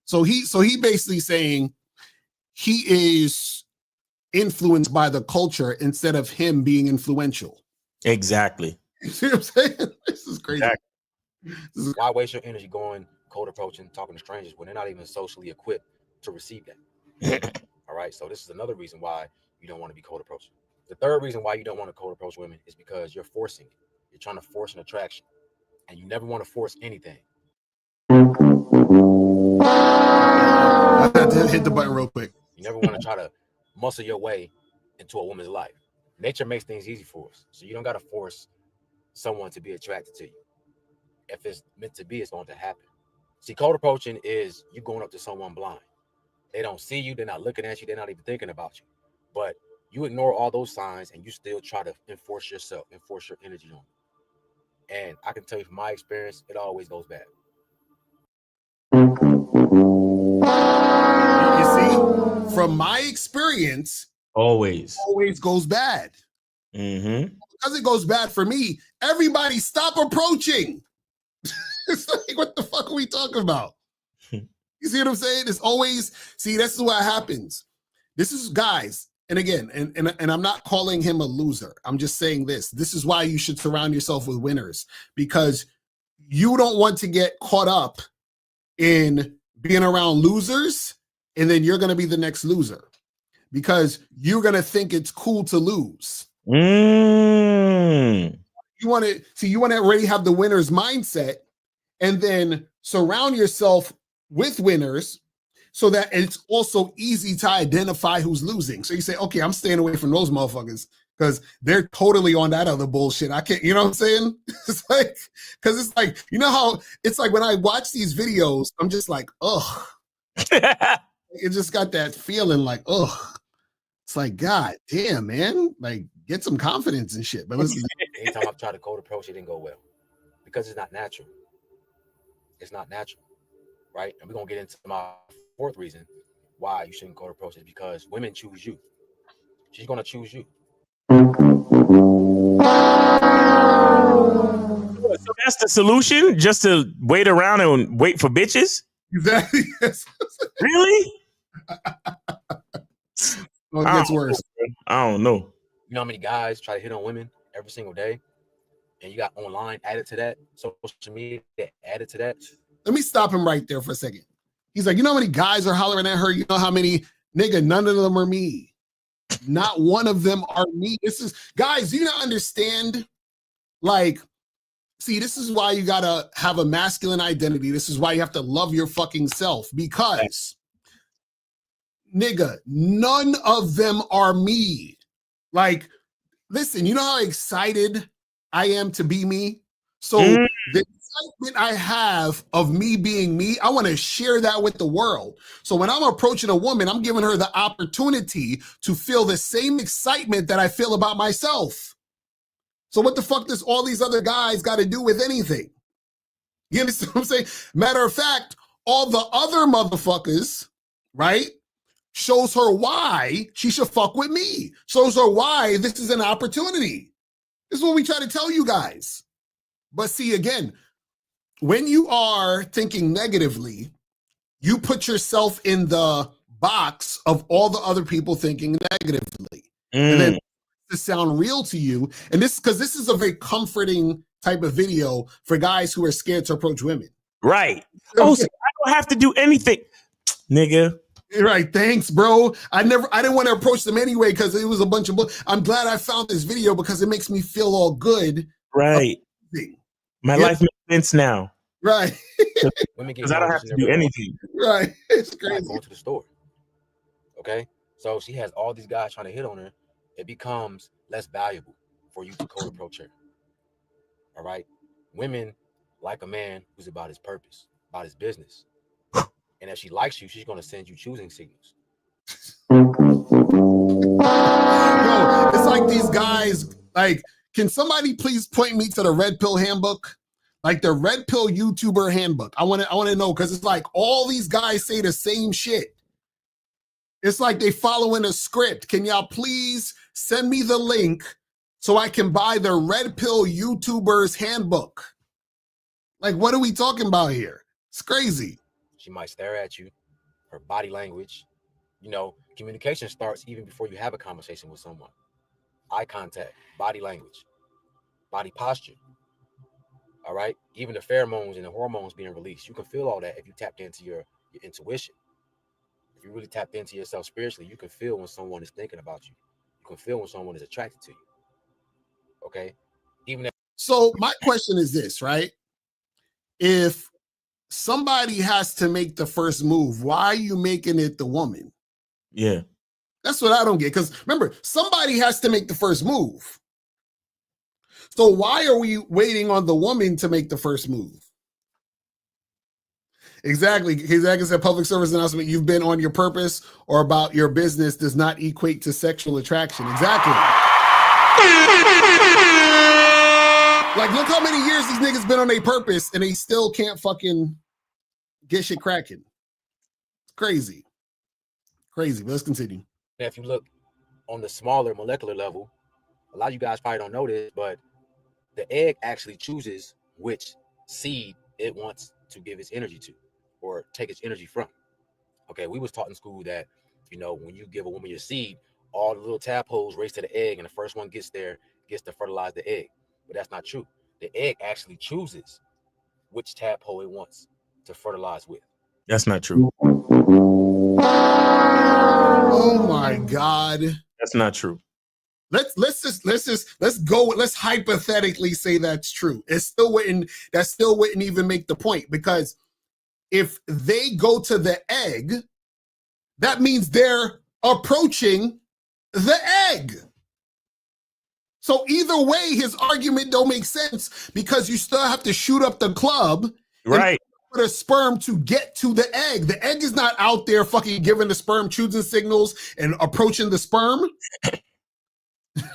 So he basically saying he is influenced by the culture instead of him being influential. Exactly. You see what I'm saying? This is crazy. Exactly. Why waste your energy going cold approaching, talking to strangers when they're not even socially equipped to receive that? All right. So this is another reason why you don't want to be cold approaching. The third reason why you don't want to cold approach women is because you're forcing it. You're trying to force an attraction, and you never want to force anything. I had to hit the button real quick. You never want to try to muscle your way into a woman's life. Nature makes things easy for us, so you don't got to force someone to be attracted to you. If it's meant to be, it's going to happen. See, cold approaching is you going up to someone blind. They don't see you. They're not looking at you. They're not even thinking about you. But You ignore all those signs and you still try to enforce yourself, enforce your energy on it. And I can tell you from my experience, it always goes bad. You see, from my experience, always goes bad. Mm-hmm. Because it goes bad for me, everybody stop approaching. It's like, what the fuck are we talking about? You see what I'm saying? It's always, see, this is what happens. This is, guys, and again, and I'm not calling him a loser. I'm just saying this. This is why you should surround yourself with winners, because you don't want to get caught up in being around losers, and then you're going to be the next loser because you're going to think it's cool to lose. You want to see, you want to already have the winner's mindset and then surround yourself with winners so that it's also easy to identify who's losing. So you say, okay, I'm staying away from those motherfuckers because they're totally on that other bullshit. I can't, you know what I'm saying? It's like, because it's like, you know how it's like when I watch these videos, I'm just like, ugh. It just got that feeling like, ugh. It's like, God damn, man. Like, get some confidence and shit. But listen. Anytime I've tried to cold approach, it didn't go well because it's not natural. It's not natural, right? And we're going to get into my fourth reason why you shouldn't cold approach is because women choose you. She's going to choose you. So that's the solution? Just to wait around and wait for bitches? Exactly. Yes. Really? Well, it gets worse. I don't know. You know how many guys try to hit on women every single day? And you got online added to that, social media added to that. Let me stop him right there for a second. He's like, you know how many guys are hollering at her? You know how many, nigga, none of them are me. Not one of them are me. This is, guys, do you not understand? Like, see, this is why you gotta have a masculine identity. This is why you have to love your fucking self, because, nigga, none of them are me. Like, listen, you know how excited I am to be me? So the excitement I have of me being me, I want to share that with the world. So when I'm approaching a woman, I'm giving her the opportunity to feel the same excitement that I feel about myself. So what the fuck does all these other guys got to do with anything? You understand what I'm saying? Matter of fact, all the other motherfuckers, right, shows her why she should fuck with me. Shows her why this is an opportunity. This is what we try to tell you guys. But see, again, when you are thinking negatively, you put yourself in the box of all the other people thinking negatively. And then to sound real to you, and this, because this is a very comforting type of video for guys who are scared to approach women. Right. Oh, so I don't have to do anything, nigga. Right, thanks, bro. I didn't want to approach them anyway because it was a bunch of I'm glad I found this video because it makes me feel all good. Right. My life makes sense now. Right. Because I don't have to do anything. Right. It's crazy. Going to the store. Okay? So she has all these guys trying to hit on her. It becomes less valuable for you to cold approach her. All right? Women like a man who's about his purpose, about his business. And if she likes you, she's going to send you choosing signals. Yo, it's like these guys, like, can somebody please point me to the Red Pill handbook? Like the Red Pill YouTuber handbook. I want to know, because it's like all these guys say the same shit. It's like they following a script. Can y'all please send me the link so I can buy the Red Pill YouTuber's handbook? Like, what are we talking about here? It's crazy. She might stare at you, her body language. You know, communication starts even before you have a conversation with someone. Eye contact, body language, body posture. All right? Even the pheromones and the hormones being released. You can feel all that if you tapped into your intuition. If you really tapped into yourself spiritually, you can feel when someone is thinking about you. You can feel when someone is attracted to you. Okay? So my question is this, right? If somebody has to make the first move, why are you making it the woman? Yeah. That's what I don't get. Because remember, somebody has to make the first move. So why are we waiting on the woman to make the first move? Exactly. Exactly. Said public service announcement. You've been on your purpose or about your business does not equate to sexual attraction. Exactly. Like, look how many years these niggas been on their purpose and they still can't fucking get shit cracking. It's crazy. Crazy. But let's continue. Now, if you look on the smaller molecular level, a lot of you guys probably don't know this, but the egg actually chooses which seed it wants to give its energy to or take its energy from. Okay, we was taught in school that, you know, when you give a woman your seed, all the little tadpoles race to the egg and the first one gets there, gets to fertilize the egg. But that's not true. The egg actually chooses which tadpole it wants to fertilize with. That's not true. Oh my God. That's not true. Let's hypothetically say that's true. That still wouldn't even make the point, because if they go to the egg, that means they're approaching the egg. So either way, his argument don't make sense, because you still have to shoot up the club, right, for the sperm to get to the egg. The egg is not out there fucking giving the sperm choosing signals and approaching the sperm.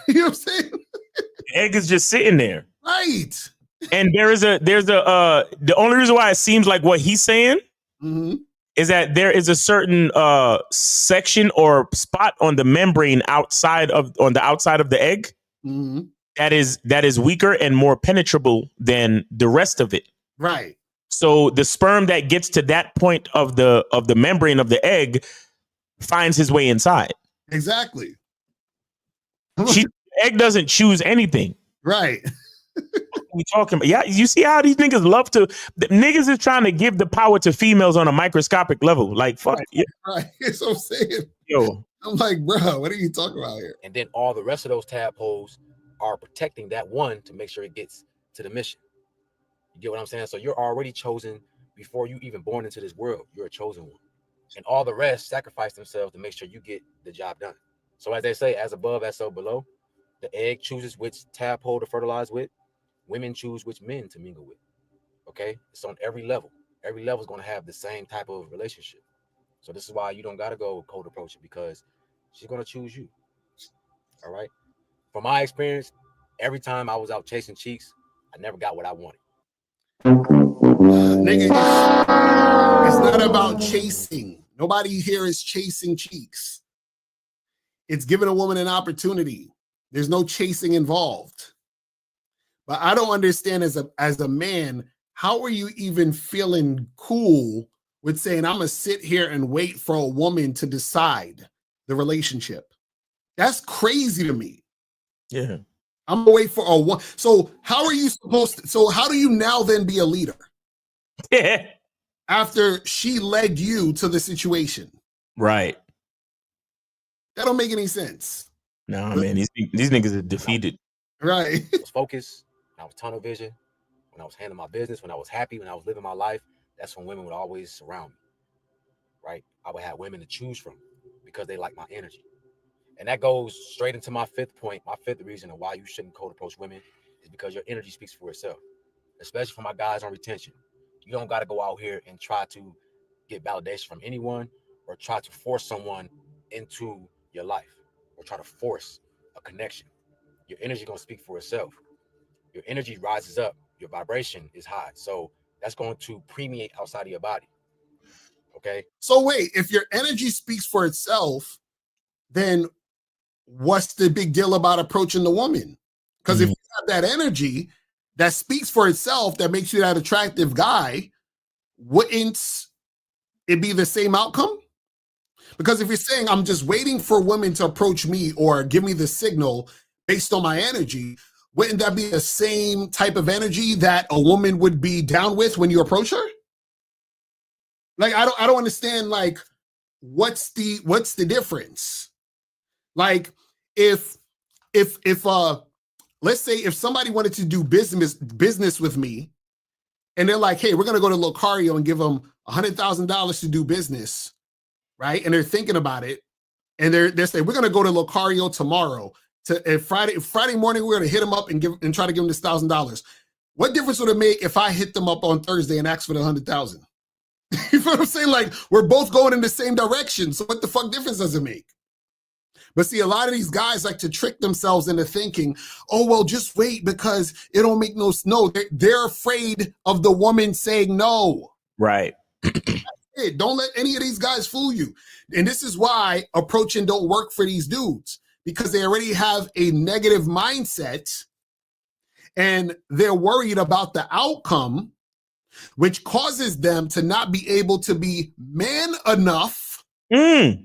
You know what I'm saying? The egg is just sitting there. Right. And the only reason why it seems like what he's saying is that there is a certain section or spot on the membrane on the outside of the egg that is weaker and more penetrable than the rest of it. Right. So the sperm that gets to that point of the membrane of the egg finds his way inside. Exactly. The egg doesn't choose anything. Right. What are we talking about? Yeah, you see how these niggas love to. The niggas is trying to give the power to females on a microscopic level. Like, fuck. Right. Yeah. Right. That's what I'm saying. Yo. I'm like, bro, what are you talking about here? And then all the rest of those tadpoles are protecting that one to make sure it gets to the mission. You get what I'm saying? So you're already chosen before you even born into this world. You're a chosen one. And all the rest sacrifice themselves to make sure you get the job done. So as they say, as above, as so below, the egg chooses which tadpole to fertilize with. Women choose which men to mingle with. Okay? It's on every level. Every level is going to have the same type of relationship. So this is why you don't got to go cold approaching, because she's going to choose you. All right? From my experience, every time I was out chasing cheeks, I never got what I wanted. Nigga, it's not about chasing. Nobody here is chasing cheeks. It's giving a woman an opportunity. There's no chasing involved. But I don't understand as a man, how are you even feeling cool with saying, I'm going to sit here and wait for a woman to decide the relationship? That's crazy to me. Yeah. I'm gonna wait for a one. So how are you supposed to? So how do you now then be a leader? Yeah. After she led you to the situation, Right. that don't make any sense. Nah, man, these niggas are defeated. Right. I was focused. I was tunnel vision. When I was handling my business, when I was happy, when I was living my life, that's when women would always surround me. Right. I would have women to choose from because they like my energy. And that goes straight into my fifth point. My fifth reason of why you shouldn't cold approach women is because your energy speaks for itself, especially for my guys on retention. You don't got to go out here and try to get validation from anyone or try to force someone into your life or try to force a connection. Your energy going to speak for itself. Your energy rises up. Your vibration is high. So that's going to permeate outside of your body. Okay. So wait, if your energy speaks for itself, then what's the big deal about approaching the woman? Because if you have that energy that speaks for itself, that makes you that attractive guy, wouldn't it be the same outcome? Because if you're saying I'm just waiting for women to approach me or give me the signal based on my energy, wouldn't that be the same type of energy that a woman would be down with when you approach her? Like, I don't understand, like, what's the difference? Like, if let's say if somebody wanted to do business with me, and they're like, hey, we're gonna go to Locario and give them $100,000 to do business, right? And they're thinking about it, and they're saying we're gonna go to Locario tomorrow. Friday morning, we're gonna hit them up and try to give them this $1,000. What difference would it make if I hit them up on Thursday and ask for the $100,000? You know what I'm saying? Like, we're both going in the same direction. So what the fuck difference does it make? But see, a lot of these guys like to trick themselves into thinking, oh, well, just wait because it don't make no. No, they're afraid of the woman saying no. Right. Don't let any of these guys fool you. And this is why approaching don't work for these dudes, because they already have a negative mindset and they're worried about the outcome, which causes them to not be able to be man enough to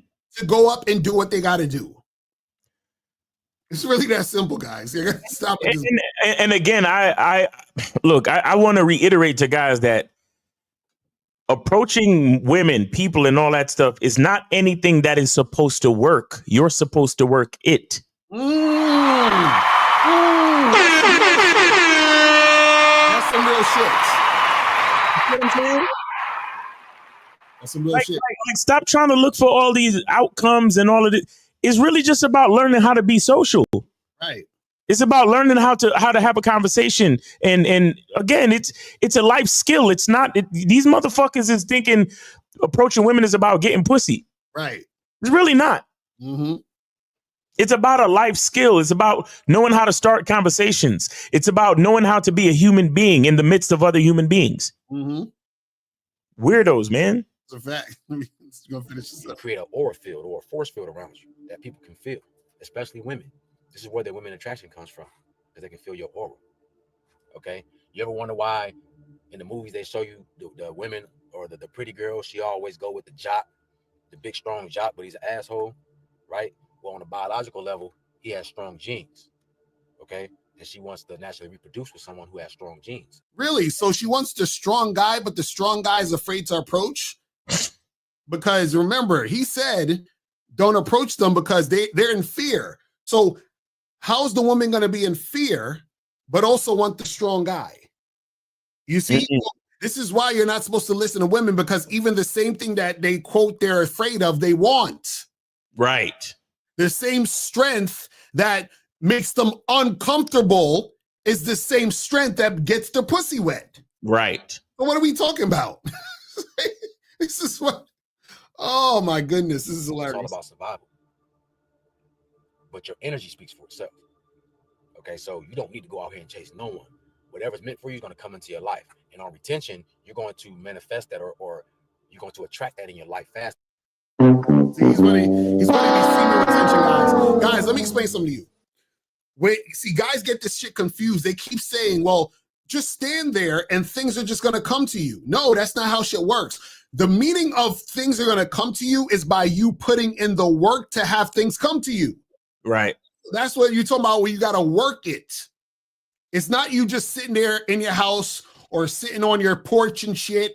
go up and do what they got to do. It's really that simple, guys. You gotta stop it. And again, I want to reiterate to guys that approaching women, people, and all that stuff is not anything that is supposed to work. You're supposed to work it. That's some real shit. You know what I'm saying? That's some real shit. Like, stop trying to look for all these outcomes and all of it. It's really just about learning how to be social. Right. It's about learning how to have a conversation. And again, it's a life skill. It's not, these motherfuckers is thinking approaching women is about getting pussy. Right. It's really not. Mm-hmm. It's about a life skill. It's about knowing how to start conversations. It's about knowing how to be a human being in the midst of other human beings. Mm-hmm. Weirdos, man. It's a fact. Go finish this up. Create an aura field or a force field around you that people can feel, especially women. This is where the women attraction comes from, because they can feel your aura. Okay? You ever wonder why in the movies they show you the women or the pretty girl, she always go with the jock, the big strong jock, but he's an asshole, right? Well, on a biological level, he has strong genes. Okay? And she wants to naturally reproduce with someone who has strong genes. Really? So she wants the strong guy, but the strong guy is afraid to approach? Because remember, he said, don't approach them because they're in fear. So how's the woman going to be in fear, but also want the strong guy? You see, this is why you're not supposed to listen to women, because even the same thing that they quote they're afraid of, they want. Right. The same strength that makes them uncomfortable is the same strength that gets their pussy wet. Right. So what are we talking about? This is what, oh my goodness, this is hilarious. It's all about survival. But your energy speaks for itself. Okay, so you don't need to go out here and chase no one. Whatever's meant for you is going to come into your life. And on retention, you're going to manifest that or you're going to attract that in your life fast. See, he's running these female retention guys. Guys, let me explain something to you. Wait, see, guys get this shit confused. They keep saying, well, just stand there and things are just going to come to you. No, that's not how shit works. The meaning of things are going to come to you is by you putting in the work to have things come to you. Right. That's what you're talking about, where you got to work it. It's not you just sitting there in your house or sitting on your porch and shit.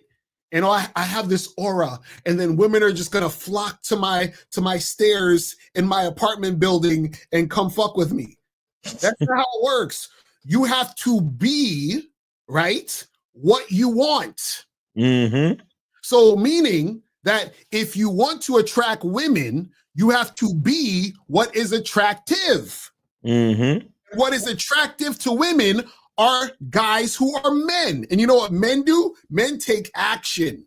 And I have this aura, and then women are just gonna flock to my stairs in my apartment building and come fuck with me. That's not how it works. You have to be, right, what you want. Mm-hmm. So meaning that if you want to attract women, you have to be what is attractive. Mm-hmm. What is attractive to women are guys who are men. And you know what men do? Men take action.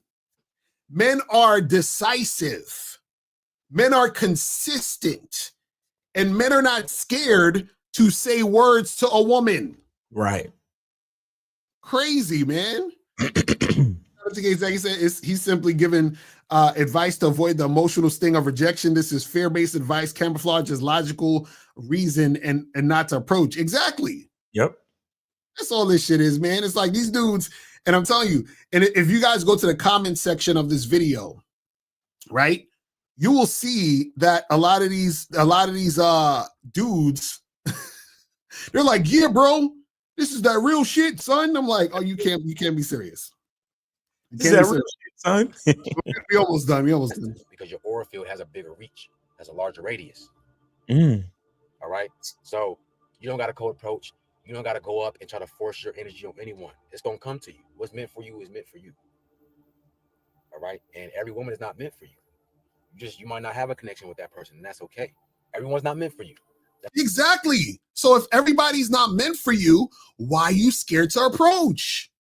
Men are decisive. Men are consistent. And men are not scared to say words to a woman. Right. Crazy, man. He said he's simply giving advice to avoid the emotional sting of rejection. This is fear-based advice, camouflage as logical reason and not to approach. Exactly. Yep. That's all this shit is, man. It's like these dudes, and I'm telling you, and if you guys go to the comment section of this video, right, you will see that a lot of these dudes, they're like, yeah, bro, this is that real shit, son. I'm like, oh, you can't be serious. Is that real shit, son? We almost done. Because your aura field has a bigger reach, has a larger radius. All right. So you don't got to co-approach. You don't got to go up and try to force your energy on anyone. It's going to come to you. What's meant for you is meant for you. All right. And every woman is not meant for you. You might not have a connection with that person, and that's okay. Everyone's not meant for you. Exactly. So if everybody's not meant for you, why are you scared to approach?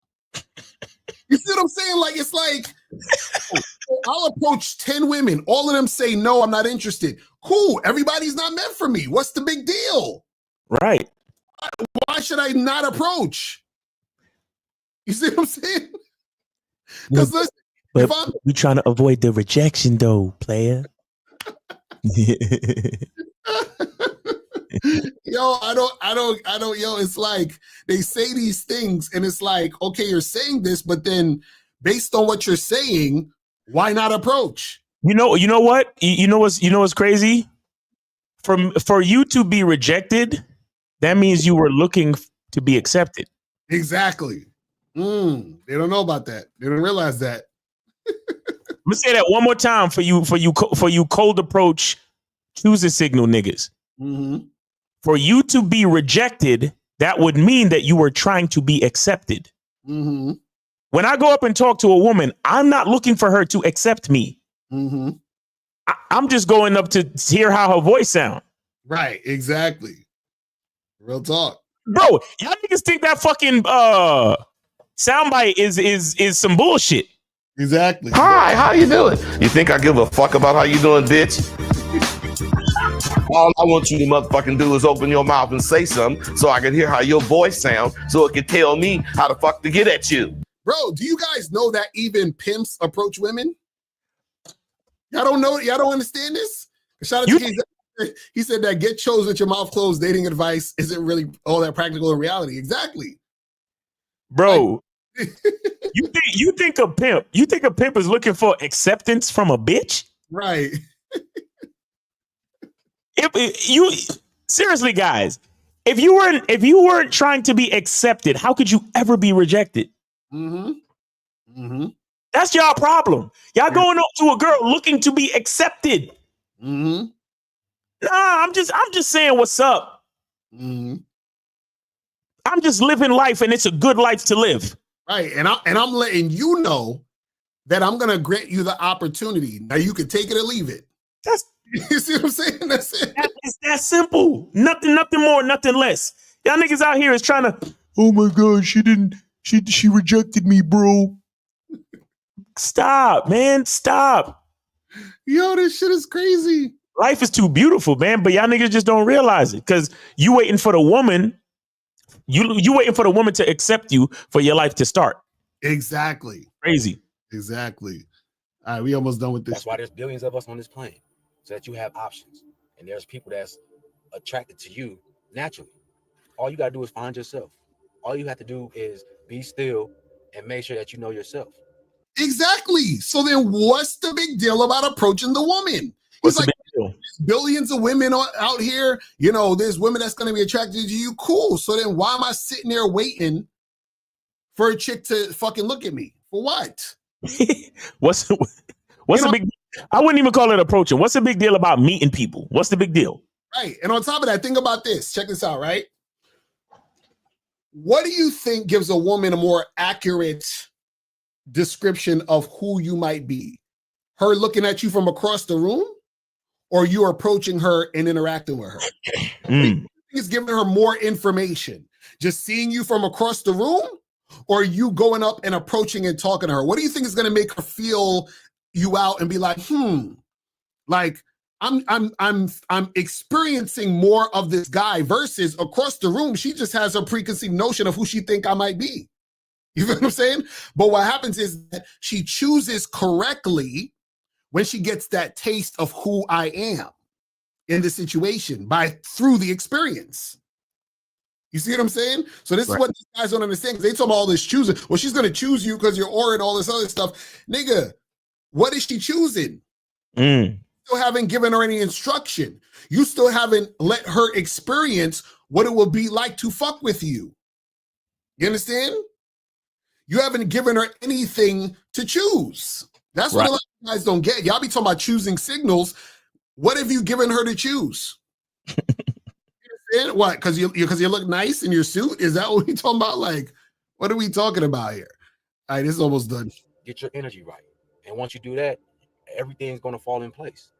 You see what I'm saying? Like, it's like, I'll approach 10 women. All of them say, no, I'm not interested. Cool. Everybody's not meant for me. What's the big deal? Right. Why should I not approach? You see what I'm saying? But, Because listen, but if I'm we trying to avoid the rejection though, player. yo, it's like they say these things and it's like, okay, you're saying this, but then based on what you're saying, why not approach? You know what? You know what's crazy? For you to be rejected, that means you were looking to be accepted. Exactly. They don't know about that. They don't realize that. Let me say that one more time for you cold approach, choose a signal niggas. Mm-hmm. For you to be rejected, that would mean that you were trying to be accepted. Mm-hmm. When I go up and talk to a woman, I'm not looking for her to accept me. Mm-hmm. I'm just going up to hear how her voice sounds. Right, exactly. Real talk. Bro, y'all niggas think that fucking soundbite is some bullshit. Exactly. Hi, how you doing? You think I give a fuck about how you doing, bitch? All I want you to motherfucking do is open your mouth and say something so I can hear how your voice sounds so it can tell me how the fuck to get at you. Bro, do you guys know that even pimps approach women? Y'all don't know? Y'all don't understand this? Shout out to Keith. He said that get chose with your mouth closed dating advice isn't really all that practical in reality. Exactly. Bro, you think a pimp is looking for acceptance from a bitch? Right. If you seriously, guys, if you weren't trying to be accepted, how could you ever be rejected? Mm-hmm. Mm-hmm. That's y'all problem. Y'all going up to a girl looking to be accepted. Mm-hmm. Nah, I'm just saying what's up. Mm-hmm. I'm just living life, and it's a good life to live. Right, and I'm letting you know that I'm gonna grant you the opportunity. Now you can take it or leave it. You see what I'm saying? That's it. It's that simple. Nothing more, nothing less. Y'all niggas out here is trying to. Oh my god, she rejected me, bro. Stop, man. Stop. Yo, this shit is crazy. Life is too beautiful, man. But y'all niggas just don't realize it because you waiting for the woman. You waiting for the woman to accept you for your life to start. Exactly. Crazy. Exactly. All right, we almost done with this. That's why there's billions of us on this plane, so that you have options. And there's people that's attracted to you naturally. All you gotta do is find yourself. All you have to do is be still and make sure that you know yourself. Exactly. So then what's the big deal about approaching the woman? He's like, billions of women out here, you know, there's women that's going to be attracted to you. Cool. So then why am I sitting there waiting for a chick to fucking look at me? For what? What's the big I wouldn't even call it approaching. What's the big deal about meeting people? What's the big deal? Right. And on top of that, think about this. Check this out, right? What do you think gives a woman a more accurate description of who you might be? Her looking at you from across the room, or you approaching her and interacting with her? It's giving her more information. Just seeing you from across the room, or you going up and approaching and talking to her? What do you think is going to make her feel you out and be like, like I'm experiencing more of this guy versus across the room, she just has a preconceived notion of who she think I might be. You know what I'm saying? But what happens is that she chooses correctly when she gets that taste of who I am in the situation through the experience. You see what I'm saying? So this is what these guys don't understand. They talk about all this choosing. Well, she's going to choose you because you're aura and all this other stuff. Nigga, what is she choosing? You still haven't given her any instruction. You still haven't let her experience what it will be like to fuck with you. You understand? You haven't given her anything to choose. That's what a lot of guys don't get. Y'all be talking about choosing signals. What have you given her to choose? What? Because you look nice in your suit? Is that what we talking about? Like, what are we talking about here? All right, this is almost done. Get your energy right. And once you do that, everything's going to fall in place.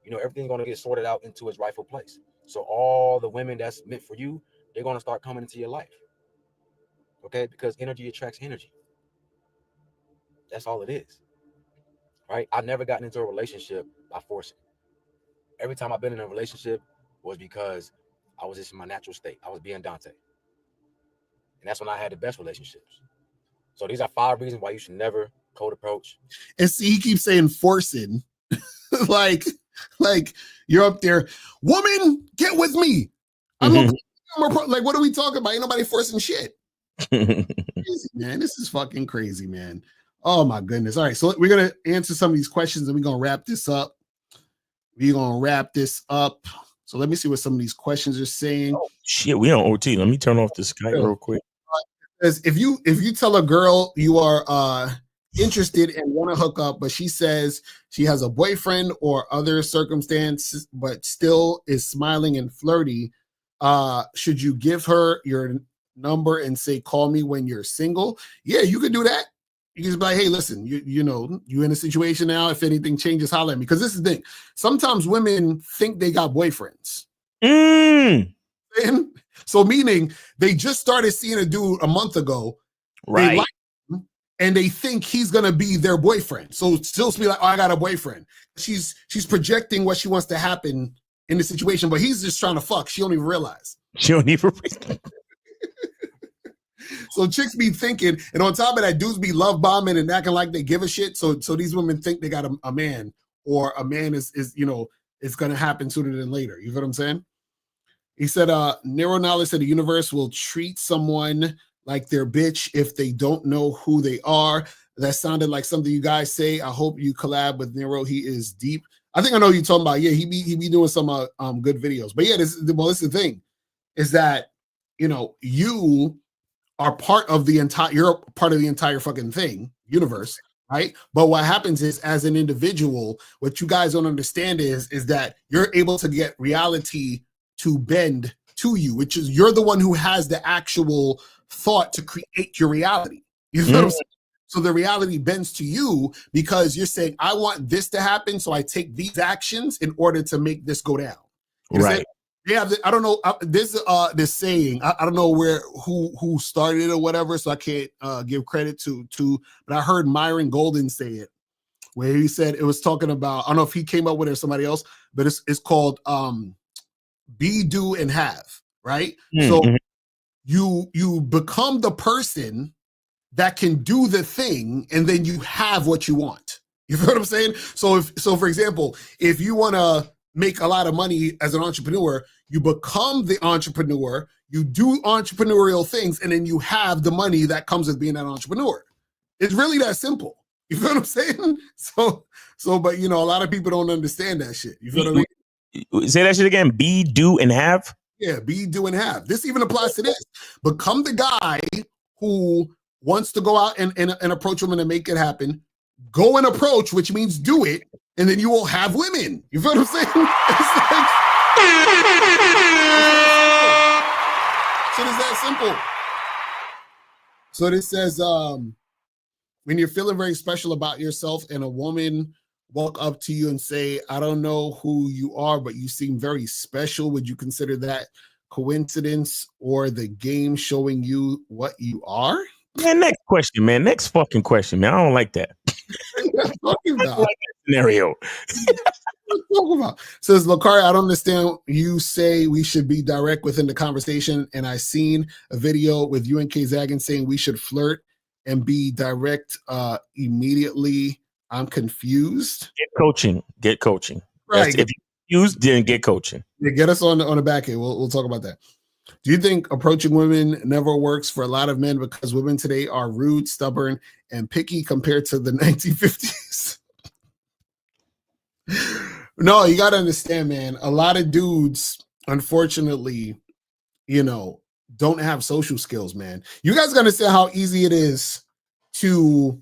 You know, everything's going to get sorted out into its rightful place. So all the women that's meant for you, they're going to start coming into your life. Okay? Because energy attracts energy. That's all it is. Right? I've never gotten into a relationship by forcing. Every time I've been in a relationship was because I was just in my natural state. I was being Dante. And that's when I had the best relationships. So these are 5 reasons why you should never cold approach. And see, he keeps saying forcing. like you're up there, woman, get with me. I'm okay. Like, what are we talking about? Ain't nobody forcing shit. Crazy, man. This is fucking crazy, man. Oh my goodness. All right, so we're gonna answer some of these questions and we're gonna wrap this up. So let me see what some of these questions are saying. Oh, shit, we on OT. Let me turn off the Skype real quick. Because if you tell a girl you are interested and want to hook up, but she says she has a boyfriend or other circumstances, but still is smiling and flirty, should you give her your number and say, call me when you're single? Yeah, you could do that. You can just be like, hey, listen, you know, you in a situation now. If anything changes, holler at me. Because this is the thing. Sometimes women think they got boyfriends. So meaning they just started seeing a dude a month ago. Right. They like him, and they think he's gonna be their boyfriend. So still be like, oh, I got a boyfriend. She's projecting what she wants to happen in the situation, but he's just trying to fuck. She don't even realize. She don't even. So chicks be thinking, and on top of that, dudes be love bombing and acting like they give a shit. So these women think they got a man, or a man is you know, it's gonna happen sooner than later. You know what I'm saying? He said, Nero knowledge said the universe will treat someone like their bitch if they don't know who they are. That sounded like something you guys say. I hope you collab with Nero. He is deep. I think I know what you're talking about. Yeah, he be doing some good videos. But yeah, this is the thing, is that, you know, you are part of the entire fucking thing, universe, right? But what happens is, as an individual, what you guys don't understand is that you're able to get reality to bend to you, which is you're the one who has the actual thought to create your reality. You know what I'm saying? So the reality bends to you because you're saying, I want this to happen, so I take these actions in order to make this go down. You know, Right. Yeah, I don't know. This saying, I don't know who started it or whatever, so I can't give credit to. But I heard Myron Golden say it, where he said it was talking about. I don't know if he came up with it or somebody else, but it's called be, do, and have. Right. So you become the person that can do the thing, and then you have what you want. You know what I'm saying? So for example, if you want to make a lot of money as an entrepreneur, you become the entrepreneur, you do entrepreneurial things, and then you have the money that comes with being an entrepreneur. It's really that simple. You feel what I'm saying? So, but you know, a lot of people don't understand that shit. You feel what I mean? Say that shit again. Be, do, and have. Yeah, be, do, and have. This even applies to this. Become the guy who wants to go out and approach women and make it happen. Go and approach, which means do it, and then you will have women. You feel what I'm saying? It's like, so it's that simple. So this says, when you're feeling very special about yourself and a woman walk up to you and say, I don't know who you are, but you seem very special, would you consider that coincidence or the game showing you what you are? Man, next question, man. Next fucking question, man. I don't like that. I don't like that scenario. Says Locario, I don't understand. You say we should be direct within the conversation, and I seen a video with you and K Zagan saying we should flirt and be direct immediately. I'm confused. Get coaching. Right. If you're confused, then get coaching. Yeah, get us on the back end. We'll talk about that. Do you think approaching women never works for a lot of men because women today are rude, stubborn, and picky compared to the 1950s? No, you got to understand, man. A lot of dudes, unfortunately, you know, don't have social skills, man. You guys got to understand how easy it is to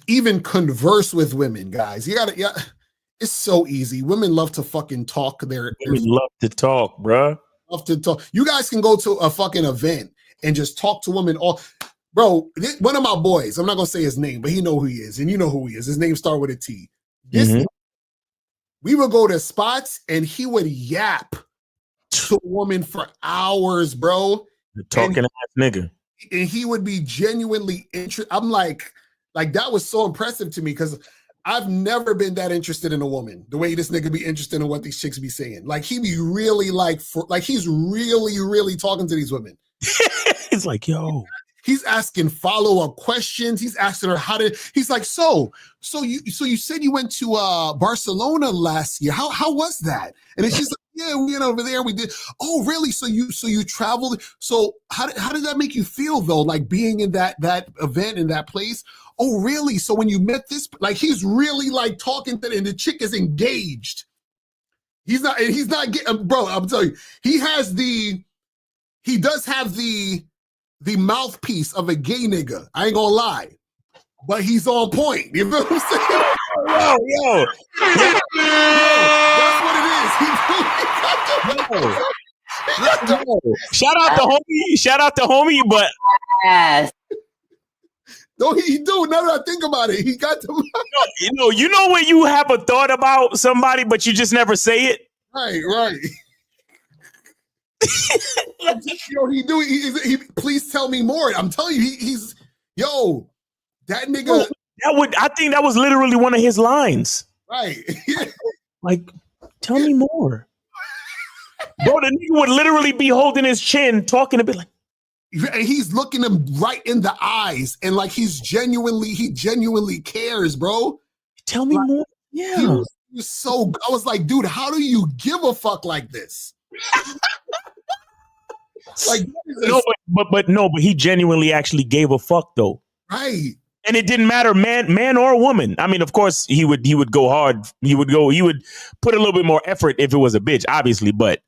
even converse with women, guys. You got to, yeah, it's so easy. Women love to fucking talk. Women love to talk, bruh. Love to talk. You guys can go to a fucking event and just talk to women all. Bro, one of my boys, I'm not going to say his name, but he know who he is, and you know who he is. His name starts with a T. We would go to spots and he would yap to a woman for hours, bro. The talking ass nigga. And he would be genuinely interested. I'm like, Like that was so impressive to me because I've never been that interested in a woman the way this nigga be interested in what these chicks be saying. Like he be really like he's really talking to these women. It's like, yo. He's asking follow-up questions. He's asking her he's like, so you said you went to Barcelona last year. How was that? And then she's like, yeah, we went over there. We did. Oh, really? So you traveled. So how did that make you feel though? Like being in that event in that place? Oh, really? So when you met this, like he's really like talking to and the chick is engaged. He's not getting, bro, I'm telling you, he does have the mouthpiece of a gay nigga. I ain't gonna lie. But he's on point. You know what I'm saying? Yo. That's what it is. Shout out to homie, but no, he do. Now that I think about it, he got the you know when you have a thought about somebody, but you just never say it. Right. He do. He please tell me more. I'm telling you, he's that nigga. I think that was literally one of his lines. Right. Like, tell me more. Bro, the nigga would literally be holding his chin, talking a bit like. And he's looking him right in the eyes, and like he genuinely cares, bro. Tell me more. Yeah. He was so. I was like, dude, how do you give a fuck like this? Like but he genuinely actually gave a fuck though. Right. And it didn't matter, man or woman. I mean, of course, he would go hard. He would put a little bit more effort if it was a bitch, obviously, but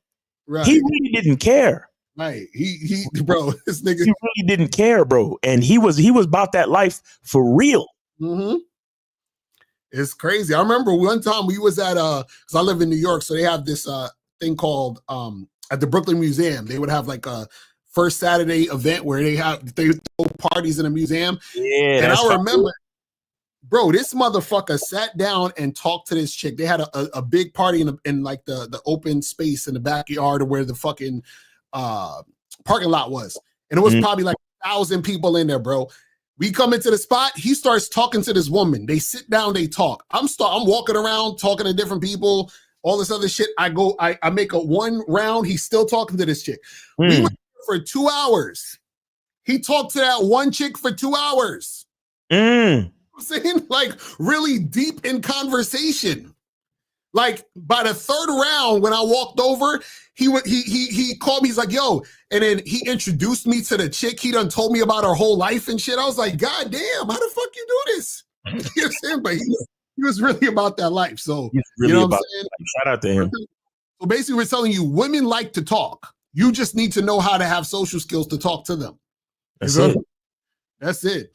he really didn't care. Right. He bro, this nigga. He really didn't care, bro. And he was about that life for real. Mm-hmm. It's crazy. I remember one time we was at because I live in New York, so they have this thing called at the Brooklyn Museum. They would have like a first Saturday event where they throw parties in a museum. Yeah. And I remember, bro, this motherfucker sat down and talked to this chick. They had a big party in like the open space in the backyard of where the fucking parking lot was. And it was probably like 1,000 people in there, bro. We come into the spot. He starts talking to this woman. They sit down, they talk. I'm walking around talking to different people, all this other shit. I make a one round. He's still talking to this chick. We went for 2 hours. He talked to that one chick for 2 hours. I'm saying, like, really deep in conversation. Like by the third round, when I walked over, he called me. He's like, "Yo," and then he introduced me to the chick. He done told me about her whole life and shit. I was like, "God damn, how the fuck you do this?" You know what I'm saying? But he was really about that life. So really you know what about I'm saying? Shout out to him. So basically, we're telling you, women like to talk. You just need to know how to have social skills to talk to them. That's it. That's it.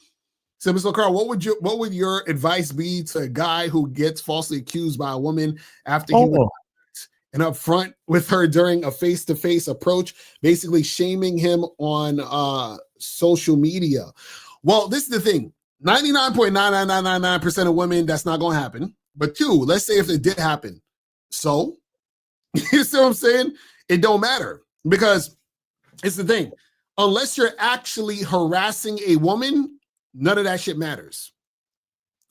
So, Mr. Locario, what would your advice be to a guy who gets falsely accused by a woman after he went and up front with her during a face-to-face approach, basically shaming him on social media? Well, this is the thing. 99.99999% of women, that's not going to happen. But two, let's say if it did happen. So, you see what I'm saying? It don't matter because it's the thing. Unless you're actually harassing a woman, none of that shit matters.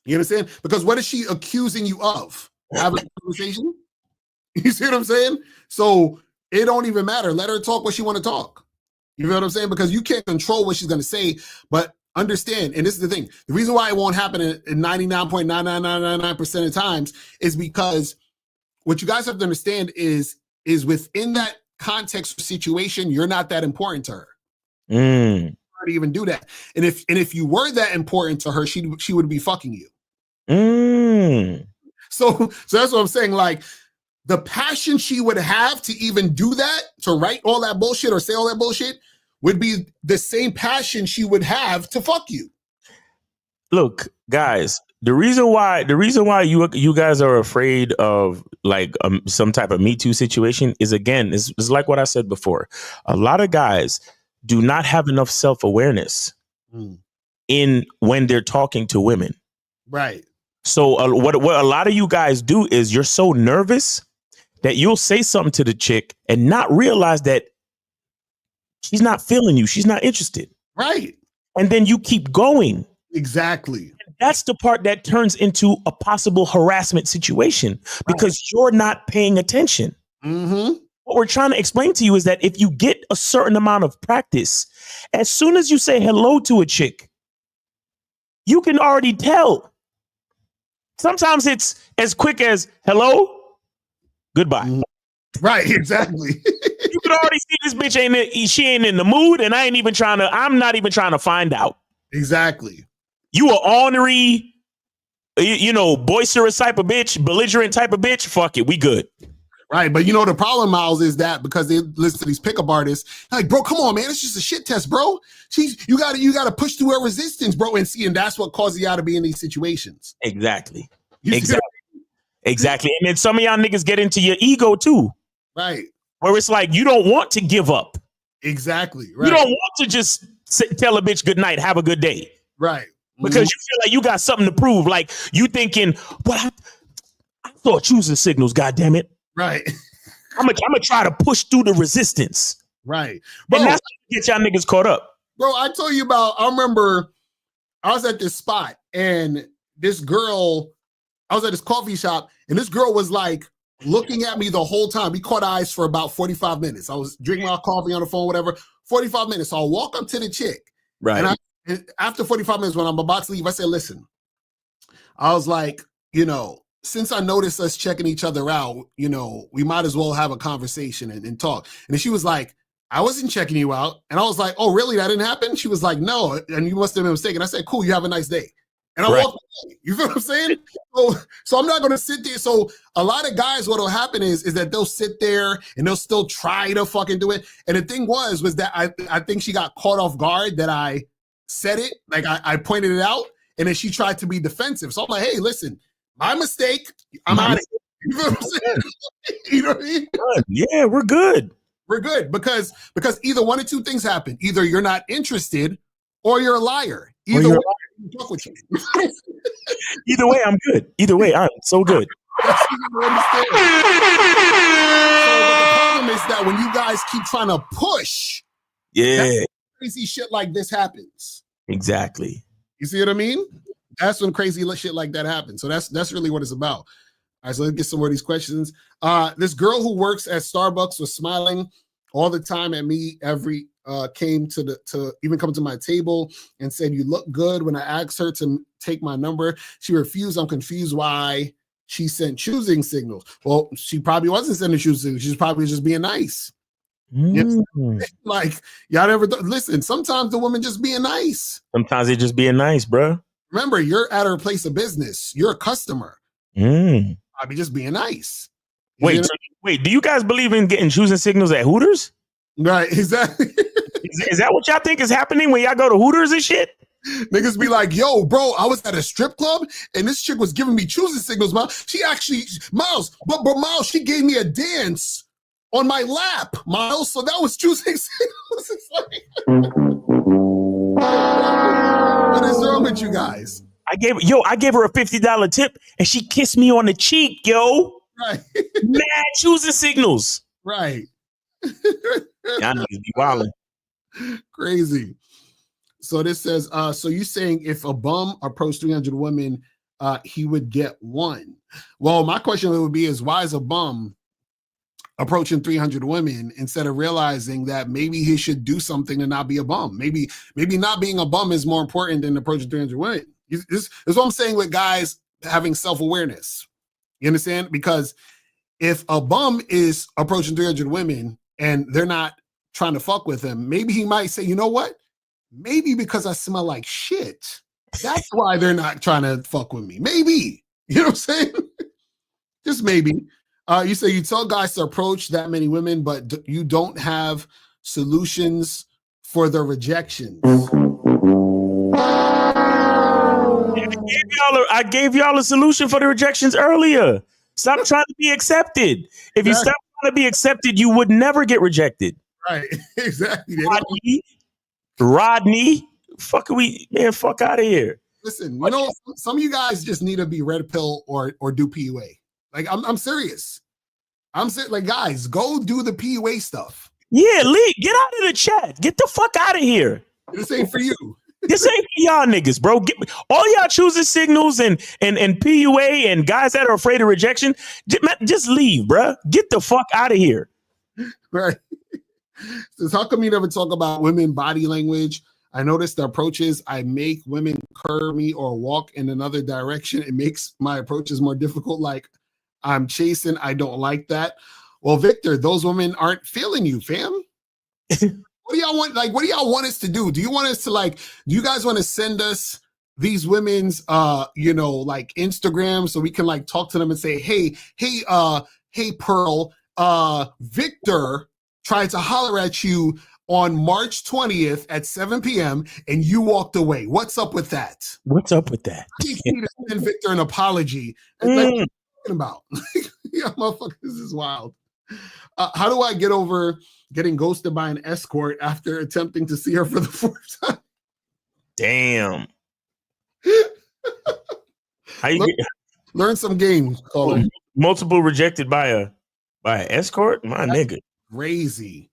You understand? Because what is she accusing you of? Having a conversation? You see what I'm saying? So it don't even matter. Let her talk what she want to talk. You know what I'm saying? Because you can't control what she's going to say, but understand, and this is the thing, the reason why it won't happen in 99.99999% of times is because what you guys have to understand is within that context or situation, you're not that important to her. To even do that. And if you were that important to her, she would be fucking you. So that's what I'm saying. Like the passion she would have to even do that, to write all that bullshit or say all that bullshit, would be the same passion she would have to fuck you. Look, guys, the reason why you guys are afraid of like some type of Me Too situation is, again, is like what I said before. A lot of guys do not have enough self-awareness in when they're talking to women. Right. So what a lot of you guys do is you're so nervous that you'll say something to the chick and not realize that she's not feeling you. She's not interested. Right. And then you keep going. Exactly. That's the part that turns into a possible harassment situation because you're not paying attention. Mm-hmm. What we're trying to explain to you is that if you get a certain amount of practice, as soon as you say hello to a chick, you can already tell. Sometimes it's as quick as hello, goodbye. Right, exactly. You can already see this bitch she ain't in the mood, and I'm not even trying to find out. Exactly. You are ornery, boisterous type of bitch, belligerent type of bitch. Fuck it, we good. Right, but the problem, Miles, is that because they listen to these pickup artists, like, bro, come on, man, it's just a shit test, bro. You gotta push through her resistance, bro, and that's what causes you to be in these situations. Exactly. Exactly. And then some of y'all niggas get into your ego too. Right. Where it's like you don't want to give up. Exactly. Right. You don't want to just tell a bitch good night, have a good day. Right. Because you feel like you got something to prove. Like you thinking, well, I thought choosing signals, goddamn it. Right. I'm gonna try to push through the resistance. Right. Bro, and that's what get y'all niggas caught up. Bro, I told you I remember I was at this spot and this girl, I was at this coffee shop and this girl was like looking at me the whole time. We caught eyes for about 45 minutes. I was drinking my coffee on the phone, whatever, 45 minutes. So I'll walk up to the chick. Right. And after 45 minutes, when I'm about to leave, I said, listen, I was like, since I noticed us checking each other out, we might as well have a conversation and talk. And she was like, I wasn't checking you out. And I was like, oh, really? That didn't happen? She was like, no. And you must have been mistaken. I said, cool, you have a nice day. And I walked away. You feel what I'm saying? So I'm not going to sit there. So a lot of guys, what will happen is that they'll sit there and they'll still try to fucking do it. And the thing was that I think she got caught off guard that I said it. Like I pointed it out. And then she tried to be defensive. So I'm like, hey, listen, my mistake. I'm out of here. You know what I'm saying? You know what I mean? Yeah, we're good. We're good because either one or two things happen. Either you're not interested or you're a liar. Either way, fuck with you. Either way, I'm good. Either way, I'm so good. So the problem is that when you guys keep trying to push, crazy shit like this happens. Exactly. You see what I mean? That's when crazy shit like that happens. So that's really what it's about. All right, so let's get some more of these questions. This girl who works at Starbucks was smiling all the time at me came to even come to my table and said, you look good. When I asked her to take my number, she refused. I'm confused why she sent choosing signals. Well, she probably wasn't sending choosing signals. She's probably just being nice. Like, y'all never listen, sometimes the woman just being nice. Sometimes they just being nice, bro. Remember, you're at her place of business. You're a customer. I'll be just being nice. Wait, do you guys believe in getting choosing signals at Hooters? Right, exactly. Is that what y'all think is happening when y'all go to Hooters and shit? Niggas be like, yo, bro, I was at a strip club and this chick was giving me choosing signals, Miles. But Miles, she gave me a dance on my lap, Miles. So that was choosing signals. It's like, what is wrong with you guys? I gave her a $50 tip and she kissed me on the cheek, yo. Right. Mad choosing signals. Right. Y'all niggas be wildin'. Crazy. So this says, so you saying if a bum approached 300 women, he would get one. Well, my question would be is why is a bum approaching 300 women instead of realizing that maybe he should do something to not be a bum? Maybe not being a bum is more important than approaching 300 women. This is what I'm saying with guys having self-awareness. You understand? Because if a bum is approaching 300 women and they're not trying to fuck with him, maybe he might say, you know what? Maybe because I smell like shit. That's why they're not trying to fuck with me. Maybe. You know what I'm saying? Just maybe. You say you tell guys to approach that many women, but you don't have solutions for the rejections. I gave y'all a solution for the rejections earlier. Stop trying to be accepted. If you stop trying to be accepted, you would never get rejected. Right. Exactly. Rodney. Fuck out of here. Listen, some of you guys just need to be red pill or do PUA. Like, I'm serious. I'm serious. Like, guys, go do the PUA stuff. Yeah, Lee, get out of the chat. Get the fuck out of here. This ain't for you. This ain't for y'all niggas, bro. All y'all choosing signals and PUA and guys that are afraid of rejection. Just leave, bro. Get the fuck out of here. Right. Says, how come you never talk about women body language? I noticed the approaches I make women curve me or walk in another direction. It makes my approaches more difficult. Like I'm chasing. I don't like that. Well, Victor, those women aren't feeling you, fam. What do y'all want? Like, what do y'all want us to do? Do you want us to do you guys want to send us these women's, like Instagram so we can talk to them and say, hey, Pearl, Victor tried to holler at you on March 20th at 7 p.m. and you walked away. What's up with that? What's up with that? You need to send Victor an apology. What are you talking about? Yeah, motherfucker, this is wild. How do I get over getting ghosted by an escort after attempting to see her for the fourth time? Damn. How learn some games. Multiple rejected by an escort? My nigga. Crazy.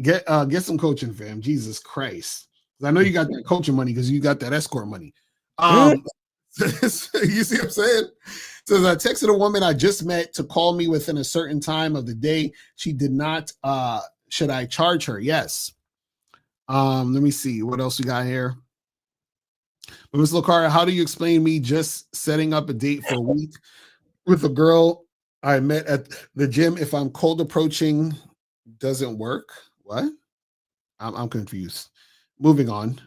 Get some coaching, fam. Jesus Christ. I know you got that coaching money because you got that escort money. You see what I'm saying? Says I texted a woman I just met to call me within a certain time of the day. She did not. Should I charge her? Yes. Let me see what else we got here. But Ms. Locario, how do you explain me just setting up a date for a week with a girl I met at the gym? If I'm cold approaching, doesn't work. What? I'm confused. Moving on.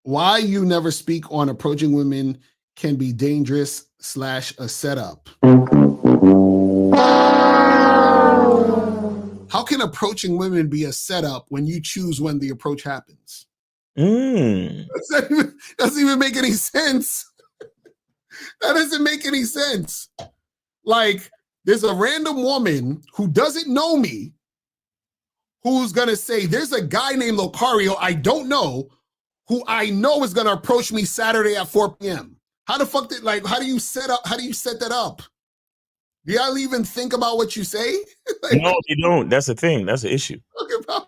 Why you never speak on approaching women can be dangerous / a setup. How can approaching women be a setup when you choose when the approach happens? That doesn't even make any sense. That doesn't make any sense. Like, there's a random woman who doesn't know me who's going to say, there's a guy named Locario I don't know who I know is going to approach me Saturday at 4 p.m. How the fuck how do you set that up? Do y'all even think about what you say? No, you don't. That's the thing. That's the issue. How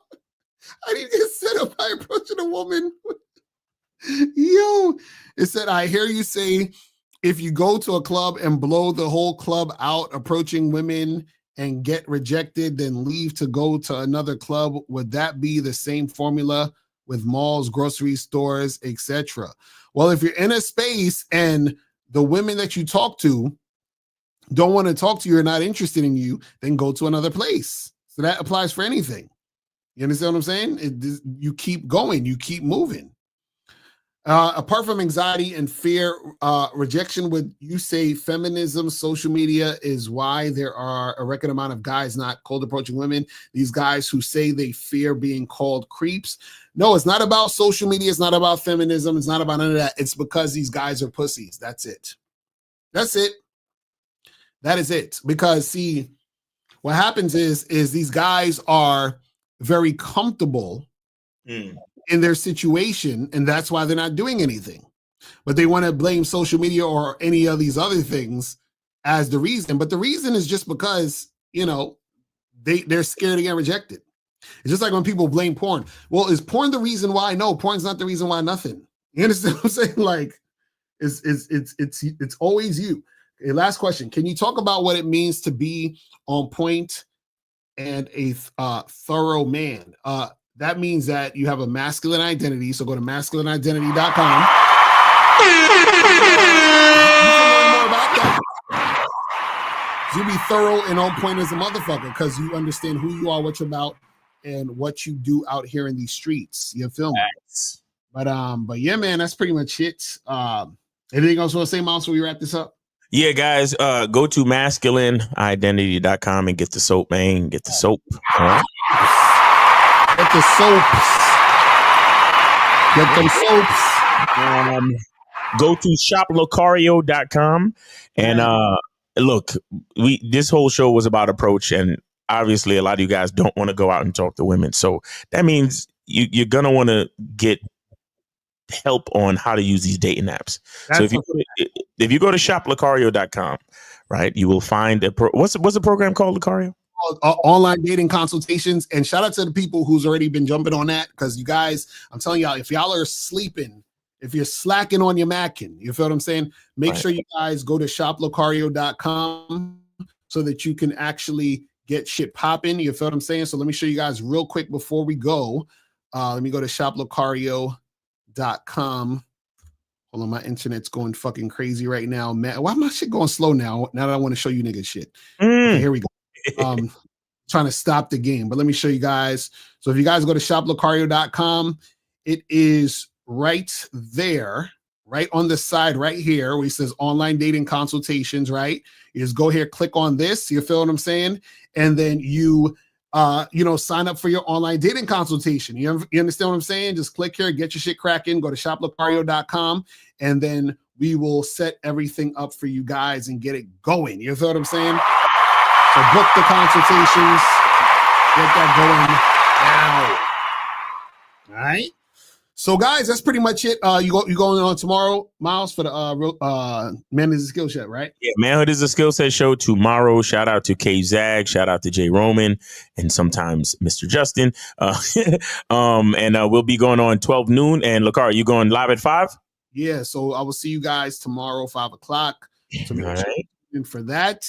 do you get set up by approaching a woman? Yo, it said, I hear you say, if you go to a club and blow the whole club out approaching women and get rejected, then leave to go to another club. Would that be the same formula with malls, grocery stores, etc.? Well, if you're in a space and the women that you talk to don't want to talk to you or not interested in you, then go to another place. So that applies for anything. You understand what I'm saying? You keep going, you keep moving. Apart from anxiety and fear, rejection, would you say feminism, social media is why there are a record amount of guys not cold approaching women? These guys who say they fear being called creeps. No, it's not about social media. It's not about feminism. It's not about none of that. It's because these guys are pussies. That's it. That's it. That is it. Because see, what happens is these guys are very comfortable in their situation, and that's why they're not doing anything. But they want to blame social media or any of these other things as the reason. But the reason is just because, they're scared to get rejected. It's just like when people blame porn. Well, is porn the reason why? No, porn's not the reason why nothing. You understand what I'm saying? Like, it's always you. Okay, last question. Can you talk about what it means to be on point and a thorough man? That means that you have a masculine identity. So go to masculineidentity.com. You can learn more about that. You'll be thorough and on point as a motherfucker because you understand who you are, what you're about, and what you do out here in these streets. You feel me? But yeah, man, that's pretty much it. Anything else you want to say, Miles, before we wrap this up? Yeah, guys, go to masculineidentity.com and get the soap, man. Get the soap. Right? Get the soaps. Get them soaps. Go to shoplocario.com and look, this whole show was about approach, and obviously a lot of you guys don't want to go out and talk to women. So that means you're gonna want to get help on how to use these dating apps. So if you go to shoplocario.com, right, you will find what's the program called, Locario? online dating consultations. And shout out to the people who's already been jumping on that, because you guys, I'm telling y'all, if y'all are sleeping, if you're slacking on your macking, you feel what I'm saying? Make sure you guys go to shoplocario.com so that you can actually get shit popping. You feel what I'm saying? So let me show you guys real quick before we go. Let me go to shoplocario.com. Hold on, my internet's going fucking crazy right now, man. Why my shit going slow now? Now that I want to show you niggas shit. Okay, here we go. Trying to stop the game, but let me show you guys. So if you guys go to shoplocario.com, it is right there, right on the side right here where it says online dating consultations, right? You just go here, click on this. You feel what I'm saying? And then you sign up for your online dating consultation. You understand what I'm saying? Just click here, get your shit cracking, go to shoplocario.com, and then we will set everything up for you guys and get it going. You feel what I'm saying? So book the consultations, get that going now. All right. So guys, that's pretty much it. You going on tomorrow, Miles, for the Man is a Skill Set, right? Yeah, Manhood is a Skill Set show tomorrow. Shout out to K Zag, shout out to Jay Roman, and sometimes Mr. Justin. And we'll be going on 12 noon. And Locario, you going live at 5? Yeah, so I will see you guys tomorrow, 5 o'clock. So make sure you're in for that.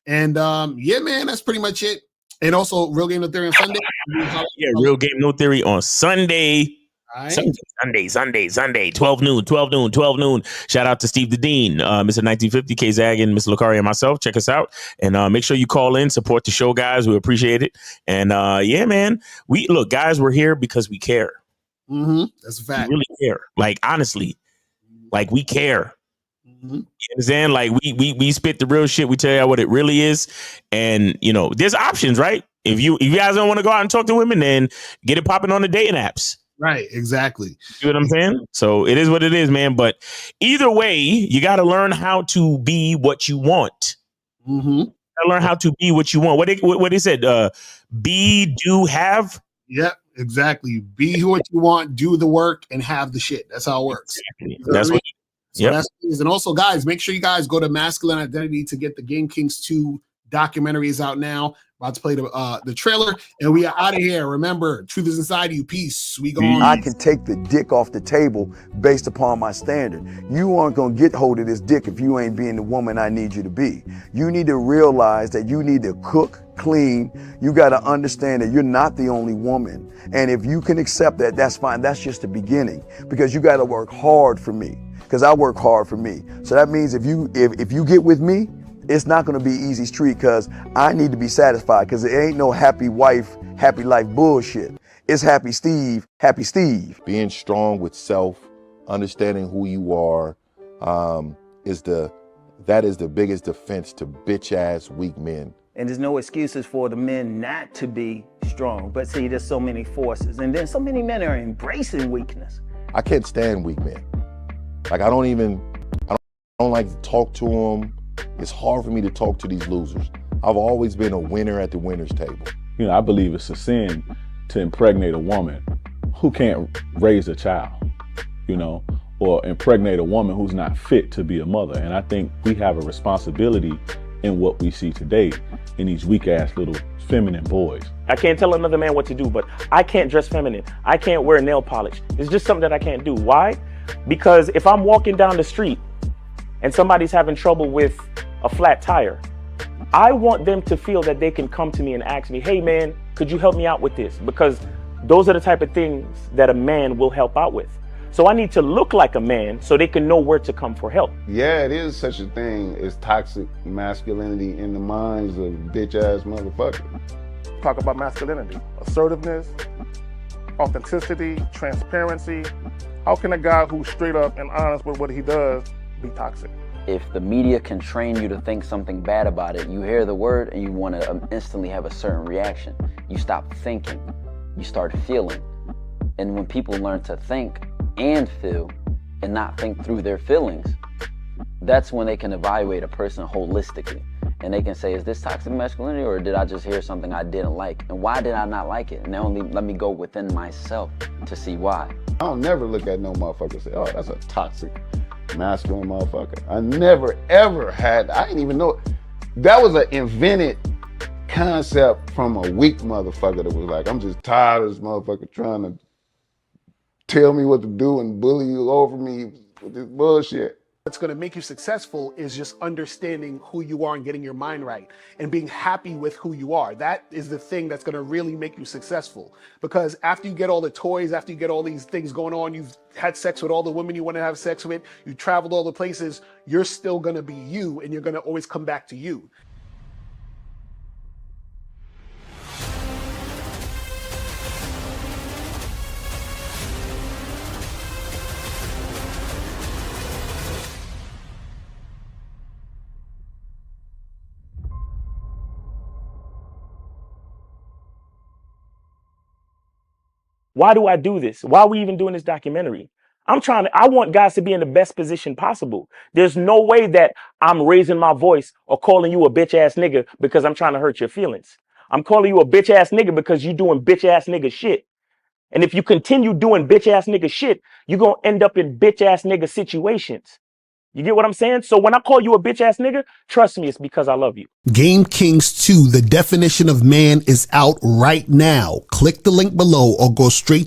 And yeah, man, that's pretty much it. And also, Real Game No Theory on Sunday. Yeah, Real Game No Theory on Sunday. Right. Sunday, 12 noon. Shout out to Steve the Dean, Mr. 1950, K Zag, and Mr. Locario and myself. Check us out. And make sure you call in, support the show, guys. We appreciate it. And yeah, man, guys, we're here because we care. That's a fact. We really care. Like, honestly, like, we care. You understand? Like, we spit the real shit. We tell you what it really is. And, there's options, right? If you guys don't want to go out and talk to women, then get it popping on the dating apps. Right, exactly. You know what I'm saying? So it is what it is, man. But either way, you got to learn how to be what you want. You got to learn how to be what you want. What they said, be, do, have. Yep, exactly. Be what you want, do the work, and have the shit. That's how it works. Exactly. You know That's what. So that's what it is. And also, guys, make sure you guys go to Masculine Identity to get the Game Kings 2 documentary is out now. About to play the trailer, and we are out of here. Remember, truth is inside you. Peace. We go on. I can take the dick off the table based upon my standard. You aren't gonna get hold of this dick if you ain't being the woman I need you to be. You need to realize that you need to cook, clean. You got to understand that you're not the only woman. And if you can accept that, that's fine. That's just the beginning, because you got to work hard for me, because I work hard for me. So that means if you get with me, it's not going to be easy street, because I need to be satisfied, because it ain't no happy wife, happy life bullshit. It's happy Steve, happy Steve. Being strong with self, understanding who you are, is the biggest defense to bitch ass weak men. And there's no excuses for the men not to be strong. But see, there's so many forces, and then so many men are embracing weakness. I can't stand weak men. Like, I don't like to talk to them. It's hard for me to talk to these losers. I've always been a winner at the winner's table. I believe it's a sin to impregnate a woman who can't raise a child, or impregnate a woman who's not fit to be a mother. And I think we have a responsibility in what we see today in these weak ass little feminine boys. I can't tell another man what to do, but I can't dress feminine. I can't wear nail polish. It's just something that I can't do. Why? Because if I'm walking down the street and somebody's having trouble with a flat tire, I want them to feel that they can come to me and ask me, hey man, could you help me out with this? Because those are the type of things that a man will help out with. So I need to look like a man so they can know where to come for help. Yeah, it is such a thing as toxic masculinity in the minds of bitch ass motherfuckers. Talk about masculinity, assertiveness, authenticity, transparency. How can a guy who's straight up and honest with what he does be toxic? If the media can train you to think something bad about it, you hear the word and you want to instantly have a certain reaction. You stop thinking, you start feeling. And when people learn to think and feel and not think through their feelings, that's when they can evaluate a person holistically. And they can say, is this toxic masculinity, or did I just hear something I didn't like? And why did I not like it? And only let me go within myself to see why. I don't never look at no motherfucker and say, oh, that's a toxic masculine motherfucker. I never ever had, I didn't even know, that was an invented concept from a weak motherfucker that was like, I'm just tired of this motherfucker trying to tell me what to do and bully you over me with this bullshit. What's going to make you successful is just understanding who you are and getting your mind right and being happy with who you are. That is the thing that's going to really make you successful. Because after you get all the toys, after you get all these things going on, you've had sex with all the women you want to have sex with, you traveled all the places, you're still going to be you and you're going to always come back to you. Why do I do this? Why are we even doing this documentary? I want guys to be in the best position possible. There's no way that I'm raising my voice or calling you a bitch ass nigga because I'm trying to hurt your feelings. I'm calling you a bitch ass nigga because you doing bitch ass nigga shit. And if you continue doing bitch ass nigga shit, you're going to end up in bitch ass nigga situations. You get what I'm saying? So when I call you a bitch ass nigga, trust me, it's because I love you. Game Kings 2, the definition of man, is out right now. Click the link below or go straight to